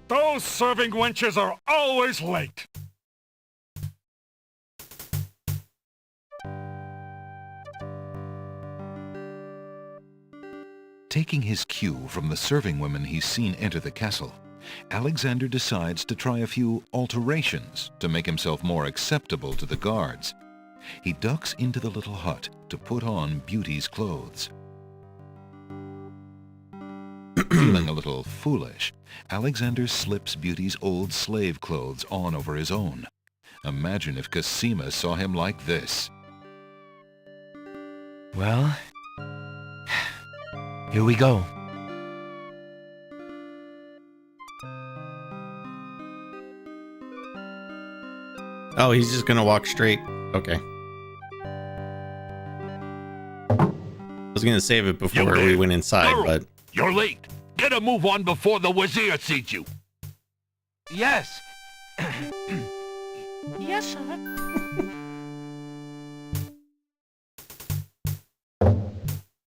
Those serving wenches are always late. Taking his cue from the serving women he's seen enter the castle, Alexander decides to try a few alterations to make himself more acceptable to the guards. He ducks into the little hut to put on Beauty's clothes. Feeling a little foolish, Alexander slips Beauty's old slave clothes on over his own. Imagine if Cosima saw him like this. Well, here we go. Oh, he's just gonna walk straight. Okay. I was gonna save it before we went inside, but... You're late. Get a move on before the Wazir sees you. Yes. Yes, sir.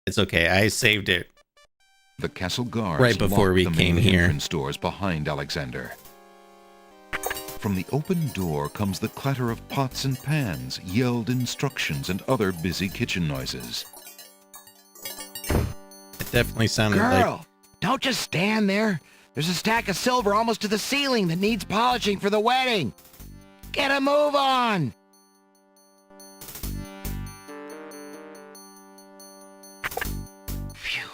It's okay. I saved it. The castle guards Right before lock we the came main here. entrance doors behind Alexander. From the open door comes the clatter of pots and pans, yelled instructions, and other busy kitchen noises. It definitely sounded like... Girl, don't just stand there. There's a stack of silver almost to the ceiling that needs polishing for the wedding. Get a move on. Phew.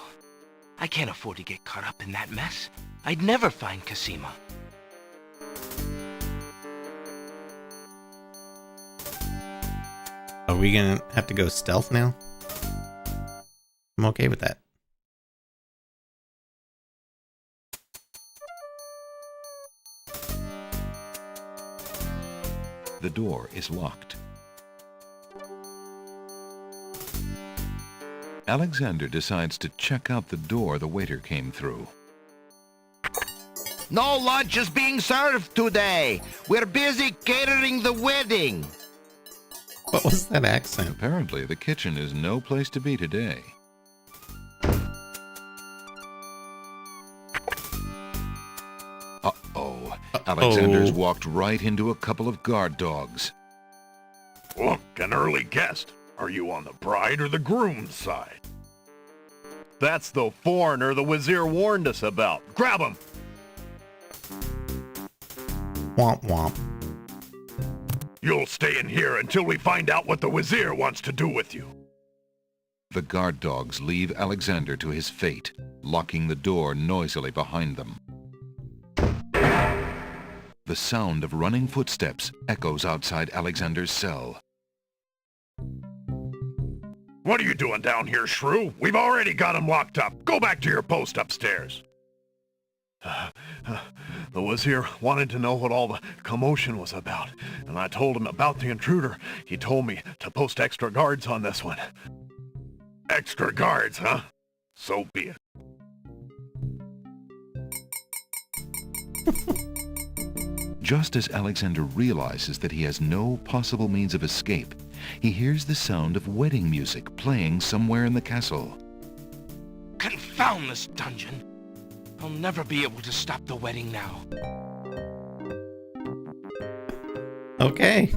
I can't afford to get caught up in that mess. I'd never find Cosima. Are we gonna have to go stealth now? I'm okay with that. The door is locked. Alexander decides to check out the door the waiter came through. No lunch is being served today. We're busy catering the wedding. What was that accent? Apparently, the kitchen is no place to be today. Uh-oh. Alexander's walked right into a couple of guard dogs. Look, an early guest. Are you on the bride or the groom's side? That's the foreigner the Wazir warned us about. Grab him! Womp womp. You'll stay in here until we find out what the Wazir wants to do with you. The guard dogs leave Alexander to his fate, locking the door noisily behind them. The sound of running footsteps echoes outside Alexander's cell. What are you doing down here, Shrew? We've already got him locked up. Go back to your post upstairs. The Wazir wanted to know what all the commotion was about, and I told him about the intruder. He told me to post extra guards on this one. Extra guards, huh? So be it. Just as Alexander realizes that he has no possible means of escape, he hears the sound of wedding music playing somewhere in the castle. Confound this dungeon. I'll never be able to stop the wedding now. Okay.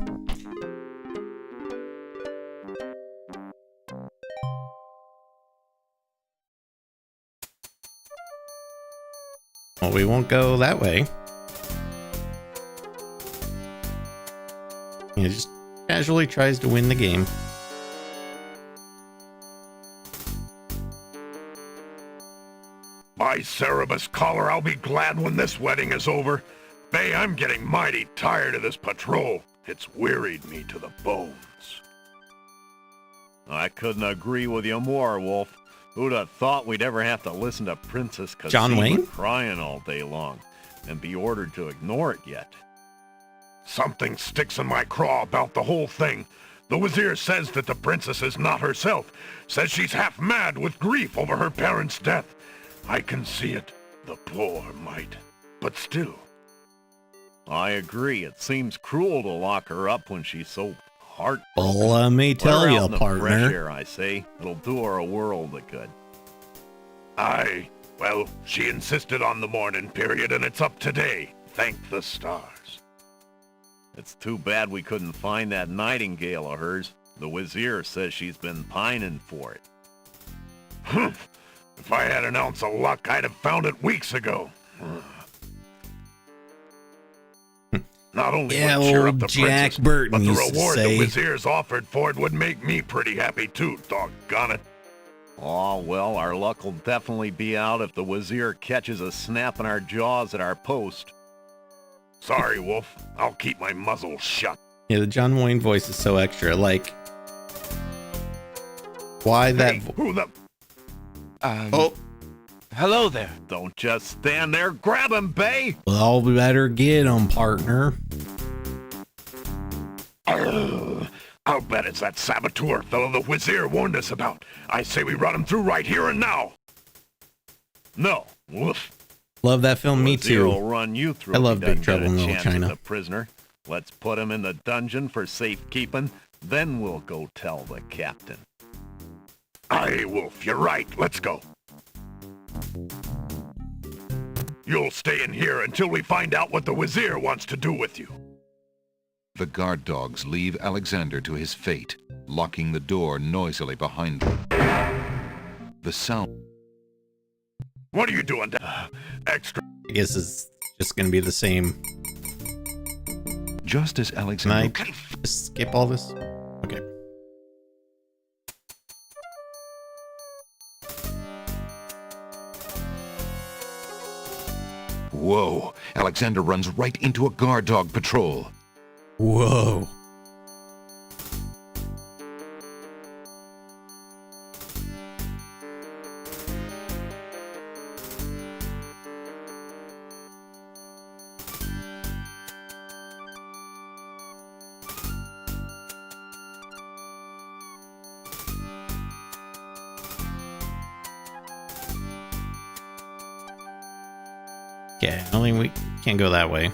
Well, we won't go that way. He just casually tries to win the game. By Cerebus collar, I'll be glad when this wedding is over. Bay, I'm getting mighty tired of this patrol. It's wearied me to the bones. I couldn't agree with you more, Wolf. Who'd have thought we'd ever have to listen to Princess John Cassima Wayne? crying all day long and be ordered to ignore it yet? Something sticks in my craw about the whole thing. The Wazir says that the princess is not herself. Says she's half mad with grief over her parents' death. I can see it. The poor mite. But still. I agree. It seems cruel to lock her up when she's so heartbroken. Well, let me tell Let her you, out in the partner. fresh air, I say. It'll do her a world of good. Aye. Well, she insisted on the mourning period, and it's up today. Thank the stars. It's too bad we couldn't find that nightingale of hers. The Wazir says she's been pining for it. Humph. If I had an ounce of luck, I'd have found it weeks ago. Not only Yeah, would it cheer old up the Jack princess, Burton but the used to reward say. the Wazir's offered for it would make me pretty happy too, doggone it. Oh, well, our luck will definitely be out if the Wazir catches us snapping our jaws at our post. Sorry, Wolf. I'll keep my muzzle shut. Yeah, the John Wayne voice is so extra. Like, why that? Hey, who the... Oh, Hello there. Don't just stand there. Grab him, Bay! well, we better get him, partner. I'll bet it's that saboteur fellow the Wazir warned us about. I say we run him through right here and now. No. Woof. Love that film. Me Wazir will too. run you through I if love he Big doesn't get Trouble in a Little chance as China. a prisoner. Let's put him in the dungeon for safekeeping. Then we'll go tell the captain. Aye, Wolf, you're right. Let's go. You'll stay in here until we find out what the Wazir wants to do with you. The guard dogs leave Alexander to his fate, locking the door noisily behind them. The sound... What are you doing? Extra. I guess it's just gonna be the same. Just as Can I Alexander... just skip all this? Okay. Whoa! Alexander runs right into a guard dog patrol. Whoa. Okay, I don't think we can't go that way.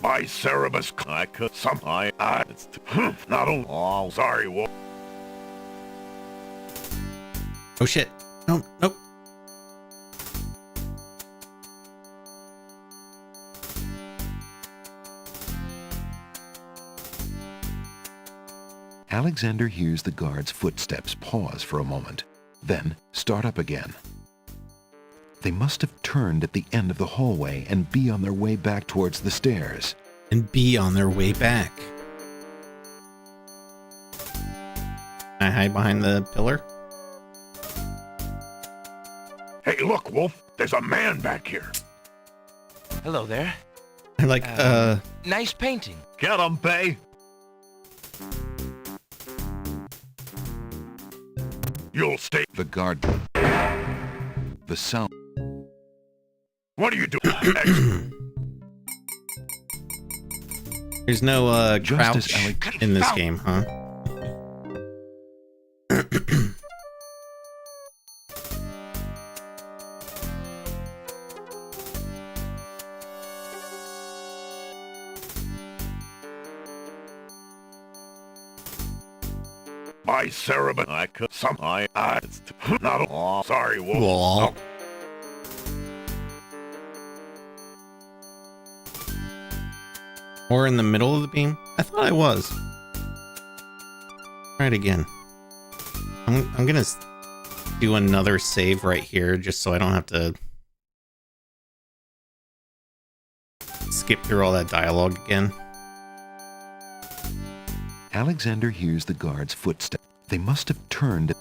By Cerebus, I could... It's not only... Oh, Sorry, Wolf. Oh shit. No, nope. Alexander hears the guard's footsteps pause for a moment, then start up again. They must have turned at the end of the hallway and be on their way back towards the stairs. And be on their way back. I hide behind the pillar. Hey, look, Wolf. There's a man back here. Hello there. I'm like, Nice painting. Get him, Bay! You'll stay... The guard... The sound... What are you doing? There's no Just as crouch in this game, huh? I, Sarah, but I could some. It's not a. Sorry, Wolf. Aw. Or in the middle of the beam? I thought I was. Try it again. I'm gonna do another save right here just so I don't have to skip through all that dialogue again. Alexander hears the guard's footsteps. They must have turned.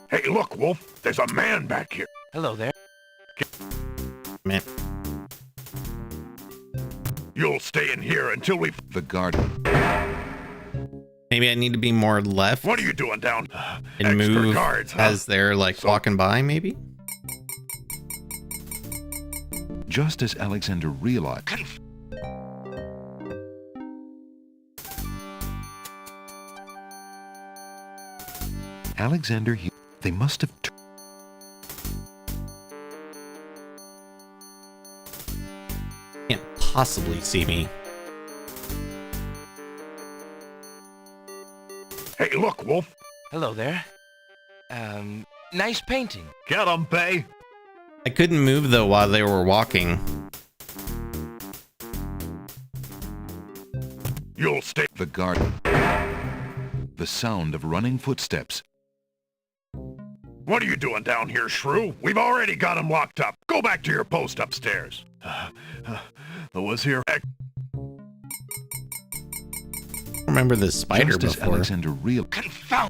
Hey, look, Wolf. There's a man back here. Hello there. Man. You'll stay in here until we... The guard. Maybe I need to be more left What are you doing down? and Extra move guards, huh? as they're like walking by, maybe? Just as Alexander realized. Alexander, they must have. Can't possibly see me. Hey, look, Wolf. Hello there. Nice painting. Get him, Bay. I couldn't move though while they were walking. You'll stay. The guard. The sound of running footsteps. What are you doing down here, Shrew? We've already got him locked up. Go back to your post upstairs. Was here. Remember the spider Just as before. Alexander realized. Confound.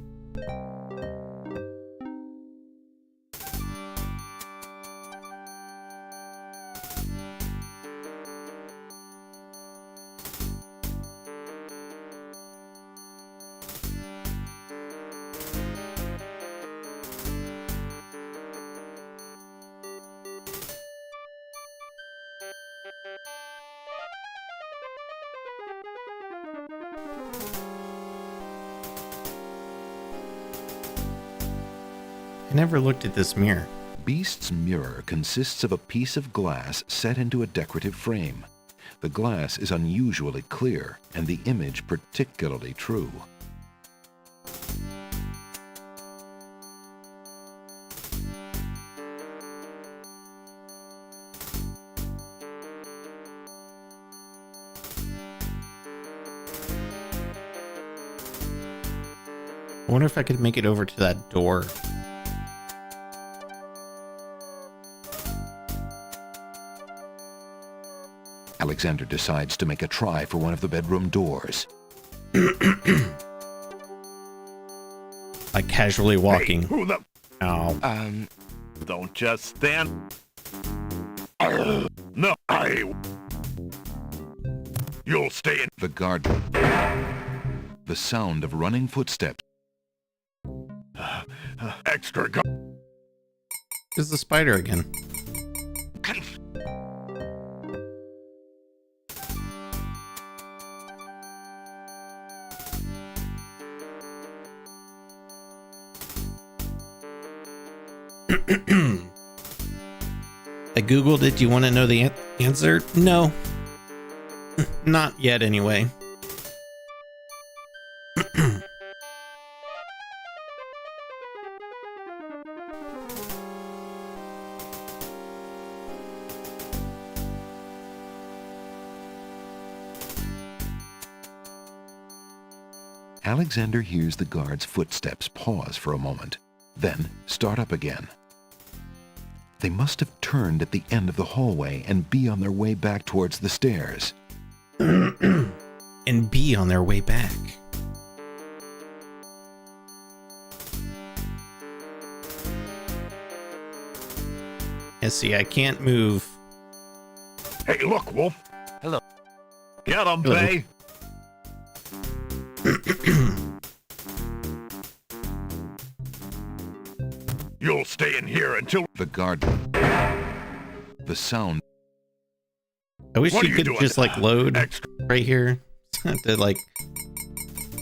I never looked at this mirror. Beast's mirror consists of a piece of glass set into a decorative frame. The glass is unusually clear, and the image particularly true. I wonder if I could make it over to that door. Alexander decides to make a try for one of the bedroom doors. Like casually walking. Hey, who the... Ow. Don't just stand... No, You'll stay in... The guard. The sound of running footsteps. Extra gu... There's the spider again. I googled it. Do you want to know the answer? No. Not yet, anyway. Alexander hears the guard's footsteps pause for a moment, then start up again. They must have turned at the end of the hallway and be on their way back towards the stairs. And be on their way back. Yeah, see, I can't move. Hey, look, Wolf. Hello. Get him, Hello. Bay. You'll stay in here until... The guard. The sound. I wish What you are you could doing? just like load Extra... right here. To like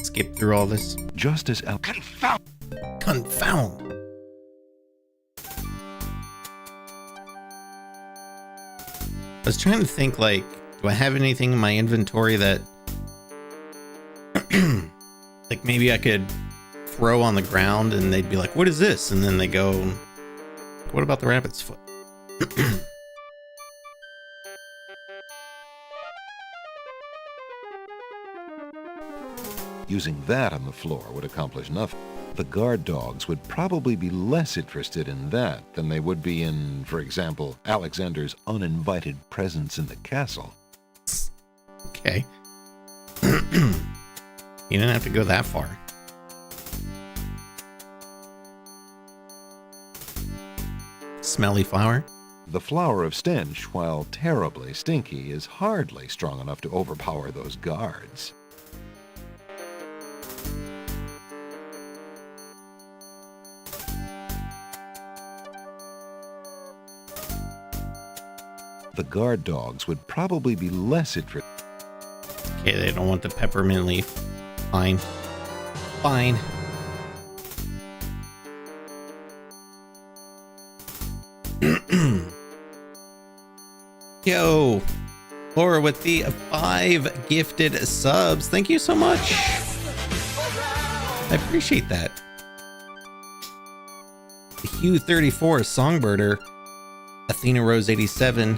skip through all this. Just as Confound... Confound. was trying to think, like, do I have anything in my inventory that like maybe I could throw on the ground and they'd be like, what is this? And then they go, what about the rabbit's foot? Using that on the floor would accomplish nothing. The guard dogs would probably be less interested in that than they would be in, for example, Alexander's uninvited presence in the castle. Okay. You didn't have to go that far. Smelly flower? The flower of stench, while terribly stinky, is hardly strong enough to overpower those guards. The guard dogs would probably be less interested. Okay, they don't want the peppermint leaf. Fine. Fine. Yo, Laura with the 5 gifted subs. Thank you so much. I appreciate that. Hugh 34, Songbirder, Athena Rose 87.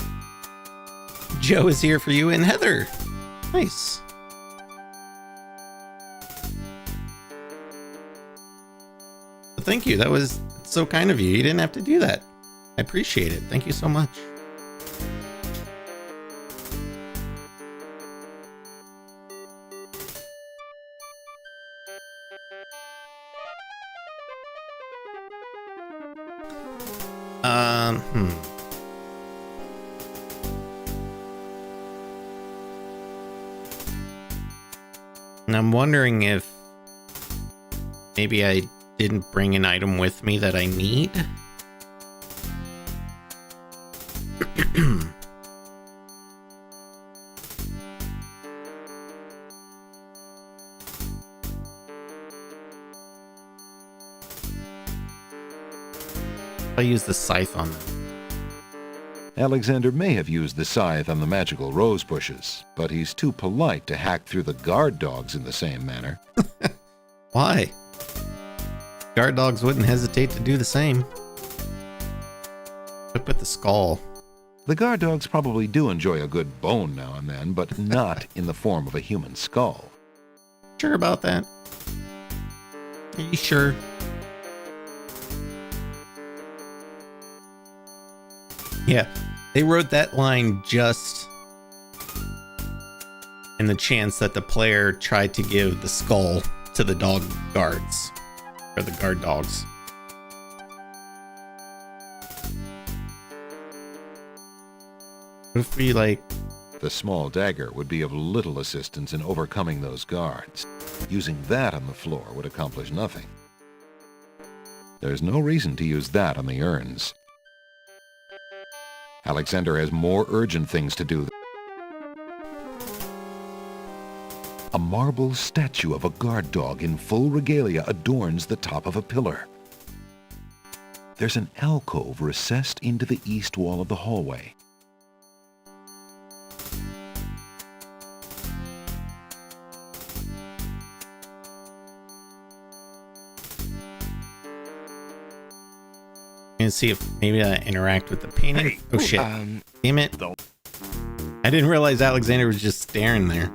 Joe is here for you, and Heather. Nice. But thank you. That was so kind of you. You didn't have to do that. I appreciate it. Thank you so much. And I'm wondering if maybe I didn't bring an item with me that I need. I'll use the scythe on them. Alexander may have used the scythe on the magical rose bushes, but he's too polite to hack through the guard dogs in the same manner. Why? Guard dogs wouldn't hesitate to do the same. But with the skull. The guard dogs probably do enjoy a good bone now and then, but not in the form of a human skull. Sure about that? Are you sure? Yeah, they wrote that line just in the chance that the player tried to give the skull to the dog guards, or the guard dogs. What if we, like... The small dagger would be of little assistance in overcoming those guards. Using that on the floor would accomplish nothing. There's no reason to use that on the urns. Alexander has more urgent things to do. A marble statue of a guard dog in full regalia adorns the top of a pillar. There's an alcove recessed into the east wall of the hallway. And see if maybe I interact with the painting. Hey, oh shit. Damn it. I didn't realize Alexander was just staring there.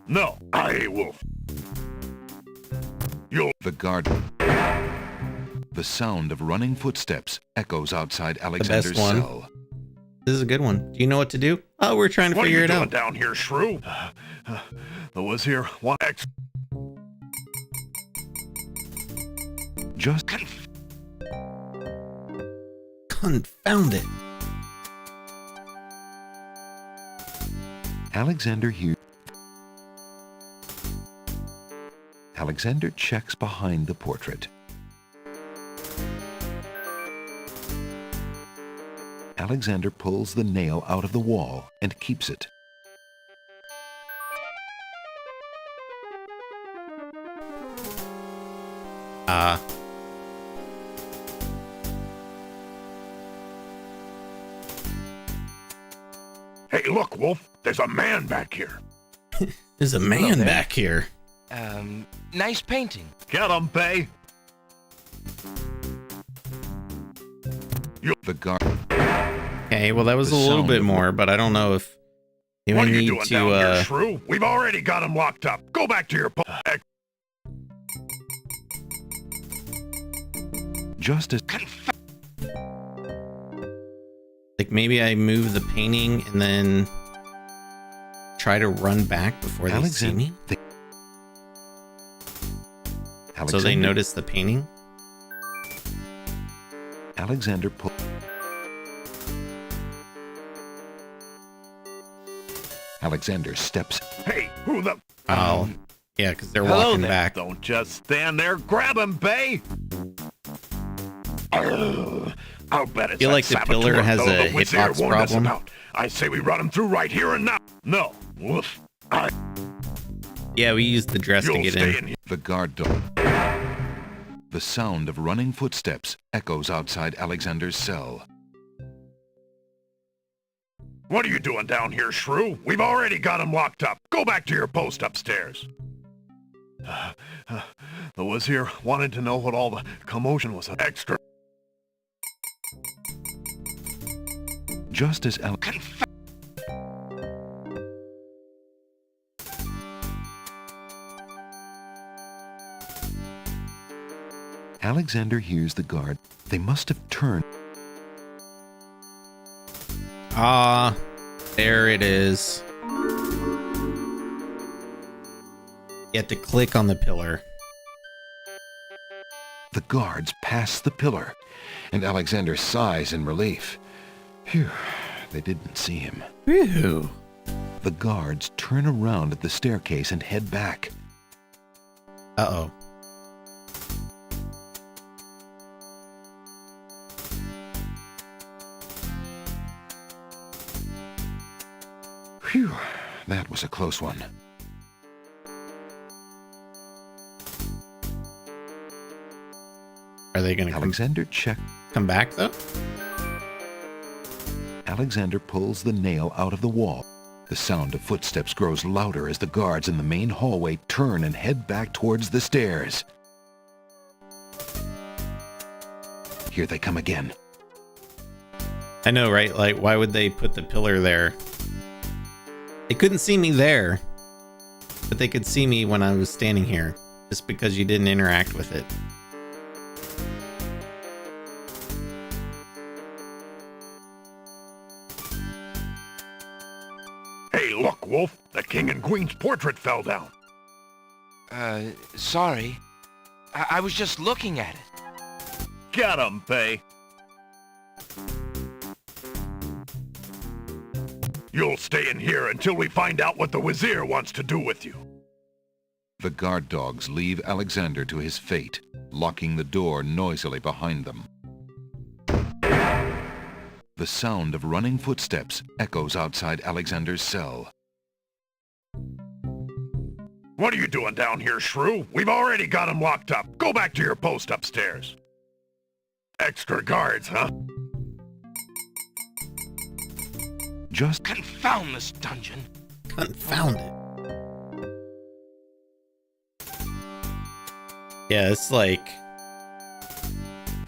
No, I will. You'll... The guard... The sound of running footsteps echoes outside Alexander's one. cell. This is a good one. Do you know what to do? Oh, we're trying to figure it out. What are you doing down here, shrew? The Wazir wants... Just... Confound it. Alexander here. Alexander checks behind the portrait. Alexander pulls the nail out of the wall and keeps it. Hey, look, Wolf. There's a man back here. There's a man back here. Nice painting. Get him, Bay. The guard. Okay, well that was The a little sound bit of- more, but I don't know if you What are need you doing to. down here, Shrew? We've already got him locked up. Go back to your post. Just as Like maybe I move the painting and then try to run back before they see me. So they notice the painting. Alexander Alexander steps. Hey, who the... Oh, yeah, because they're hello walking there. back. Don't just stand there. Grab him, Bay. I'll bet it's Feel that like the saboteur, pillar has though, a the Wizard hitbox warned us problem. about. I say we run him through right here and now. No, Woof. Yeah, we used the dress to You'll get stay in. here. The guard dog. The sound of running footsteps echoes outside Alexander's cell. What are you doing down here, Shrew? We've already got him locked up. Go back to your post upstairs. The Wazir wanted to know what all the commotion was. Extra. Just as Alexander hears the guard. They must have turned. Ah, there it is. You have to click on the pillar. The guards pass the pillar, and Alexander sighs in relief. Phew, they didn't see him. Whew. The guards turn around at the staircase and head back. Uh-oh. Phew, that was a close one. Are they going to Alexander checked. come back, though? Alexander pulls the nail out of the wall. The sound of footsteps grows louder as the guards in the main hallway turn and head back towards the stairs. Here they come again. I know, right? Like, why would they put the pillar there? They couldn't see me there, but they could see me when I was standing here, just because you didn't interact with it. Hey, look, Wolf. The King and Queen's portrait fell down. Sorry. I was just looking at it. Get him, Bay. You'll stay in here until we find out what the Wazir wants to do with you. The guard dogs leave Alexander to his fate, locking the door noisily behind them. The sound of running footsteps echoes outside Alexander's cell. What are you doing down here, Shrew? We've already got him locked up. Go back to your post upstairs. Extra guards, huh? Just Confound this dungeon. Confound it. Yeah, it's like...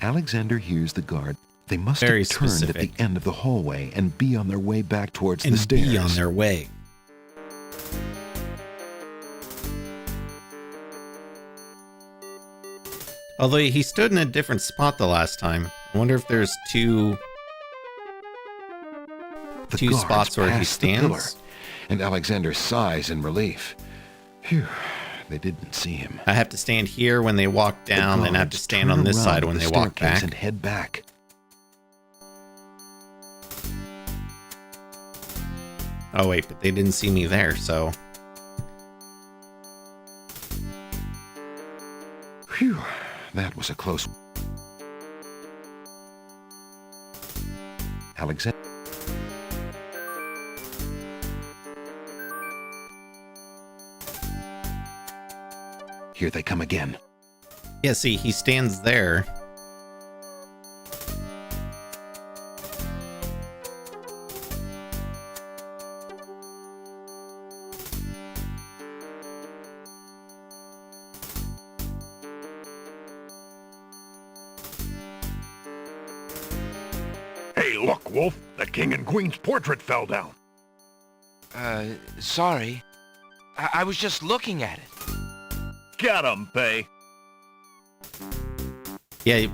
Alexander hears the guard. They must Very have turned specific. at the end of the hallway and be on their way back towards and the stairs. be on their way. Although he stood in a different spot the last time. I wonder if there's two The two guards spots where he pass the pillar, stands. and Alexander sighs in relief. Phew, they didn't see him. I have to stand here when they walk The down, and I have to guards stand turn on this around side at when the they walk staircase back. and head back. Oh wait, but they didn't see me there, so... Phew, that was a close one. Alexander. Here they come again. Yeah, see, he stands there. Hey, look, Wolf. The king and queen's portrait fell down. Sorry. I was just looking at it. Get him, Bay. Yeah,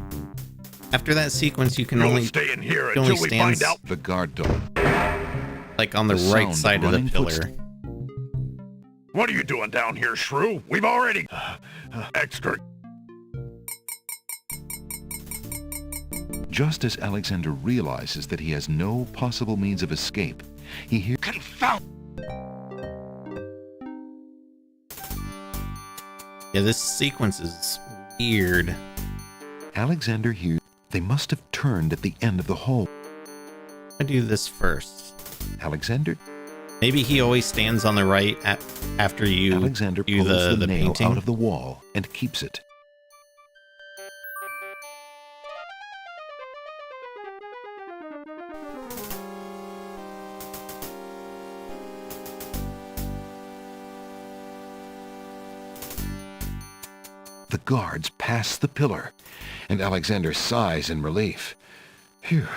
after that sequence, you can You'll only stay in here he only until we find stands out. The guard dog. like on the The right sound of side of the running pillar. footsteps. What are you doing down here, Shrew? We've already... extra... Just as Alexander realizes that he has no possible means of escape, he hears... Confound! Yeah, this sequence is weird. Alexander hears they must have turned at the end of the hall. I do this first. Alexander Maybe he always stands on the right after you Alexander do pulls the nail painting. out of the wall and keeps it. The guards pass the pillar, and Alexander sighs in relief. Phew,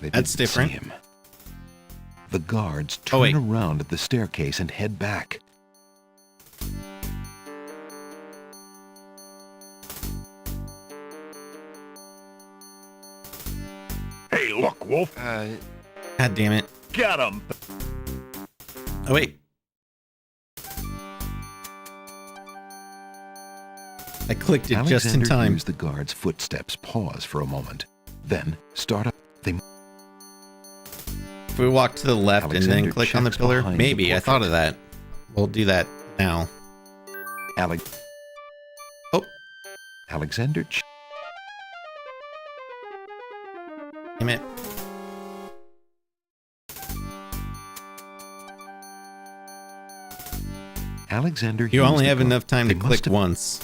they That's didn't see different. him. The guards Oh, wait. turn around at the staircase and head back. Hey, look, Wolf. God damn it. Get him. Oh, wait. I clicked it Alexander just in time. hears the guard's footsteps pause for a moment, then start up. They If we walk to the left and Alexander then click on the checks pillar, behind the maybe. I thought of that. We'll do that now. Oh. Alexander Damn it. Alexander You hears only the have guard. enough time They to must click have- once.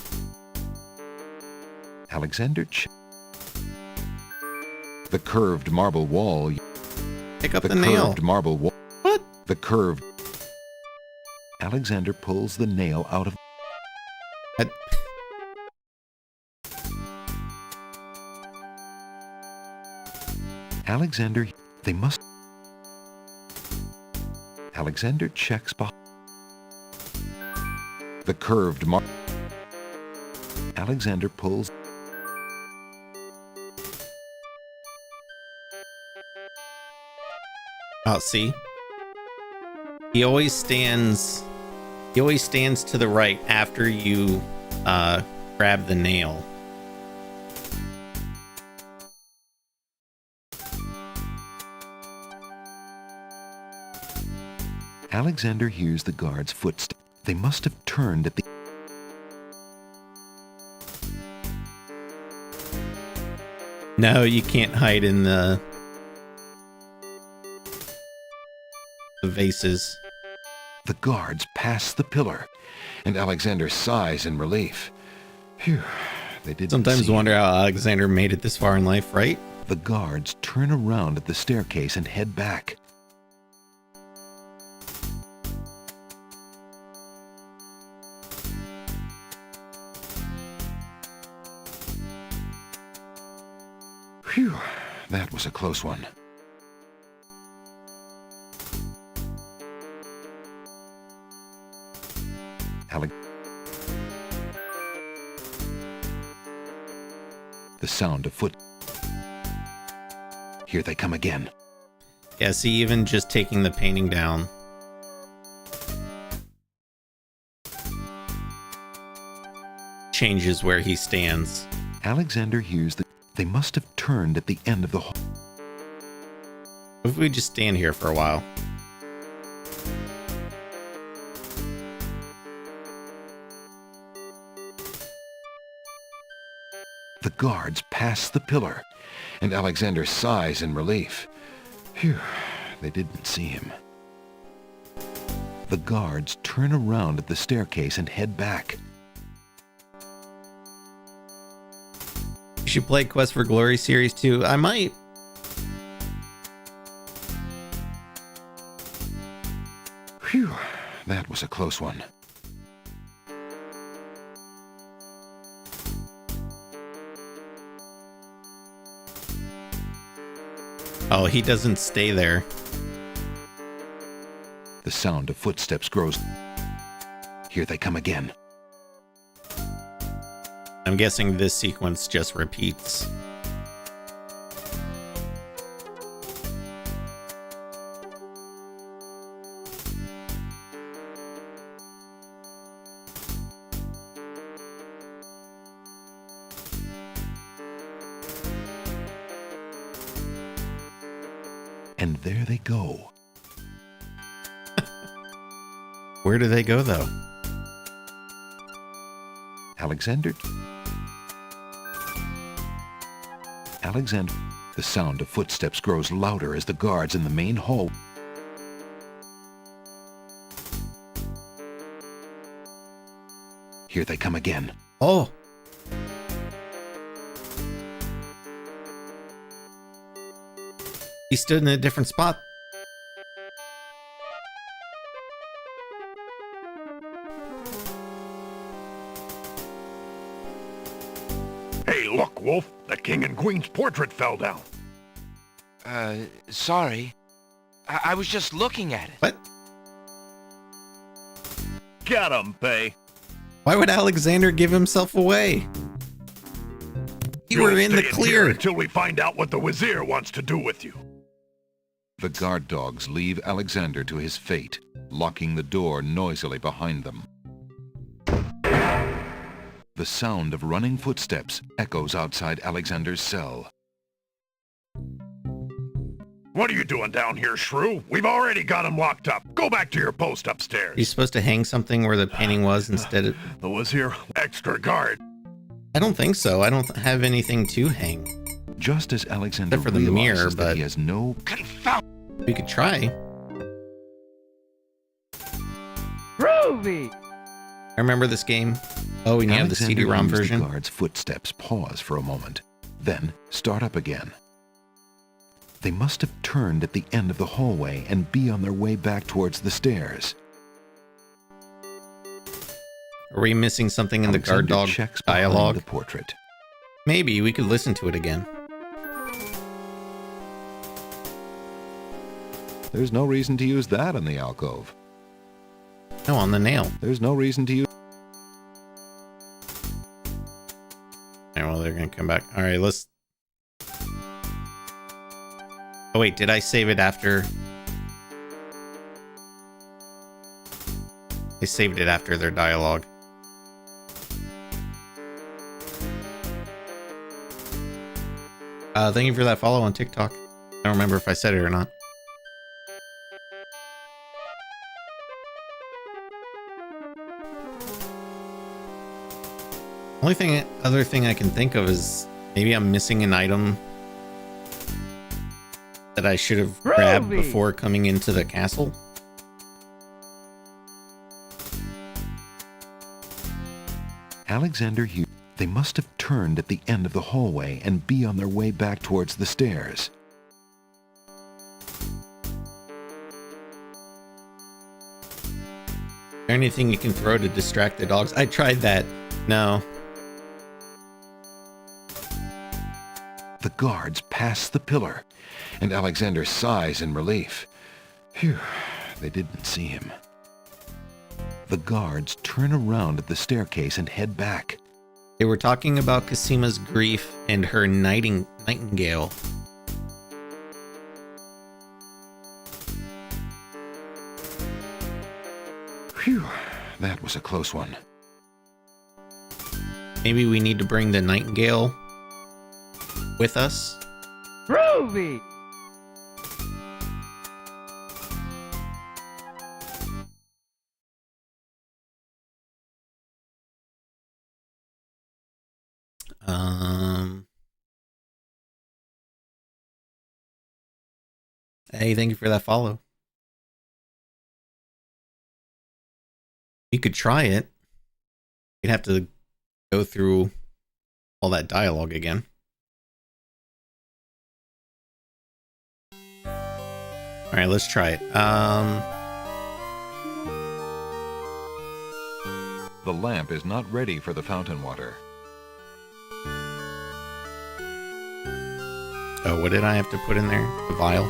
Alexander the curved marble wall. Pick up The the nail. curved marble wall. What? The curved. Alexander pulls the nail out of. I- Alexander, they must. Alexander checks behind. The curved marble. Alexander pulls. Oh, see? He always stands to the right after you grab the nail. Alexander hears the guard's footsteps. They must have turned at the. No, you can't hide in the vases. The guards pass the pillar, and Alexander sighs in relief. Phew, they didn't Sometimes see wonder him. how Alexander made it this far in life, right? The guards turn around at the staircase and head back. Phew, that was a close one. The sound of foot. Here they come again. Yeah, see, even just taking the painting down. Changes where he stands. Alexander hears that they must have turned at the end of the hall. What if we just stand here for a while? The guards pass the pillar, and Alexander sighs in relief. Phew, they didn't see him. The guards turn around at the staircase and head back. You should play Quest for Glory Series 2. I might. Phew, that was a close one. Oh, he doesn't stay there. The sound of footsteps grows. Here they come again. I'm guessing this sequence just repeats. And there they go. Where do they go, though? Alexander. The sound of footsteps grows louder as the guards in the main hall. Here they come again. Oh! He stood in a different spot. Hey, look, Wolf. The king and queen's portrait fell down. Sorry. I was just looking at it. What? Get him, Bay. Why would Alexander give himself away? You were in the Stay clear. here until we find out what the Wazir wants to do with you. The guard dogs leave Alexander to his fate, locking the door noisily behind them. The sound of running footsteps echoes outside Alexander's cell. What are you doing down here, Shrew? We've already got him locked up. Go back to your post upstairs. You're supposed to hang something where the painting was instead of... The Wazir, extra guard. I don't think so. I don't have anything to hang. Just as Alexander Except for the realizes mirror, that but he has no... we could try. Groovy! I remember this game. Oh, and you have the Alexander CD-ROM leaves version. The guard's footsteps pause for a moment, then start up again. They must have turned at the end of the hallway and be on their way back towards the stairs. Are we missing something in the guard Alexander dog checks behind dialogue? the portrait. Maybe we could listen to it again. There's no reason to use that in the alcove. No, on the nail. There's no reason to use... Alright, well, they're gonna come back. Alright, let's... Oh, wait, did I save it after? I saved it after their dialogue. Thank you for that follow on TikTok. I don't remember if I said it or not. Other thing I can think of is maybe I'm missing an item that I should have grabbed before coming into the castle. Alexander Hughes. They must have turned at the end of the hallway and be on their way back towards the stairs. Is there anything you can throw to distract the dogs? I tried that. No. The guards pass the pillar, and Alexander sighs in relief. Phew, they didn't see him. The guards turn around at the staircase and head back. They were talking about Casima's grief and her nightingale. Phew, that was a close one. Maybe we need to bring the nightingale with us. Groovy! Hey, thank you for that follow. You could try it. You'd have to go through all that dialogue again. All right, let's try it. The lamp is not ready for the fountain water. Oh, what did I have to put in there? The vial?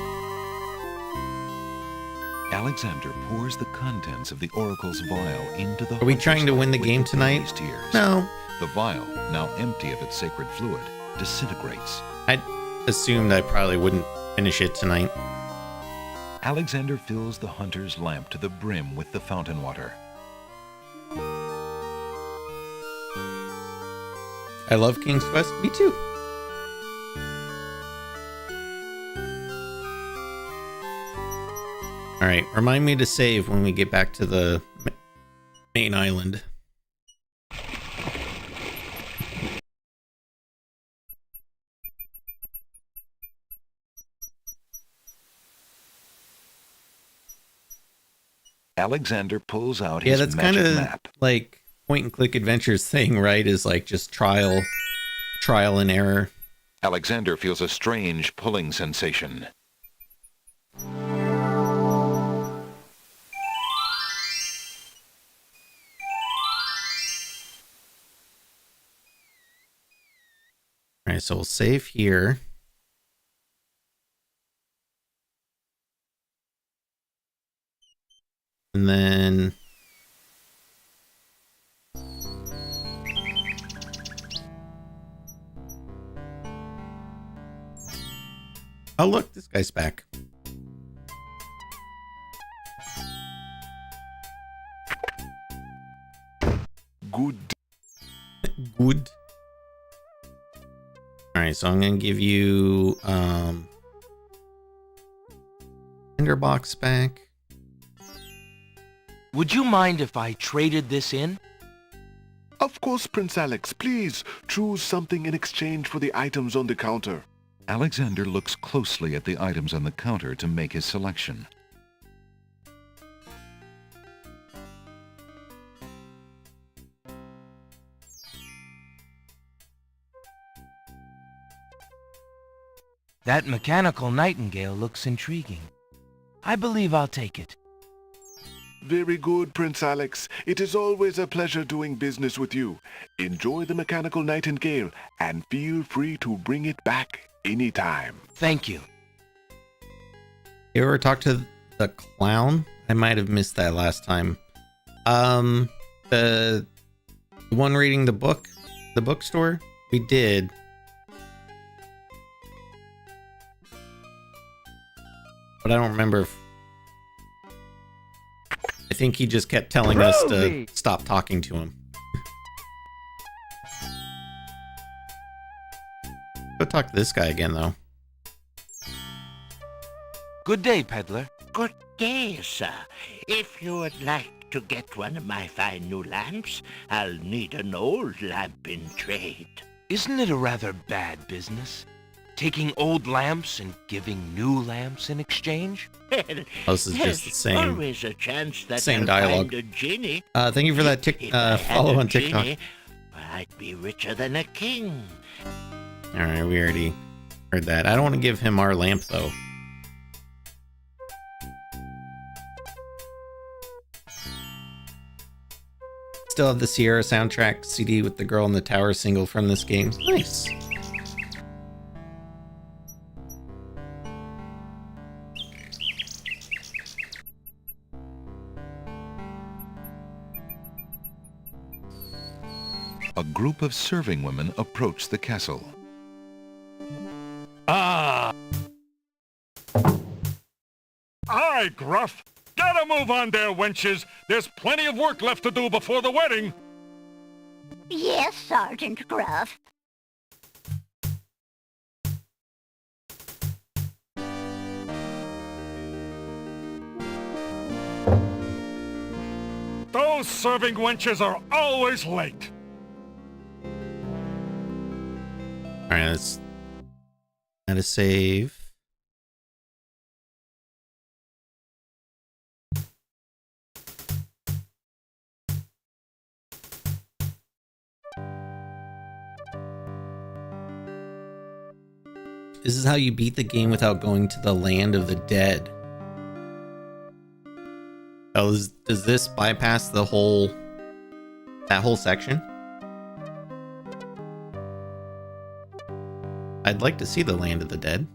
Alexander pours the contents of the Oracle's vial into the... Are we trying to win the game tonight? Tears. No. The vial, now empty of its sacred fluid, disintegrates. I assumed I probably wouldn't finish it tonight. Alexander fills the hunter's lamp to the brim with the fountain water. I love King's Quest. Me too. Alright, remind me to save when we get back to the main island. Alexander pulls out Yeah, his that's magic kind of map. like point and click adventures thing, right? Is like just trial and error. Alexander feels a strange pulling sensation. Alright, so we'll save here. And then oh look, this guy's back. Good. Good. Alright, so I'm gonna give you tinderbox back. Would you mind if I traded this in? Of course, Prince Alex. Please choose something in exchange for the items on the counter. Alexander looks closely at the items on the counter to make his selection. That mechanical nightingale looks intriguing. I believe I'll take it. Very good, Prince Alex. It is always a pleasure doing business with you. Enjoy the mechanical nightingale and feel free to bring it back anytime. Thank you. You ever talk to the clown? I might have missed that last time. The one reading the book, the bookstore? We did. But I don't remember if... I think he just kept telling us to stop talking to him. Go talk to this guy again, though. Good day, peddler. Good day, sir. If you would like to get one of my fine new lamps, I'll need an old lamp in trade. Isn't it a rather bad business? Taking old lamps and giving new lamps in exchange? Oh, this is just the same, always a chance that same I'll dialogue. find a genie. Thank you for that If I had follow a on TikTok. genie, I'd be richer than a king. Alright, we already heard that. I don't want to give him our lamp, though. Still have the Sierra soundtrack CD with the Girl in the Tower single from this game. Nice. A group of serving women approach the castle. Ah! Aye, Gruff! Get a move on there, wenches! There's plenty of work left to do before the wedding! Yes, Sergeant Gruff. Those serving wenches are always late! Alright, let's add a save. This is how you beat the game without going to the land of the dead. Oh, does this bypass that whole section? I'd like to see the land of the dead.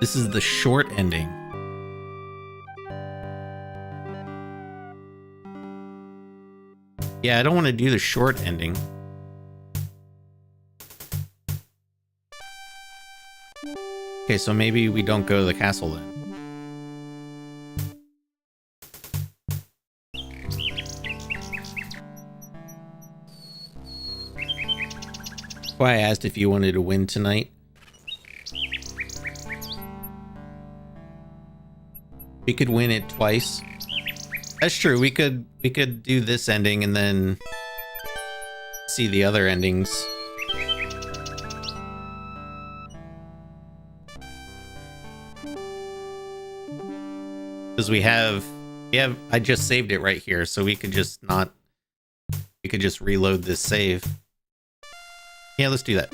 This is the short ending. Yeah, I don't want to do the short ending. Okay, so maybe we don't go to the castle then. That's why I asked if you wanted to win tonight. We could win it twice. That's true. We could do this ending and then see the other endings. Because we have I just saved it right here, so we could just reload this save. Yeah, let's do that.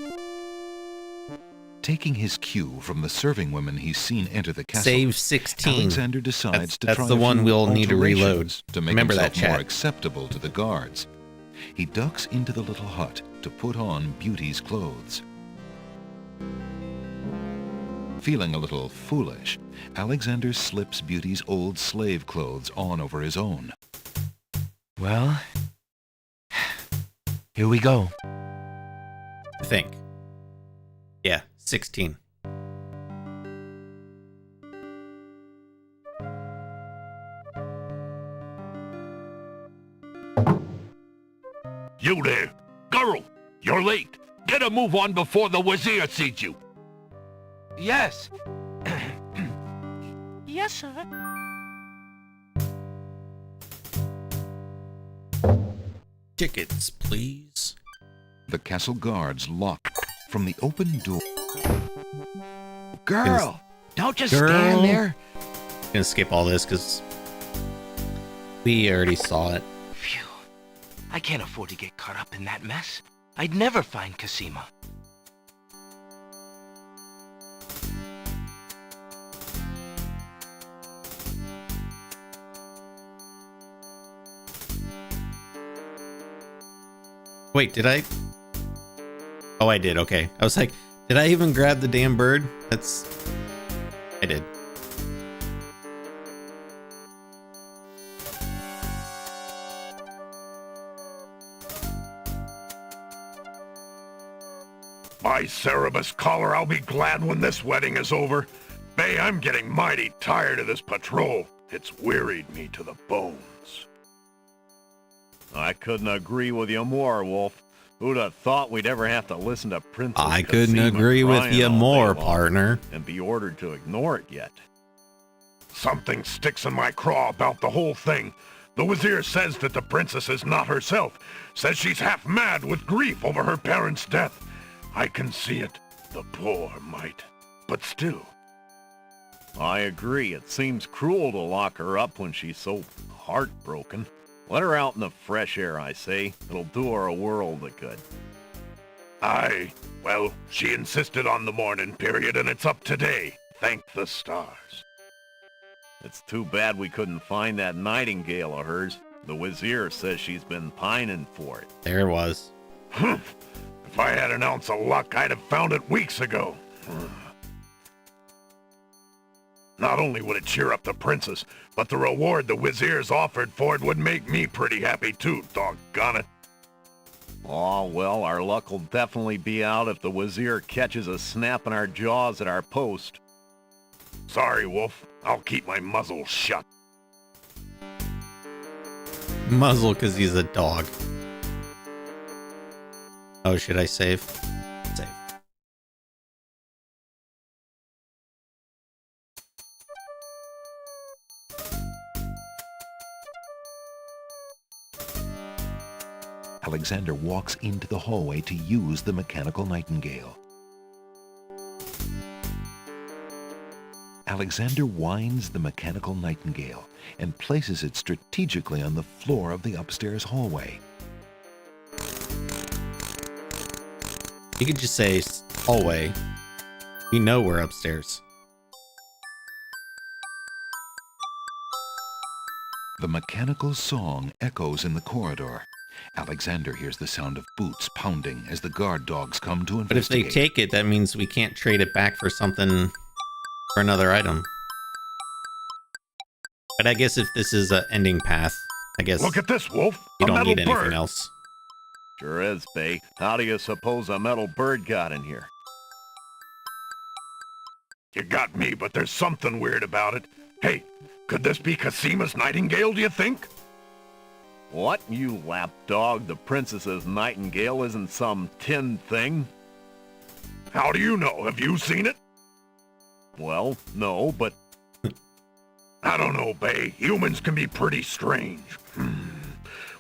Taking his cue from the serving women he's seen enter the castle, Save 16. Alexander decides to that's try the a one few we'll need to reload. alterations to make Remember himself that, chat. more acceptable to the guards. He ducks into the little hut to put on Beauty's clothes. Feeling a little foolish, Alexander slips Beauty's old slave clothes on over his own. Well, here we go. I think. Yeah, 16. You there! Girl! You're late! Get a move on before the Wazir sees you! Yes. Yes, sir. Tickets, please. The castle guards lock from the open door. Girl, don't just Girl. stand there. I'm gonna skip all this because we already saw it. Phew. I can't afford to get caught up in that mess. I'd never find Cassima. Wait, did I? Oh, I did. Okay. I was like, did I even grab the damn bird? I did. By Cerebus collar, I'll be glad when this wedding is over. Bay, I'm getting mighty tired of this patrol. It's wearied me to the bones. I couldn't agree with you more, Wolf. Who'd have thought we'd ever have to listen to Princess I couldn't Cassima agree with crying you all day more, long partner. And be ordered to ignore it yet. Something sticks in my craw about the whole thing. The Wazir says that the princess is not herself. Says she's half mad with grief over her parents' death. I can see it. The poor mite. But still. I agree. It seems cruel to lock her up when she's so heartbroken. Let her out in the fresh air, I say. It'll do her a world of good. Aye. Well, she insisted on the mourning period, and it's up today. Thank the stars. It's too bad we couldn't find that nightingale of hers. The Wazir says she's been pining for it. There it was. Humph. If I had an ounce of luck, I'd have found it weeks ago. Not only would it cheer up the princess, but the reward the Wazir's offered for it would make me pretty happy too, doggone it. Oh, well, our luck will definitely be out if the Wazir catches us snapping our jaws at our post. Sorry, Wolf. I'll keep my muzzle shut. Muzzle because he's a dog. Oh, should I save? Save. Alexander walks into the hallway to use the mechanical nightingale. Alexander winds the mechanical nightingale and places it strategically on the floor of the upstairs hallway. You could just say hallway. We know we're upstairs. The mechanical song echoes in the corridor. Alexander hears the sound of boots pounding as the guard dogs come to But if they investigate. take it, that means we can't trade it back for something, for another item. But I guess if this is an ending path, I guess Look at this, Wolf. you A don't need metal anything bird. else. Sure is, Bay. How do you suppose a metal bird got in here? You got me, but there's something weird about it. Hey, could this be Casima's nightingale, do you think? What, you lapdog? The princess's nightingale isn't some tin thing? How do you know? Have you seen it? Well, no, but I don't know, Bay. Humans can be pretty strange.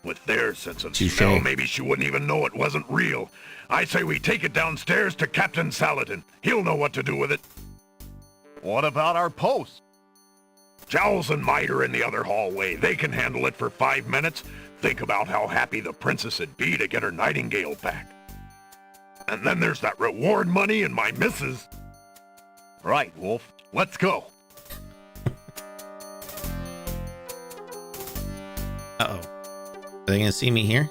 With their sense of Touché. smell, maybe she wouldn't even know it wasn't real. I say we take it downstairs to Captain Saladin. He'll know what to do with it. what about our post? Jowls and Might are in the other hallway. They can handle it for 5 minutes. Think about how happy the princess would be to get her nightingale back. And then there's that reward money and my missus. Right, Wolf. Let's go. Uh-oh. Are they gonna see me here?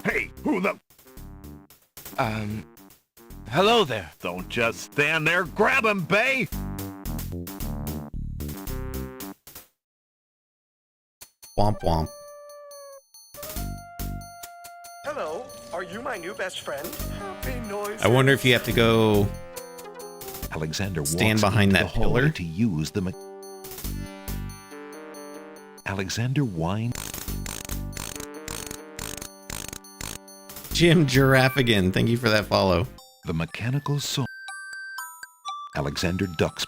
Hey, who the... Hello there. Don't just stand there. Grab him, Bay! Womp womp. Hello, are you my new best friend? Happy noise. I wonder if you have to go Alexander stand walks behind into that the hallway pillar. to use the Alexander winds. Jim Giraffigan, thank you for that follow. The mechanical song. Alexander ducks.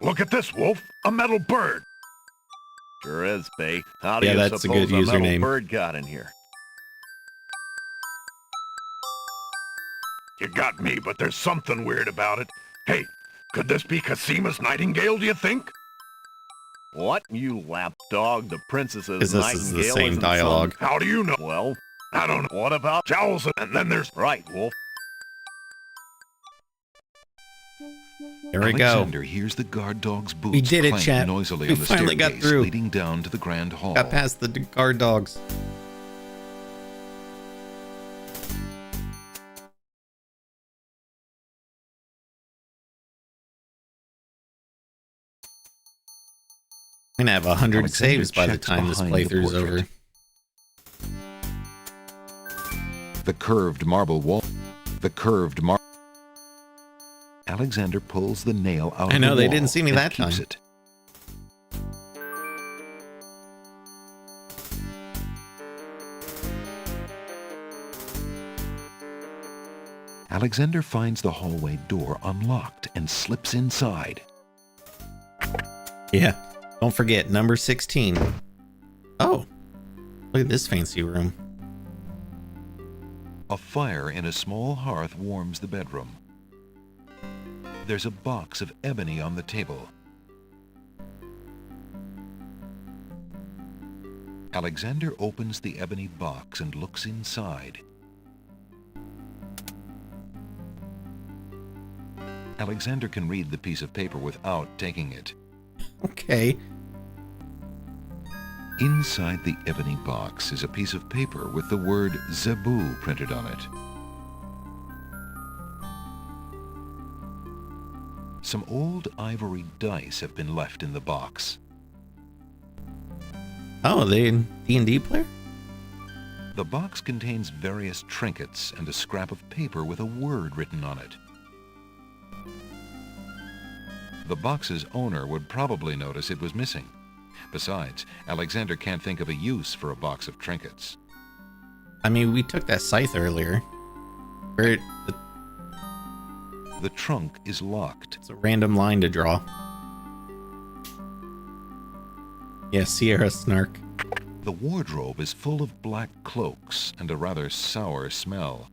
Look at this, Wolf. A metal bird. Sure is, Bay. How do Yeah, you that's a suppose good a metal username. bird got in here? You got me, but there's something weird about it. Hey, could this be Casima's nightingale, do you think? What, you lapdog? The princess's 'Cause this nightingale is the same isn't dialogue. How do you know? Well, I don't know. what about... Jowls and then there's... Right, Wolf. There we go. Alexander hears the guard dog's boots We did it, clank chat. noisily We on the finally got staircase through. leading down to the grand hall. Got past the guard dogs. I'm gonna have 100 Alexander saves by the checks time this behind the playthrough's over. portrait. The curved marble wall. The curved marble. Alexander pulls the nail out I of know, the they wall didn't see me and that keeps time. it. Alexander finds the hallway door unlocked and slips inside. Yeah. Don't forget, number 16. Oh. Look at this fancy room. A fire in a small hearth warms the bedroom. There's a box of ebony on the table. Alexander opens the ebony box and looks inside. Alexander can read the piece of paper without taking it. Okay. Inside the ebony box is a piece of paper with the word Zebu printed on it. Some old ivory dice have been left in the box. Oh, they D&D player? The box contains various trinkets and a scrap of paper with a word written on it. The box's owner would probably notice it was missing. Besides, Alexander can't think of a use for a box of trinkets. I mean, we took that scythe earlier. Where The trunk is locked. it's a random line to draw. Yeah, Sierra Snark. The wardrobe is full of black cloaks and a rather sour smell.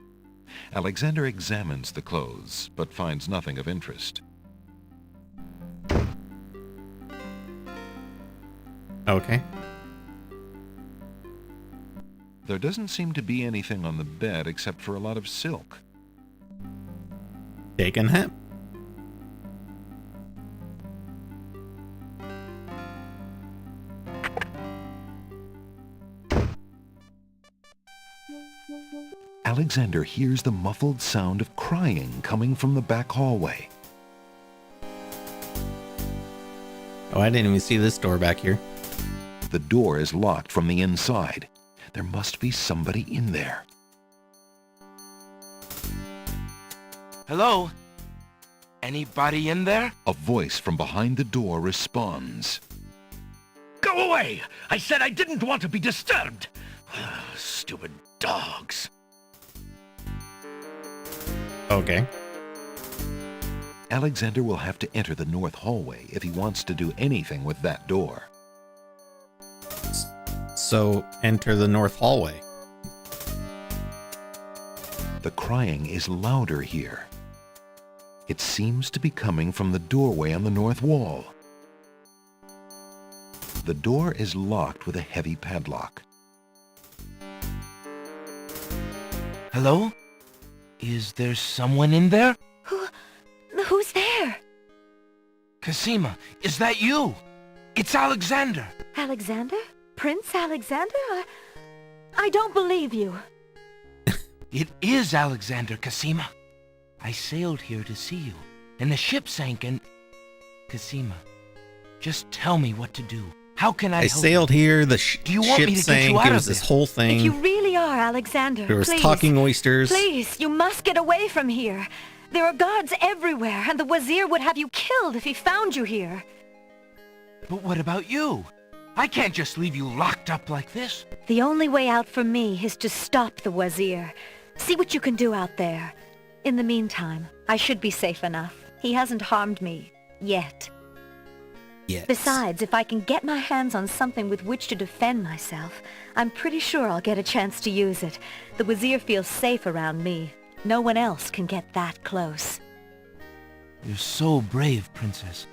Alexander examines the clothes, but finds nothing of interest. Okay. There doesn't seem to be anything on the bed except for a lot of silk. Take a nap. Alexander hears the muffled sound of crying coming from the back hallway. Oh, I didn't even see this door back here. The door is locked from the inside. There must be somebody in there. Hello? Anybody in there? A voice from behind the door responds. Go away! I said I didn't want to be disturbed! Stupid dogs. Okay. Alexander will have to enter the north hallway if he wants to do anything with that door. So, enter the north hallway. The crying is louder here. It seems to be coming from the doorway on the north wall. The door is locked with a heavy padlock. Hello? Is there someone in there? Who's there? Cosima, is that you? It's Alexander. Alexander? Prince Alexander? I don't believe you. It is Alexander, Cosima. I sailed here to see you, and the ship sank and... Cosima, just tell me what to do. How can I help sailed you? here, the Do you want ship me to get sank, you out it of was this there? whole thing. If you really are Alexander, There was please, talking oysters. Please, you must get away from here. There are guards everywhere, and the Wazir would have you killed if he found you here. But what about you? I can't just leave you locked up like this. The only way out for me is to stop the Wazir. See what you can do out there. In the meantime, I should be safe enough. He hasn't harmed me. Yet. Yes. Besides, if I can get my hands on something with which to defend myself, I'm pretty sure I'll get a chance to use it. The Wazir feels safe around me. No one else can get that close. You're so brave, Princess.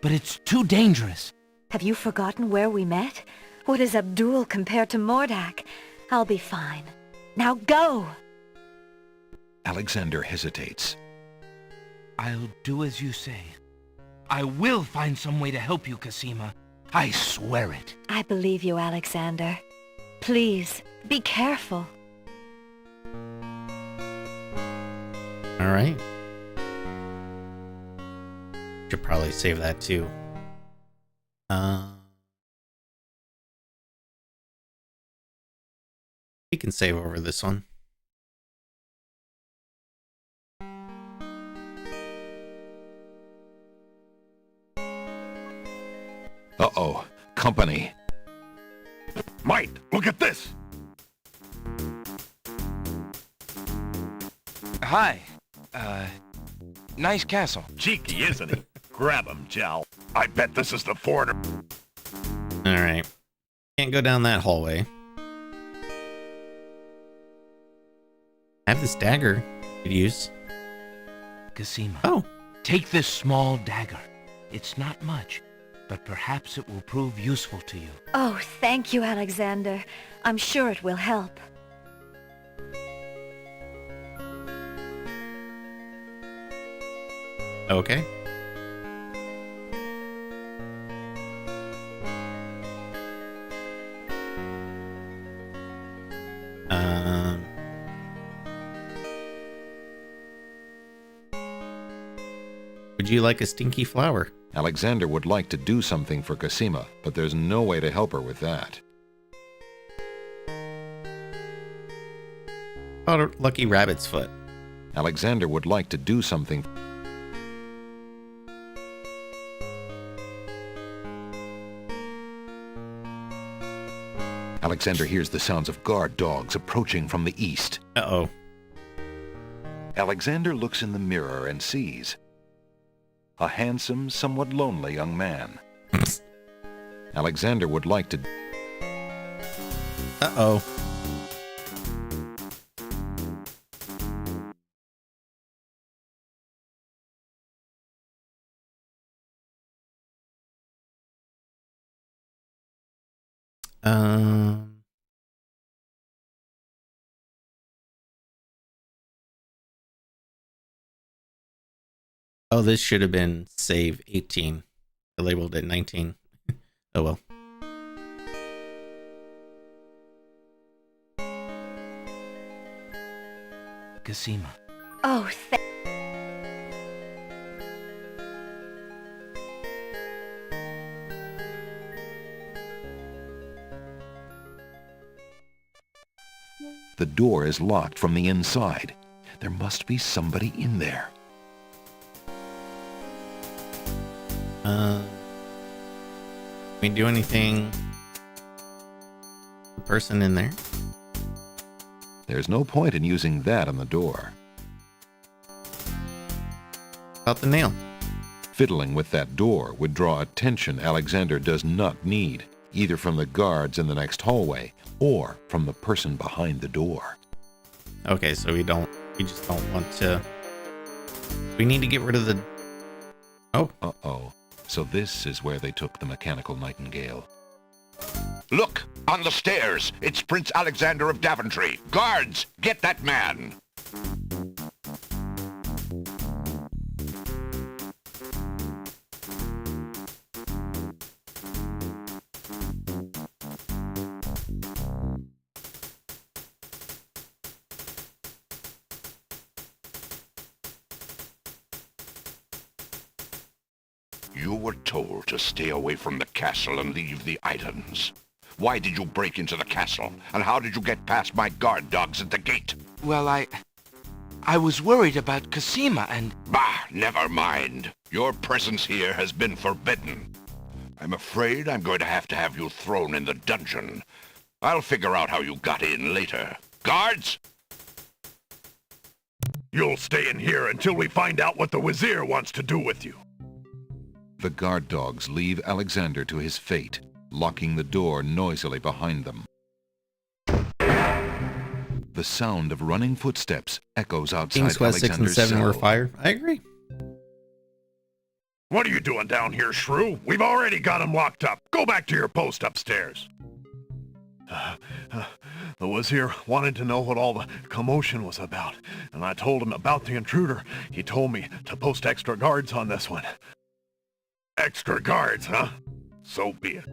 But it's too dangerous. Have you forgotten where we met? What is Abdul compared to Mordak? I'll be fine. Now go! Alexander hesitates. I'll do as you say. I will find some way to help you, Cosima. I swear it. I believe you, Alexander. Please, be careful. All right. Should probably save that too. We can save over this one. Uh-oh. Company. Mate, look at this! Hi. Nice castle. Cheeky, isn't he? Grab him, Jal. I bet this is the foreigner. All right. Can't go down that hallway. I have this dagger to use. Cosima. Oh. Take this small dagger. It's not much, but perhaps it will prove useful to you. Oh, thank you, Alexander. I'm sure it will help. Okay. Would you like a stinky flower? Alexander would like to do something for Cosima, but there's no way to help her with that. Oh, lucky rabbit's foot. Alexander would like to do something. Alexander hears the sounds of guard dogs approaching from the east. Uh-oh. Alexander looks in the mirror and sees a handsome, somewhat lonely young man. Alexander would like to... Uh-oh. Oh, this should have been save 18. I labeled it 19. Oh well. Cosima. Oh, The door is locked from the inside. There must be somebody in there. Can we do anything? The person in there? There's no point in using that on the door. About the nail. Fiddling with that door would draw attention Alexander does not need, either from the guards in the next hallway or from the person behind the door. Okay, so we just don't want to. We need to get rid of the. Oh. Uh-oh. So this is where they took the mechanical nightingale. Look! On the stairs! It's Prince Alexander of Daventry! Guards! Get that man! You were told to stay away from the castle and leave the islands. Why did you break into the castle? And how did you get past my guard dogs at the gate? Well, I was worried about Cosima and... Bah, never mind. Your presence here has been forbidden. I'm afraid I'm going to have you thrown in the dungeon. I'll figure out how you got in later. Guards! You'll stay in here until we find out what the Wazir wants to do with you. The guard dogs leave Alexander to his fate, locking the door noisily behind them. The sound of running footsteps echoes outside King's Quest 6 and Alexander's 7 were cell. fire. I agree. What are you doing down here, Shrew? We've already got him locked up. Go back to your post upstairs. The Wazir wanted to know what all the commotion was about, and I told him about the intruder. He told me to post extra guards on this one. Extra guards, huh? So be it.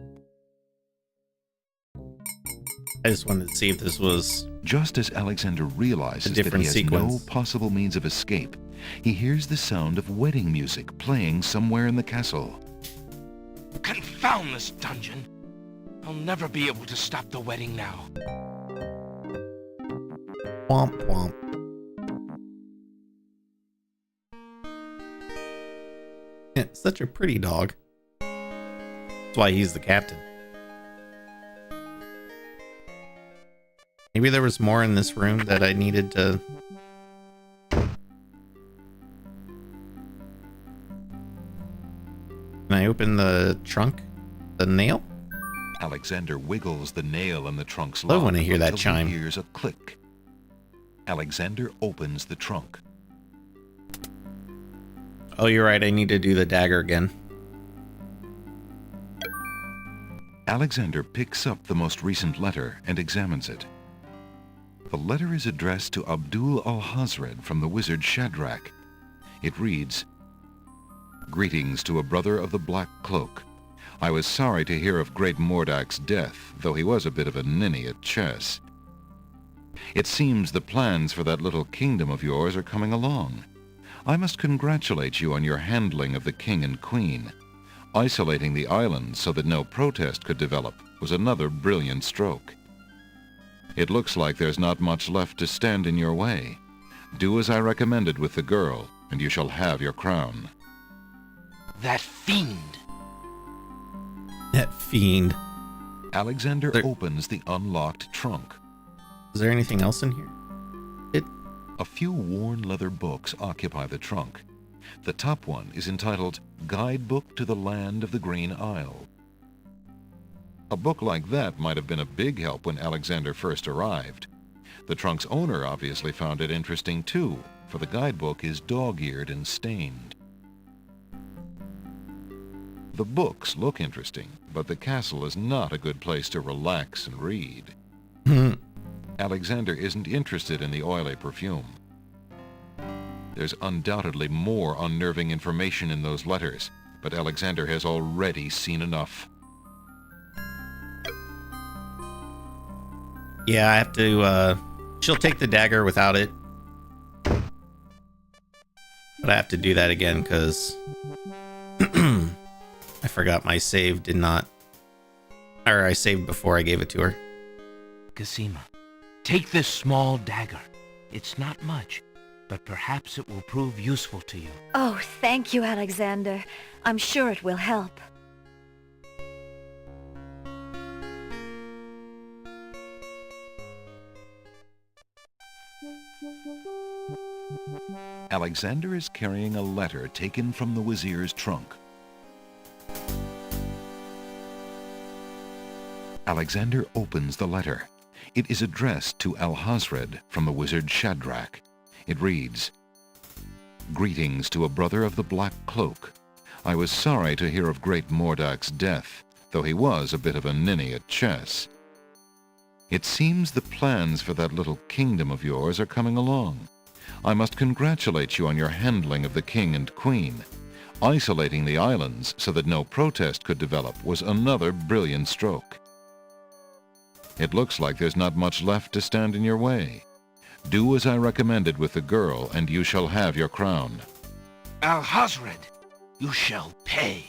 I just wanted to see if this was... Just as Alexander realizes that he has no possible means of escape, he hears the sound of wedding music playing somewhere in the castle. Confound this dungeon! I'll never be able to stop the wedding now. Womp womp. Yeah, such a pretty dog. That's why he's the captain. Maybe there was more in this room that I needed to... Can I open the trunk? The nail? Alexander wiggles the nail in the trunk's lock. Love when I hear that until he chime. hears a click. Alexander opens the trunk. Oh, you're right. I need to do the dagger again. Alexander picks up the most recent letter and examines it. The letter is addressed to Abdul al-Hazred from the wizard Shadrach. It reads, "Greetings to a brother of the Black Cloak. I was sorry to hear of great Mordak's death, though he was a bit of a ninny at chess. It seems the plans for that little kingdom of yours are coming along. I must congratulate you on your handling of the king and queen. Isolating the island so that no protest could develop was another brilliant stroke. It looks like there's not much left to stand in your way. Do as I recommended with the girl, and you shall have your crown." That fiend! That fiend. Alexander opens the unlocked trunk. Is there anything else in here? A few worn leather books occupy the trunk. The top one is entitled Guidebook to the Land of the Green Isle. A book like that might have been a big help when Alexander first arrived. The trunk's owner obviously found it interesting too, for the guidebook is dog-eared and stained. The books look interesting, but the castle is not a good place to relax and read. Alexander isn't interested in the oily perfume. There's undoubtedly more unnerving information in those letters, but Alexander has already seen enough. Yeah, I have to, she'll take the dagger without it. But I have to do that again, because I forgot my save did not... Or I saved before I gave it to her. Cosima, take this small dagger. It's not much, but perhaps it will prove useful to you. Oh, thank you, Alexander. I'm sure it will help. Alexander is carrying a letter taken from the Wazir's trunk. Alexander opens the letter. It is addressed to Alhazred from the wizard Shadrach. It reads, "Greetings to a brother of the Black Cloak. I was sorry to hear of great Mordak's death, though he was a bit of a ninny at chess. It seems the plans for that little kingdom of yours are coming along. I must congratulate you on your handling of the king and queen. Isolating the islands so that no protest could develop was another brilliant stroke. It looks like there's not much left to stand in your way. Do as I recommended with the girl, and you shall have your crown." Alhazred, you shall pay.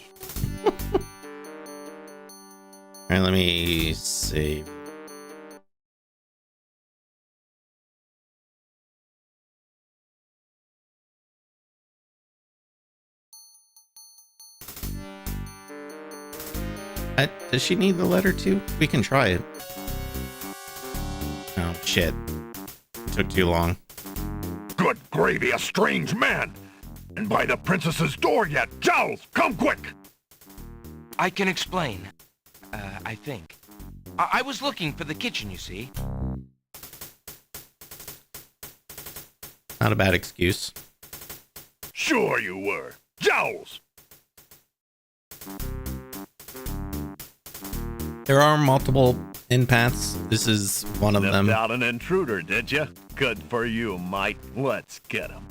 Alright, let me see. Does she need the letter too? We can try it. Oh, shit. It took too long. Good gravy, a strange man! And by the princess's door yet! Giles, come quick! I can explain. I think. I was looking for the kitchen, you see. Not a bad excuse. Sure you were. Giles! There are multiple in paths. This is one of them. Out an intruder, did you? Good for you, Mike. Let's get him.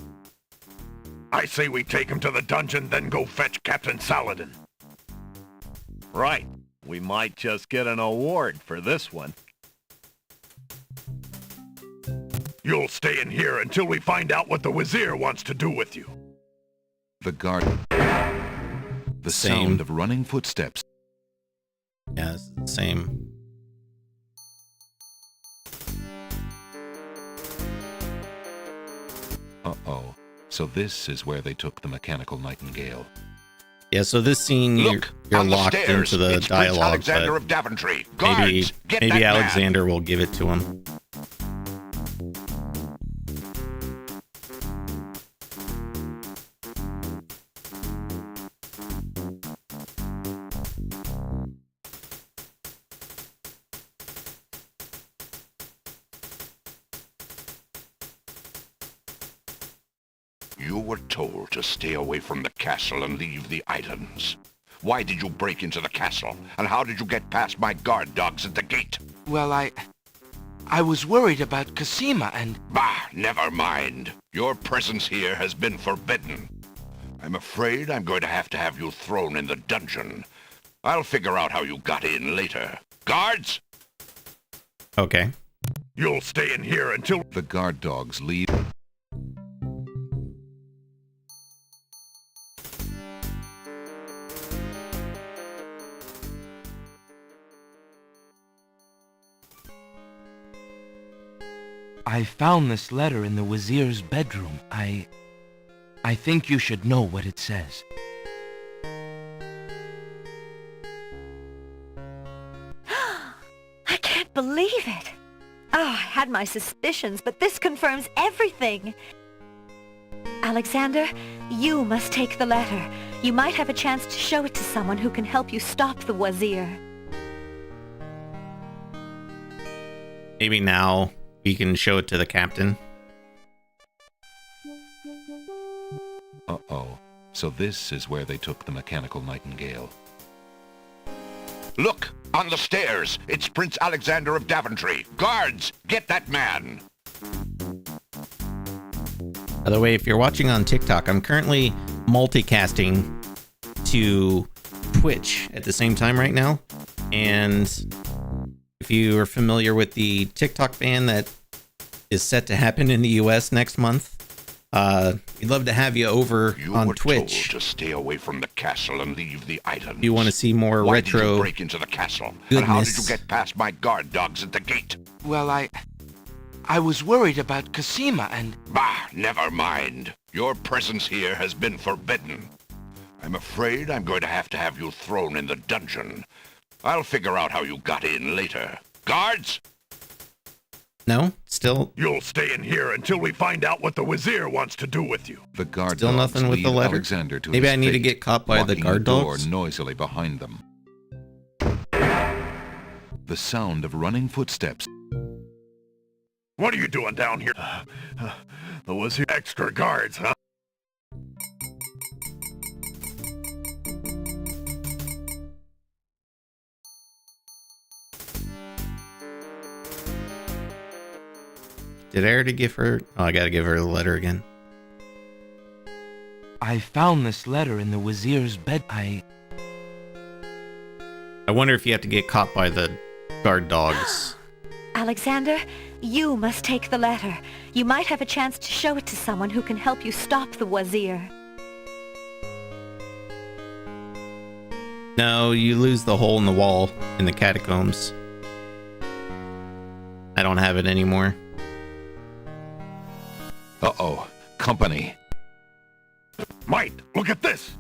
I say we take him to the dungeon, then go fetch Captain Saladin. Right. We might just get an award for this one. You'll stay in here until we find out what the Wazir wants to do with you. The guard... The sound of running footsteps. Yeah, it's the same. Uh-oh. So this is where they took the mechanical nightingale. Yeah, so this scene, you're locked into the dialogue, Alexander of Daventry. Guards, maybe Alexander will give it to him. You were told to stay away from the castle and leave the islands. Why did you break into the castle? And how did you get past my guard dogs at the gate? Well, I was worried about Cosima and... Bah, never mind. Your presence here has been forbidden. I'm afraid I'm going to have you thrown in the dungeon. I'll figure out how you got in later. Guards! Okay. You'll stay in here until... The guard dogs leave... I found this letter in the Wazir's bedroom. I think you should know what it says. I can't believe it. Oh, I had my suspicions, but this confirms everything. Alexander, you must take the letter. You might have a chance to show it to someone who can help you stop the Wazir. Maybe now we can show it to the captain. Uh-oh. So this is where they took the mechanical Nightingale. Look! On the stairs! It's Prince Alexander of Daventry! Guards! Get that man! By the way, if you're watching on TikTok, I'm currently multicasting to Twitch at the same time right now. And if you are familiar with the TikTok ban that is set to happen in the US next month, we'd love to have you over on Twitch. Told to stay away from the castle and leave the island. You want to see more Why retro did you break into the castle? goodness. And how did you get past my guard dogs at the gate? Well, I was worried about Cosima and... Bah, never mind. Your presence here has been forbidden. I'm afraid I'm going to have you thrown in the dungeon. I'll figure out how you got in later. Guards! No, still... You'll stay in here until we find out what the Wazir wants to do with you. The guard Still dogs nothing with the lead letter? Alexander to Maybe his I need to fate, get caught by the locking guard the door dogs? noisily behind them. The sound of running footsteps. What are you doing down here? The Wazir extra guards, huh? Did I already give her... Oh, I gotta give her the letter again. I found this letter in the Wazir's bed. I wonder if you have to get caught by the guard dogs. Alexander, you must take the letter. You might have a chance to show it to someone who can help you stop the Wazir. No, you lose the hole in the wall in the catacombs. I don't have it anymore. Uh-oh. Company. Might, look at this!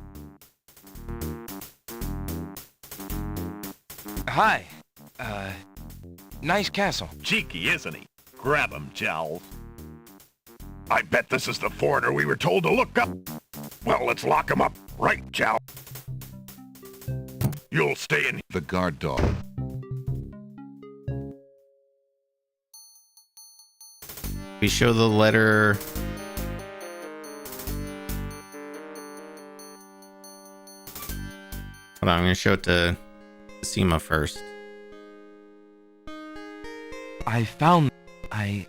Hi. Nice castle. Cheeky, isn't he? Grab him, Jowls. I bet this is the foreigner we were told to look up. Well, let's lock him up. Right, Jowl. You'll stay in... The guard dog. We show the letter... Hold on, I'm gonna show it to Cosima first. I found... I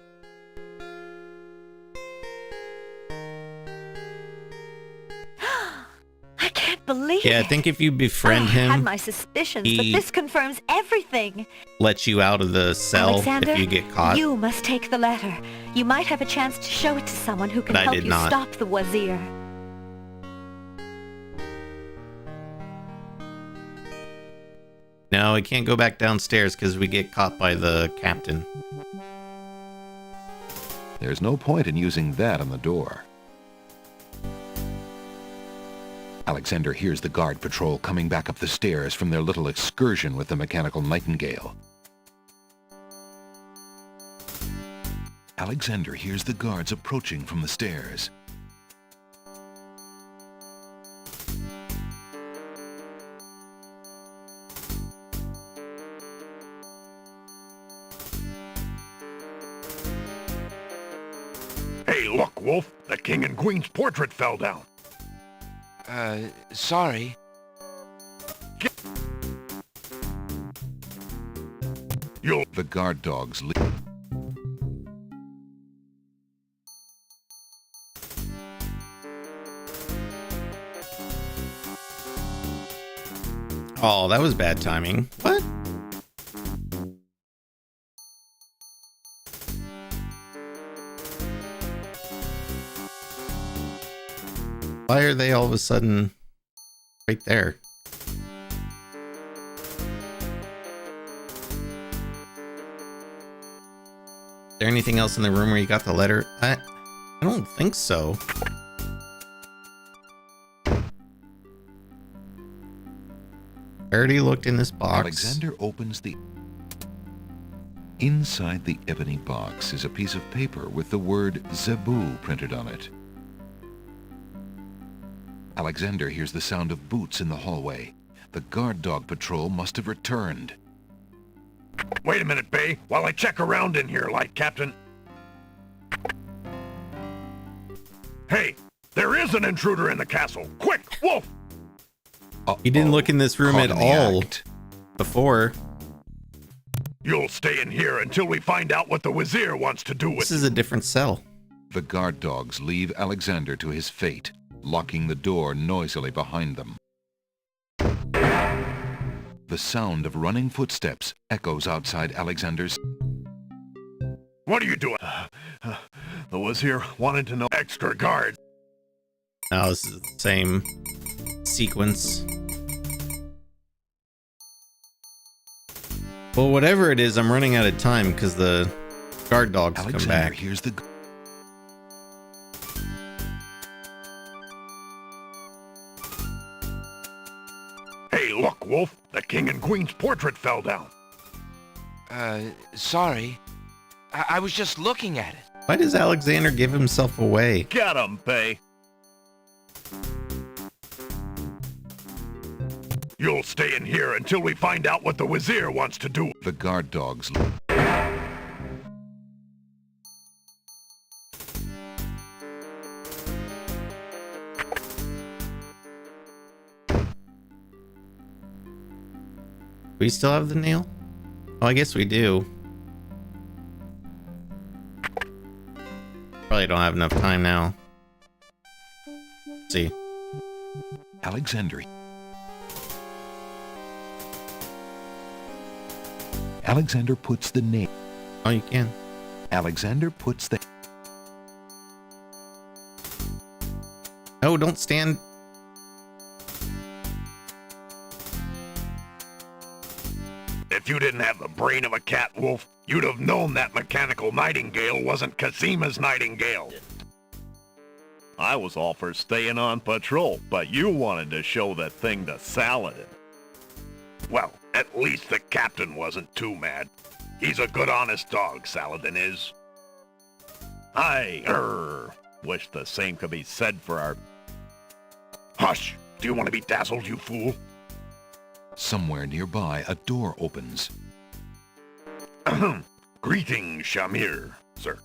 can't believe Yeah, I it. think if you befriend I had him, my suspicions, he- but this confirms everything. lets you out of the cell Alexander, if you get caught. you must take the letter. You might have a chance to show it to someone who can But I help did you not. stop the Wazir. No, we can't go back downstairs because we get caught by the captain. There's no point in using that on the door. Alexander hears the guard patrol coming back up the stairs from their little excursion with the mechanical Nightingale. Alexander hears the guards approaching from the stairs. Hey, look, Wolf. The king and queen's portrait fell down. Sorry. The guard dogs leave. Oh, that was bad timing. What? Why are they all of a sudden right there? Is there anything else in the room where you got the letter? I don't think so. I already looked in this box. Alexander opens the... Inside the ebony box is a piece of paper with the word Zebu printed on it. Alexander hears the sound of boots in the hallway. The guard dog patrol must have returned. Wait a minute, Bay, while I check around in here, like Captain. Hey, there is an intruder in the castle. Quick, Wolf! He didn't look in this room at all before. You'll stay in here until we find out what the Wazir wants to do with This is a different cell. The guard dogs leave Alexander to his fate, locking the door noisily behind them. The sound of running footsteps echoes outside Alexander's. What are you doing? The Wazir wanted to know extra guards. Now this is the same sequence. Well, whatever it is, I'm running out of time because the guard dogs come back. Here's the. Hey, look, Wolf. The king and queen's portrait fell down. Sorry. I was just looking at it. Why does Alexander give himself away? Get him, Bay. You'll stay in here until we find out what the Wazir wants to do. The guard dogs. We still have the nail? Oh, I guess we do. Probably don't have enough time now. Let's see. Alexander. Alexander puts the nail. Oh, you can. Alexander puts the. Oh, don't stand. If you didn't have the brain of a cat, Wolf, you'd have known that mechanical nightingale wasn't Casima's nightingale. I was all for staying on patrol, but you wanted to show that thing to Saladin. Well, at least the captain wasn't too mad. He's a good, honest dog, Saladin is. I wish the same could be said for our... Hush! Do you want to be dazzled, you fool? Somewhere nearby, a door opens. Greetings, Shamir, sir.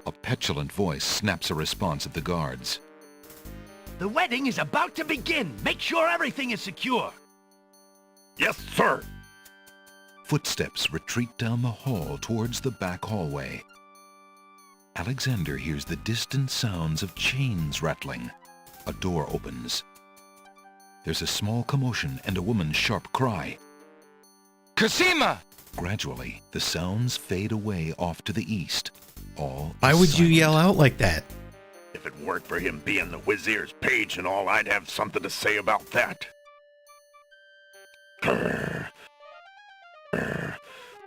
A petulant voice snaps a response at the guards. The wedding is about to begin. Make sure everything is secure. Yes, sir. Footsteps retreat down the hall towards the back hallway. Alexander hears the distant sounds of chains rattling. A door opens. There's a small commotion and a woman's sharp cry. Casima! Gradually, the sounds fade away off to the east. All Why is would you silent. yell out like that? If it weren't for him being the Wazir's page and all, I'd have something to say about that.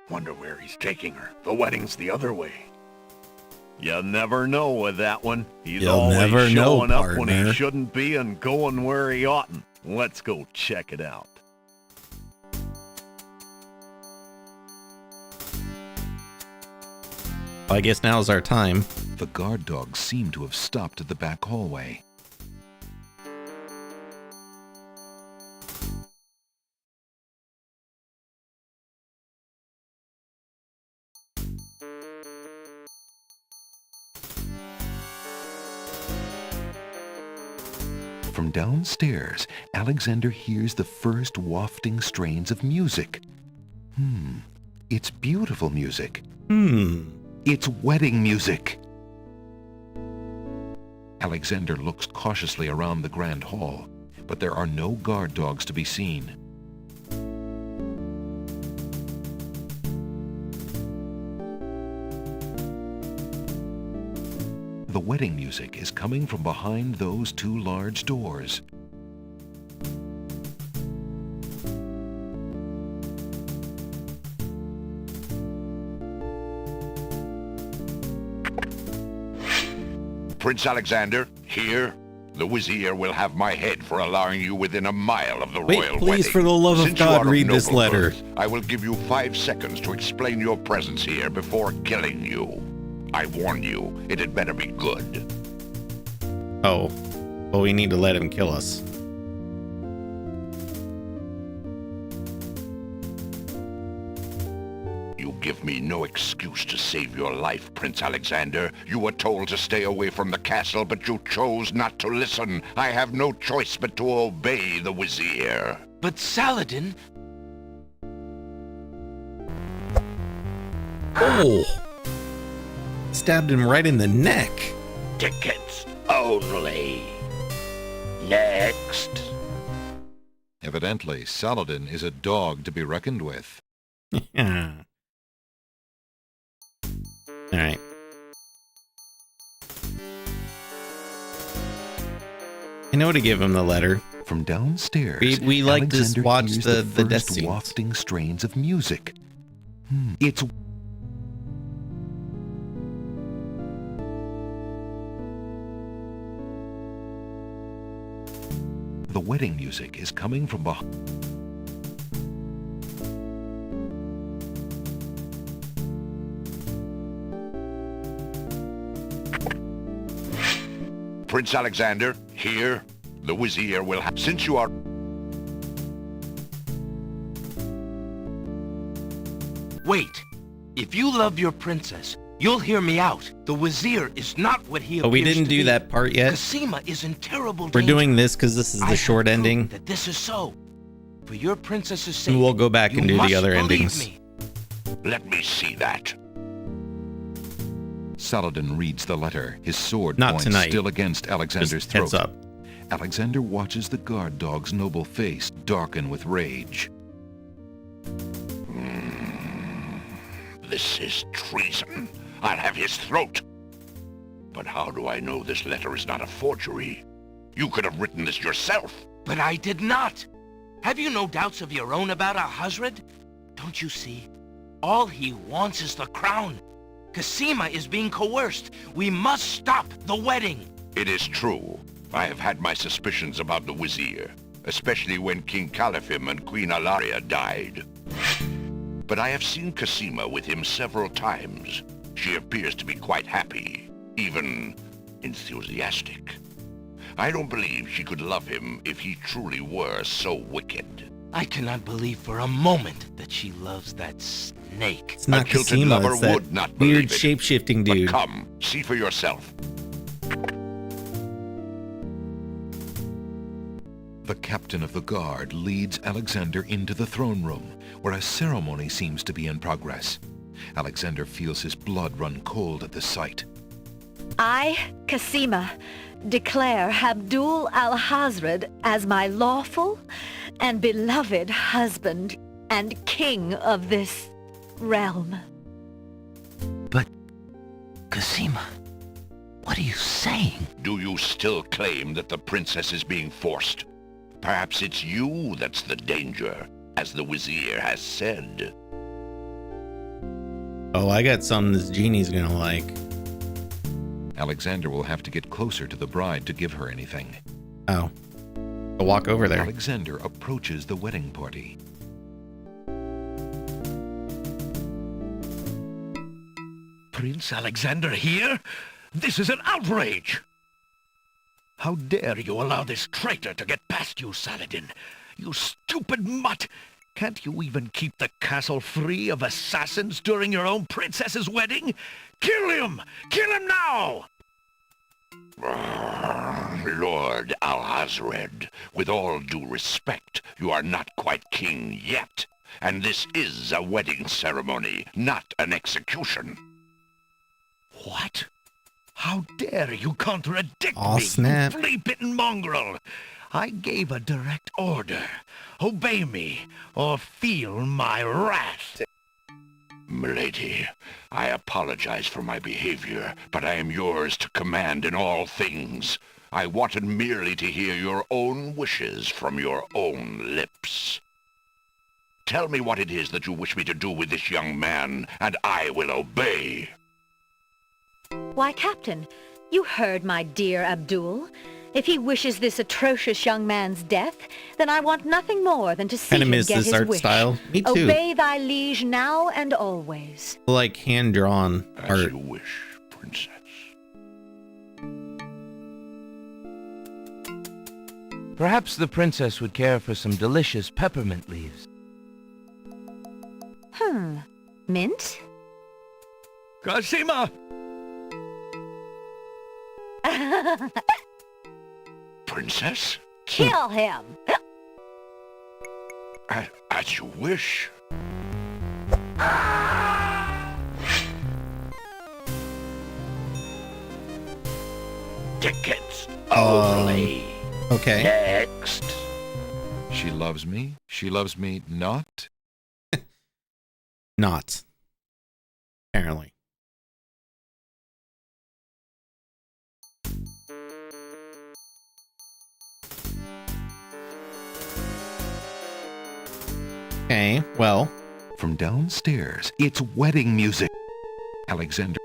Wonder where he's taking her. The wedding's the other way. You never know with that one. He's You'll always never know, showing up when he partner. shouldn't be and going where he oughtn't. Let's go check it out. I guess now's our time. The guard dogs seem to have stopped at the back hallway. From downstairs, Alexander hears the first wafting strains of music. It's beautiful music. It's wedding music. Alexander looks cautiously around the grand hall, but there are no guard dogs to be seen. The wedding music is coming from behind those two large doors. Prince Alexander, here. The Wazir will have my head for allowing you within a mile of the Wait, royal please, wedding. for the love of Since you God, are of read this noble letter. birth, I will give you 5 seconds to explain your presence here before killing you. I warn you, it had better be good. Oh, well, we need to let him kill us. give me no excuse to save your life, Prince Alexander. You were told to stay away from the castle, but you chose not to listen. I have no choice but to obey the Vizier. But Saladin... Oh! Stabbed him right in the neck. Tickets only. Next. Evidently, Saladin is a dog to be reckoned with. Alright. I know to give him the letter. From downstairs, We like to Alexander watch hears the first death scenes. wafting strains of music. It's the wedding music is coming from behind. Prince Alexander, here. The Vizier will have... Since you are... Wait. If you love your princess, you'll hear me out. The Vizier is not what he But we appears didn't to do be. that part yet. Casima is in terrible We're danger. doing this because this is the short ending. That this is so. For your princess's sake, And we'll go back and you do must the other believe endings. me. Let me see that. Saladin reads the letter, his sword Not points tonight. still against Alexander's Just throat. heads up. Alexander watches the guard dog's noble face darken with rage. This is treason. I'll have his throat. But how do I know this letter is not a forgery? You could have written this yourself. But I did not. Have you no doubts of your own about Alhazred? Don't you see? All he wants is the crown. Casima is being coerced. We must stop the wedding. It is true. I have had my suspicions about the Vizier, especially when King Califim and Queen Alaria died. But I have seen Casima with him several times. She appears to be quite happy, even enthusiastic. I don't believe she could love him if he truly were so wicked. I cannot believe for a moment that she loves that snake. It's not A jilted Casima, lover it's that would not weird believe it. shape-shifting But dude. come, see for yourself. The captain of the guard leads Alexander into the throne room, where a ceremony seems to be in progress. Alexander feels his blood run cold at the sight. I, Casima, declare Abdul Alhazred as my lawful and beloved husband and king of this realm. But, Casima, what are you saying? Do you still claim that the princess is being forced? Perhaps it's you that's the danger, as the Vizier has said. Oh, I got something this genie's gonna like. Alexander will have to get closer to the bride to give her anything. Oh. I'll walk over there. Alexander approaches the wedding party. Prince Alexander here? This is an outrage! How dare you allow this traitor to get past you, Saladin? You stupid mutt! Can't you even keep the castle free of assassins during your own princess's wedding? Kill him! Kill him now! Lord Alhazred, with all due respect, you are not quite king yet. And this is a wedding ceremony, not an execution. What? How dare you contradict Aw, me, snap. you flea-bitten mongrel! I gave a direct order. Obey me, or feel my wrath. Milady, I apologize for my behavior, but I am yours to command in all things. I wanted merely to hear your own wishes from your own lips. Tell me what it is that you wish me to do with this young man, and I will obey. Why, Captain, you heard my dear Abdul. If he wishes this atrocious young man's death, then I want nothing more than to see Kinda him miss get this his art wish. style. Me too. Obey thy liege now and always. Like hand-drawn As art. you wish, princess. Perhaps the princess would care for some delicious peppermint leaves. Mint? Cosima! Princess? Kill him! As you wish. Tickets only. Okay. Next. She loves me. She loves me not. Not. Apparently. Okay, well. From downstairs, it's wedding music. Alexander.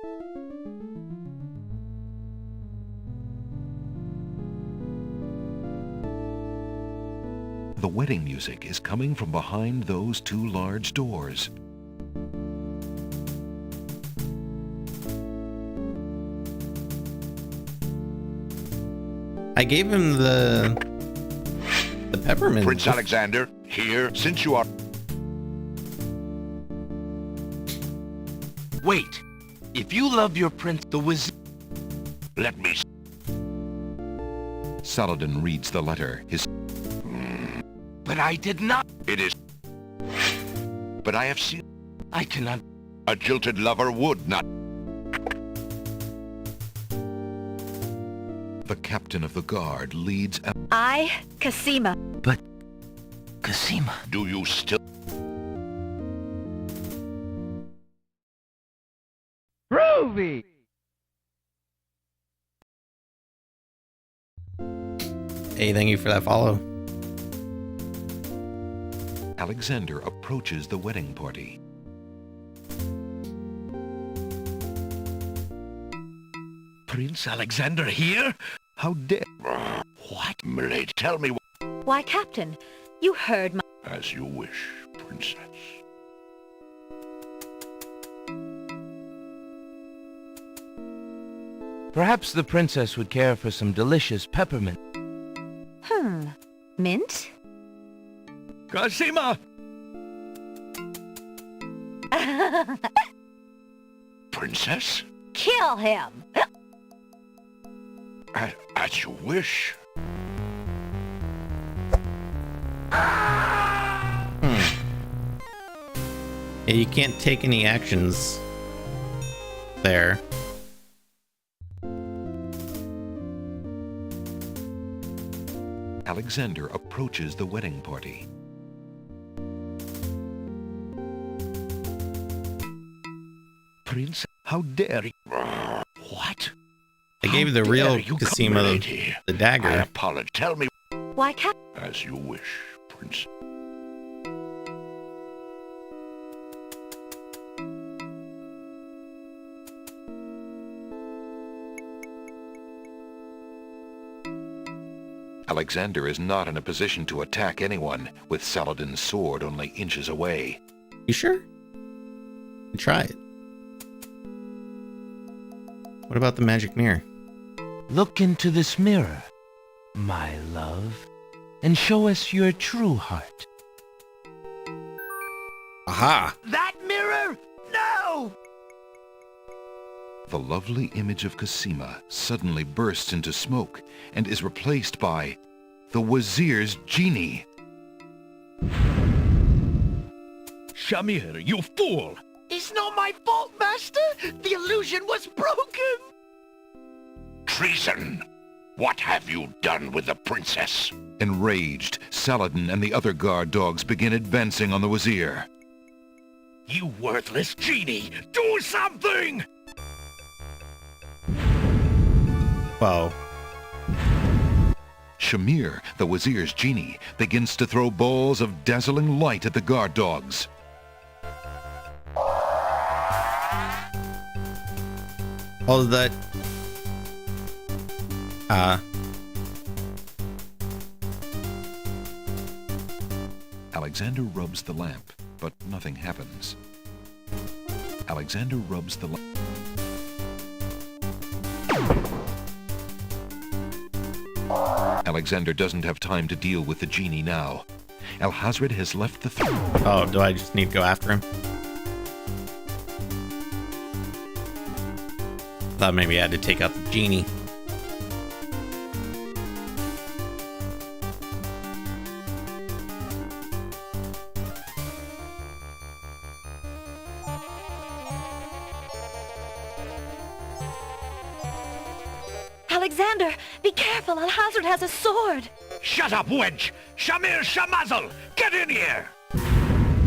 The wedding music is coming from behind those two large doors. I gave him the peppermint. Prince Alexander, here, since you are... Wait. If you love your prince, the wizard... Let me... Saladin reads the letter. His... But I did not... It is... But I have seen... I cannot... A jilted lover would not... The captain of the guard leads... I, Cosima. But... Cosima... Do you still... Groovy! Hey, thank you for that follow. Alexander approaches the wedding party. Prince Alexander here? How dare... What? Milady, tell me... Why, Captain, you heard my... As you wish, Princess. Perhaps the princess would care for some delicious peppermint. Mint? Cosima! Princess? Kill him! As you wish. Yeah, you can't take any actions there. Alexander approaches the wedding party. Prince, how dare you? What? I gave the real Cosima the I dagger. apologize. Tell me... Why, Cap... As you wish, Prince. Alexander is not in a position to attack anyone, with Saladin's sword only inches away. You sure? Try it. What about the magic mirror? Look into this mirror, my love, and show us your true heart. Aha! That mirror? No! The lovely image of Cosima suddenly bursts into smoke and is replaced by the Wazir's genie. Shamir, you fool! It's not my fault, Master! The illusion was broken! Treason! What have you done with the princess? Enraged, Saladin and the other guard dogs begin advancing on the Wazir. You worthless genie! Do something! Whoa. Shamir, the Wazir's genie, begins to throw balls of dazzling light at the guard dogs. All of that. Alexander rubs the lamp, but nothing happens. Alexander rubs the lamp. Alexander doesn't have time to deal with the genie now. Alhazred has left the Oh, do I just need to go after him? Thought maybe I had to take out the genie. Alexander, be careful. Alhazred has a sword. Shut up, wench! Shamir Shamazel! Get in here!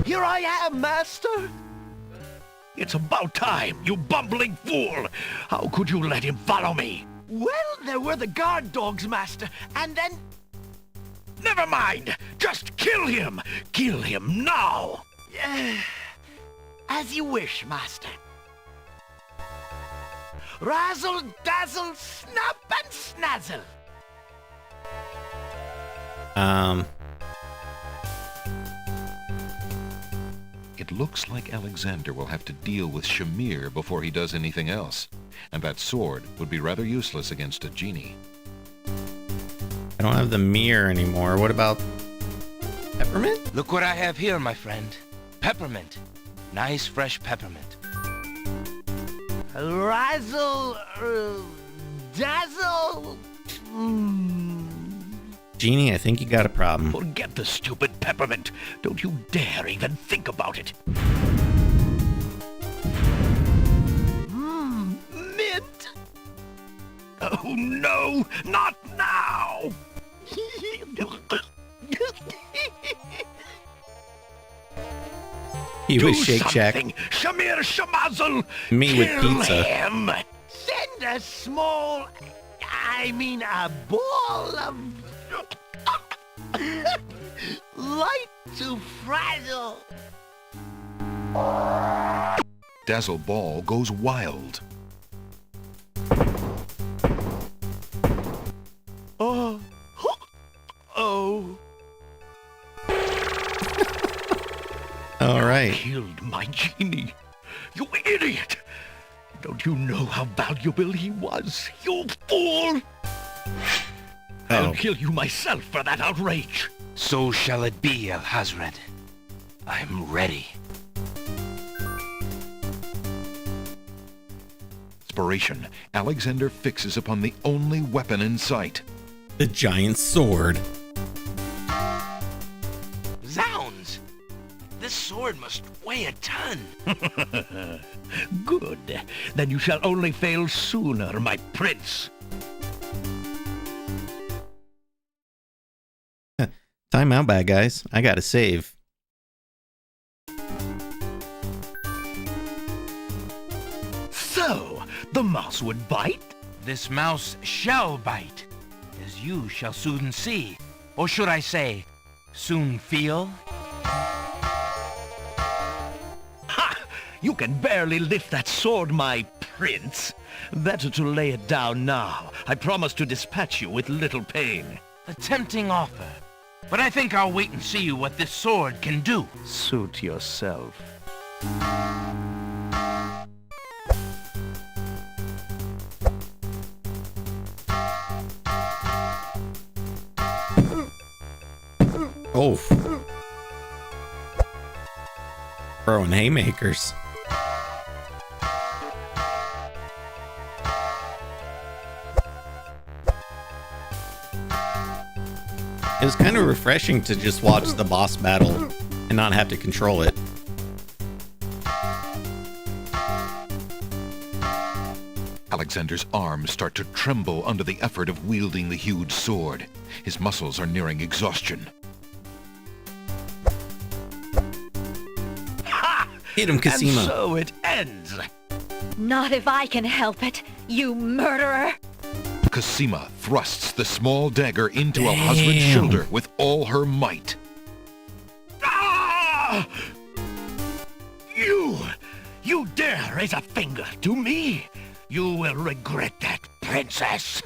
Here I am, master. It's about time, you bumbling fool! How could you let him follow me? Well, there were the guard dogs, master, and then... Never mind! Just kill him! Kill him now! As you wish, master. Razzle, dazzle, snap and snazzle. It looks like Alexander will have to deal with Shamir before he does anything else, and that sword would be rather useless against a genie. I don't have the mirror anymore. What about peppermint? Look what I have here, my friend. Peppermint. Nice, fresh peppermint. Razzle, dazzle. Genie, I think you got a problem. Forget the stupid peppermint. Don't you dare even think about it. Mint. Oh no, not now! He was Shake Shack. Shamir Shamazel! Me with Kill pizza. him. Send a small, I mean a ball of light to frazzle. Dazzle Ball goes wild. Oh. All right. Killed my genie. You idiot! Don't you know how valuable he was, you fool? I'll kill you myself for that outrage. So shall it be, Alhazred. I'm ready. Inspiration, Alexander fixes upon the only weapon in sight. The giant sword. Zounds! This sword must weigh a ton. Good. Then you shall only fail sooner, my prince. Time out, bad guys. I gotta save. So, the mouse would bite? This mouse shall bite, as you shall soon see. Or should I say, soon feel? Ha! You can barely lift that sword, my prince. Better to lay it down now. I promise to dispatch you with little pain. A tempting offer. But I think I'll wait and see what this sword can do. Suit yourself. Oh. Throwing haymakers. It was kind of refreshing to just watch the boss battle and not have to control it. Alexander's arms start to tremble under the effort of wielding the huge sword. His muscles are nearing exhaustion. Ha! Hit him, Cosima. And so it ends. Not if I can help it, you murderer! Cosima thrusts the small dagger into Alhazred's shoulder with all her might. Ah! You dare raise a finger to me? You will regret that, princess.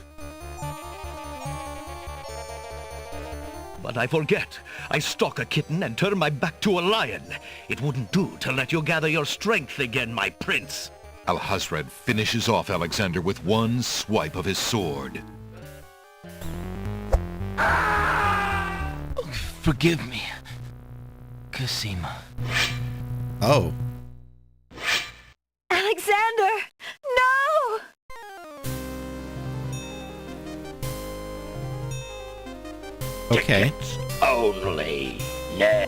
But I forget. I stalk a kitten and turn my back to a lion. It wouldn't do to let you gather your strength again, my prince. Alhazred finishes off Alexander with one swipe of his sword. Forgive me, Cosima. Oh. Alexander! No! Okay. Tickets only. No.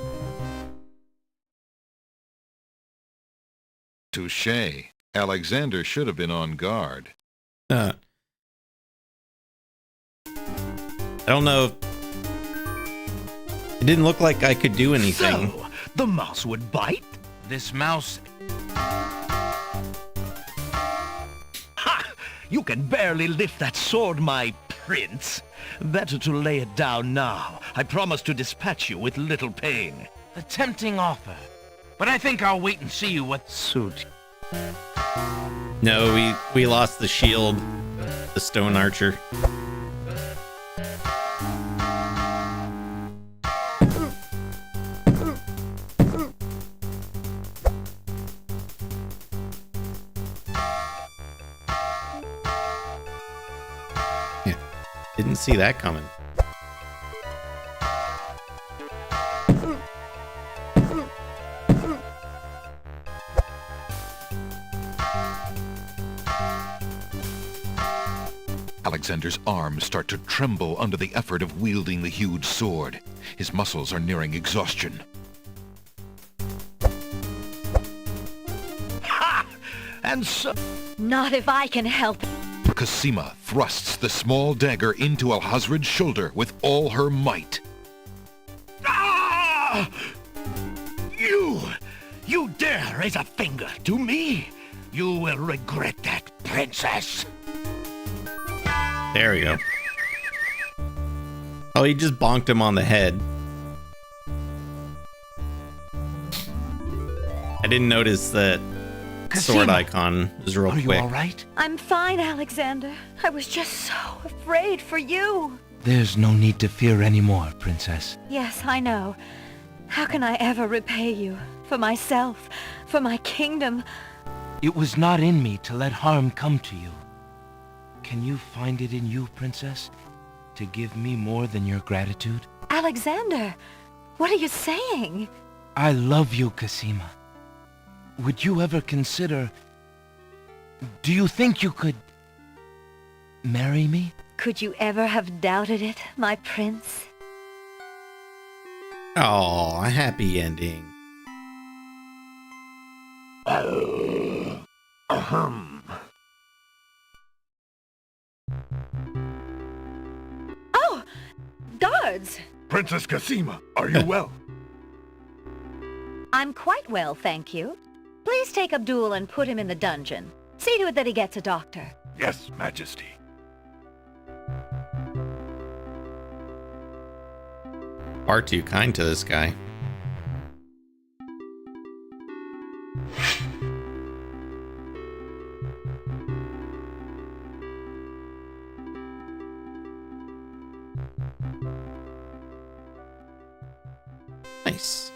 Touché. Alexander should have been on guard. I don't know. It didn't look like I could do anything. So, the mouse would bite? This mouse... Ha! You can barely lift that sword, my prince. Better to lay it down now. I promise to dispatch you with little pain. A tempting offer. But I think I'll wait and see you what suit. No, we lost the shield. The stone archer. Yeah, didn't see that coming. Alexander's arms start to tremble under the effort of wielding the huge sword. His muscles are nearing exhaustion. Ha! And so... Not if I can help it. Cosima thrusts the small dagger into Alhazred's shoulder with all her might. Ah! You dare raise a finger to me? You will regret that, princess. There we go. Oh, he just bonked him on the head. I didn't notice that sword icon was real quick. Are you all right? I'm fine, Alexander. I was just so afraid for you. There's no need to fear anymore, princess. Yes, I know. How can I ever repay you? For myself, for my kingdom. It was not in me to let harm come to you. Can you find it in you, princess, to give me more than your gratitude? Alexander, what are you saying? I love you, Cosima. Would you ever consider... Do you think you could... marry me? Could you ever have doubted it, my prince? Oh, a happy ending. Oh! Guards! Princess Cosima, are you well? I'm quite well, thank you. Please take Abdul and put him in the dungeon. See to it that he gets a doctor. Yes, Majesty. Far too kind to this guy. Nice.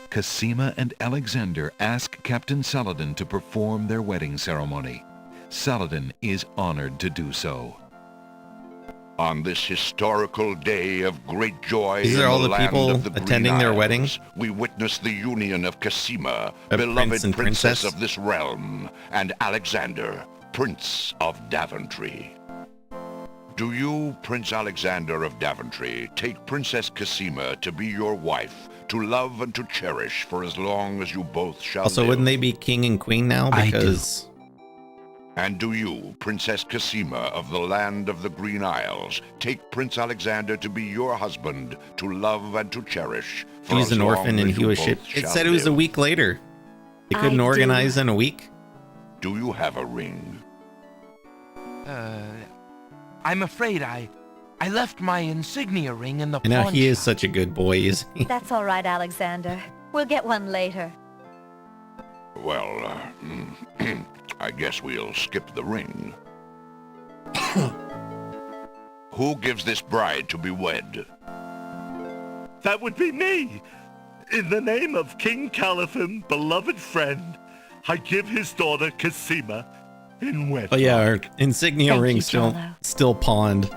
Cosima and Alexander ask Captain Saladin to perform their wedding ceremony. Saladin is honored to do so. On this historical day of great joy These are in all the the land people of the attending Green their Isles, wedding? we witness the union of Cosima, A beloved prince and princess princess? of this realm, and Alexander, Prince of Daventry. Do you, Prince Alexander of Daventry, take Princess Cosima to be your wife, to love and to cherish for as long as you both shall Also, live? wouldn't they be king and queen now? I do. Because And do you, Princess Cosima of the land of the Green Isles, take Prince Alexander to be your husband, to love and to cherish for he's as an long orphan and as he you was both shipped. It shall said it was a live? week later. They couldn't I organize do. in a week. Do you have a ring? I'm afraid I left my insignia ring in the And now pawn he is shop. such a good boy, isn't he? That's all right, Alexander. We'll get one later. Well, I guess we'll skip the ring. Who gives this bride to be wed? That would be me. In the name of King Caliphim, beloved friend, I give his daughter Cosima in wedlock. Oh yeah, our insignia Thank ring you, still Jolo. still pawned.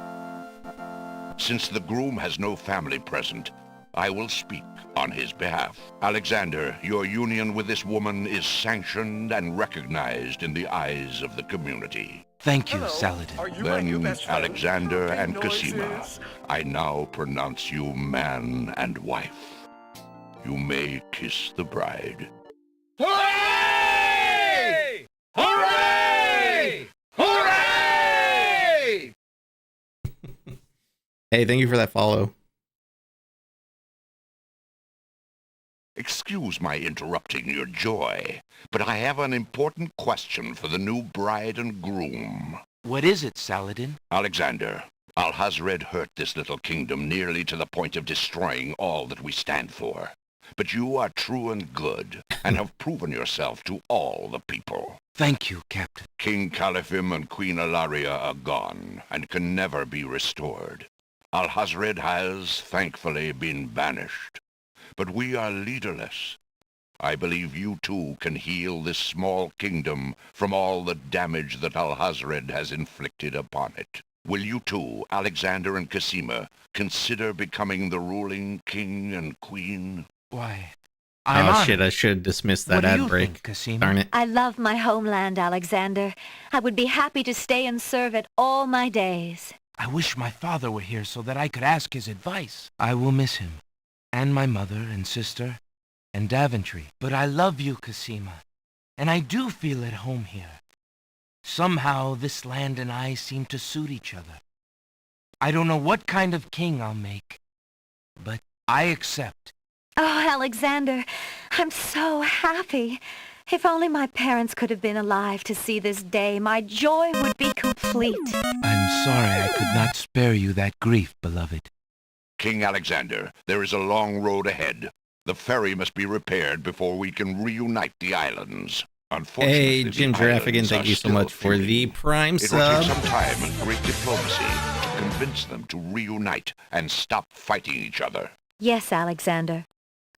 Since the groom has no family present, I will speak on his behalf. Alexander, your union with this woman is sanctioned and recognized in the eyes of the community. Thank you, Hello, Saladin. are you my new Then, best friend? Alexander Happy and Cosima, noises. I now pronounce you man and wife. You may kiss the bride. Hooray! Hooray! Hooray! Hey, thank you for that follow. Excuse my interrupting your joy, but I have an important question for the new bride and groom. What is it, Saladin? Alexander, Alhazred hurt this little kingdom nearly to the point of destroying all that we stand for. But you are true and good, and have proven yourself to all the people. Thank you, Captain. King Caliphim and Queen Ilaria are gone, and can never be restored. Alhazred has, thankfully, been banished. But we are leaderless. I believe you too can heal this small kingdom from all the damage that Alhazred has inflicted upon it. Will you two, Alexander and Cosima, consider becoming the ruling king and queen? Why, Oh shit, I should dismiss that ad break. Darn it. I love my homeland, Alexander. I would be happy to stay and serve it all my days. I wish my father were here so that I could ask his advice. I will miss him, and my mother and sister, and Daventry. But I love you, Cosima, and I do feel at home here. Somehow this land and I seem to suit each other. I don't know what kind of king I'll make, but I accept. Oh, Alexander, I'm so happy. If only my parents could have been alive to see this day, my joy would be complete. I'm sorry I could not spare you that grief, beloved. King Alexander, there is a long road ahead. The ferry must be repaired before we can reunite the islands. Unfortunately, Hey, Jim the Giraffe again, islands thank are you so still much for feuding. the Prime It will sub. take some time and great diplomacy to convince them to reunite and stop fighting each other. Yes, Alexander.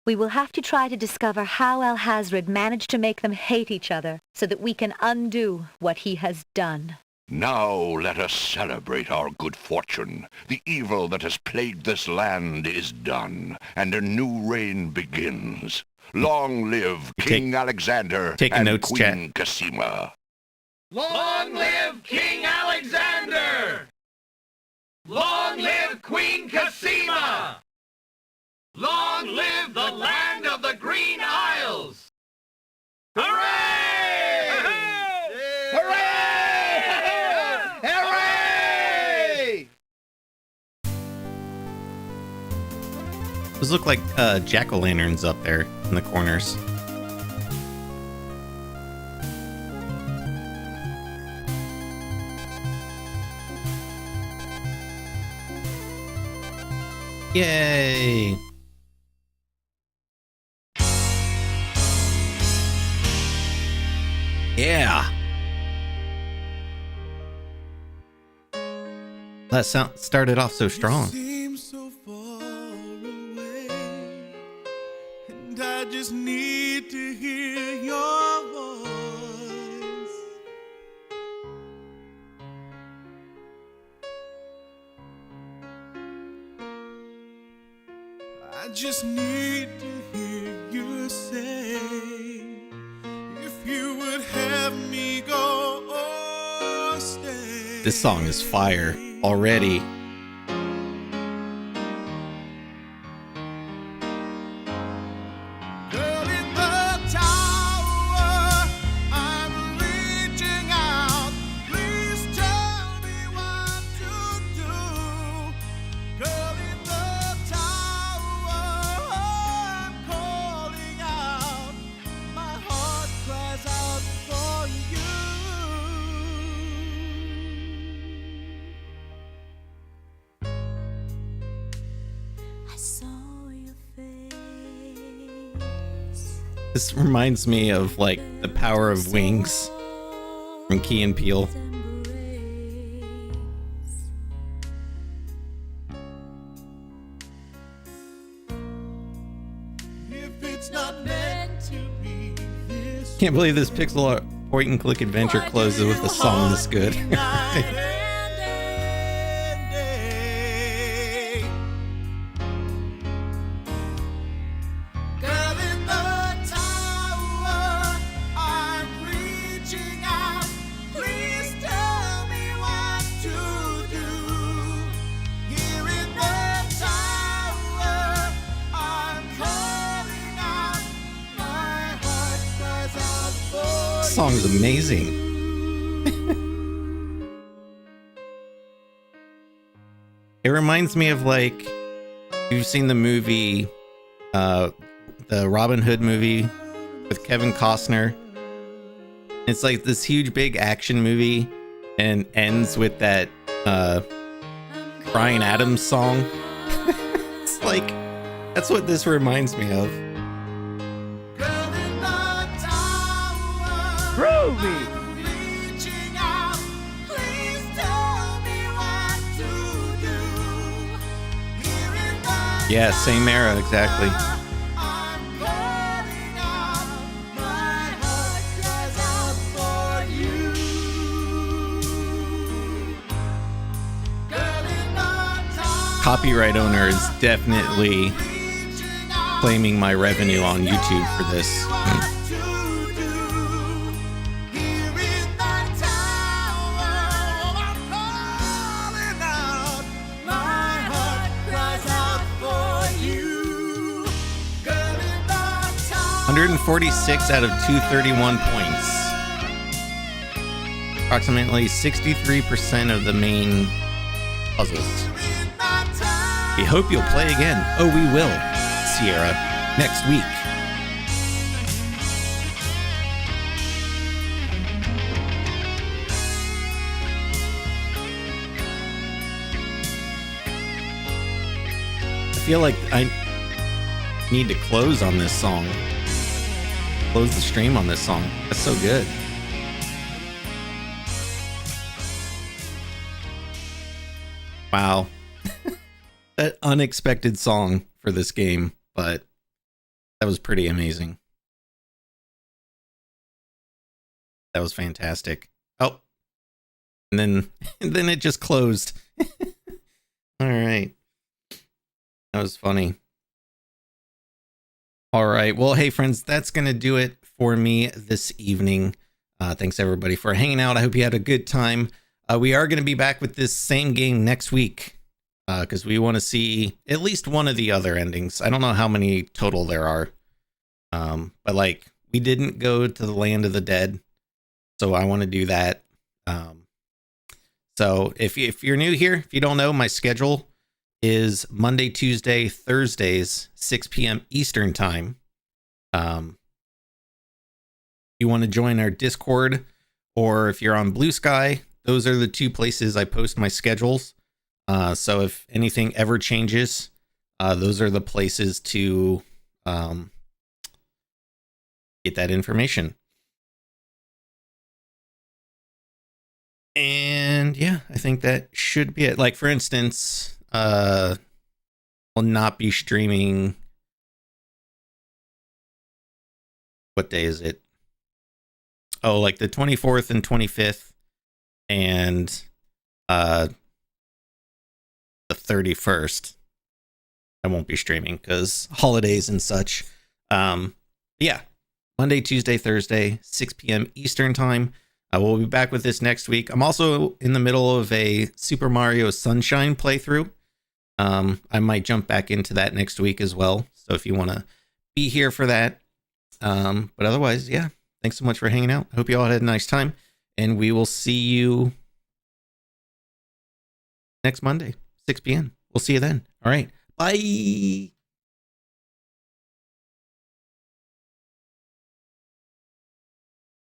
We will have to try to discover how Alhazred managed to make them hate each other so that we can undo what he has done. Now let us celebrate our good fortune. The evil that has plagued this land is done, and a new reign begins. Long live King Alexander taking and notes, Queen Cosima. Long live King Alexander! Long live Queen Cosima! Long live the land of the Green Isles! Hooray! Hooray! Hooray! Those look like jack-o'-lanterns up there in the corners. Yay! Yeah! That sound started off so strong. And I just need to hear your voice. I just need to hear you say, if you would have me go or stay. This song is fire already. Girl in the tower, I'm reaching out. Please tell me what to do. Girl in the tower, I'm calling out. My heart cries out for you. I saw your face. This reminds me of like The Power of Wings from Key and Peele. If it's not meant to be this Can't believe this pixel art point and click adventure closes with a song this good. Girl in the tower, I'm reaching out. Please tell This song is amazing. It reminds me of, like, you've seen the movie, the Robin Hood movie with Kevin Costner. It's like this huge big action movie and ends with that Bryan Adams song. It's like, that's what this reminds me of. Groovy! Yeah, same era, exactly. Copyright owner is definitely claiming my revenue on YouTube for this. $146 out of 231 points. Approximately 63% of the main puzzles. We hope you'll play again. Oh, we will, Sierra, next week. I feel like I need to close on this song. Close the stream on this song. That's so good. Wow. That unexpected song for this game, but that was pretty amazing. That was fantastic. Oh, and then it just closed. All right. That was funny. All right. Well, hey, friends, that's going to do it for me this evening. Thanks, everybody, for hanging out. I hope you had a good time. We are going to be back with this same game next week because we want to see at least one of the other endings. I don't know how many total there are. But, like, we didn't go to the Land of the Dead, so I want to do that. So if you're new here, if you don't know, my schedule is Monday, Tuesday, Thursdays, 6 p.m. Eastern time. You want to join our Discord, or if you're on Blue Sky, those are the two places I post my schedules. So if anything ever changes, those are the places to get that information. And yeah, I think that should be it. Like, for instance, will not be streaming. What day is it? Oh, like the 24th and 25th and the 31st. I won't be streaming because holidays and such. Yeah, Monday, Tuesday, Thursday, 6 p.m. Eastern time. We'll be back with this next week. I'm also in the middle of a Super Mario Sunshine playthrough. I might jump back into that next week as well. So if you want to be here for that. But otherwise, yeah, thanks so much for hanging out. I hope you all had a nice time. And we will see you next Monday, 6 p.m. We'll see you then. All right. Bye.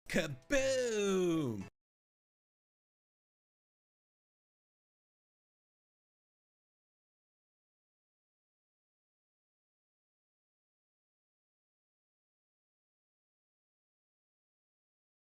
Kaboom!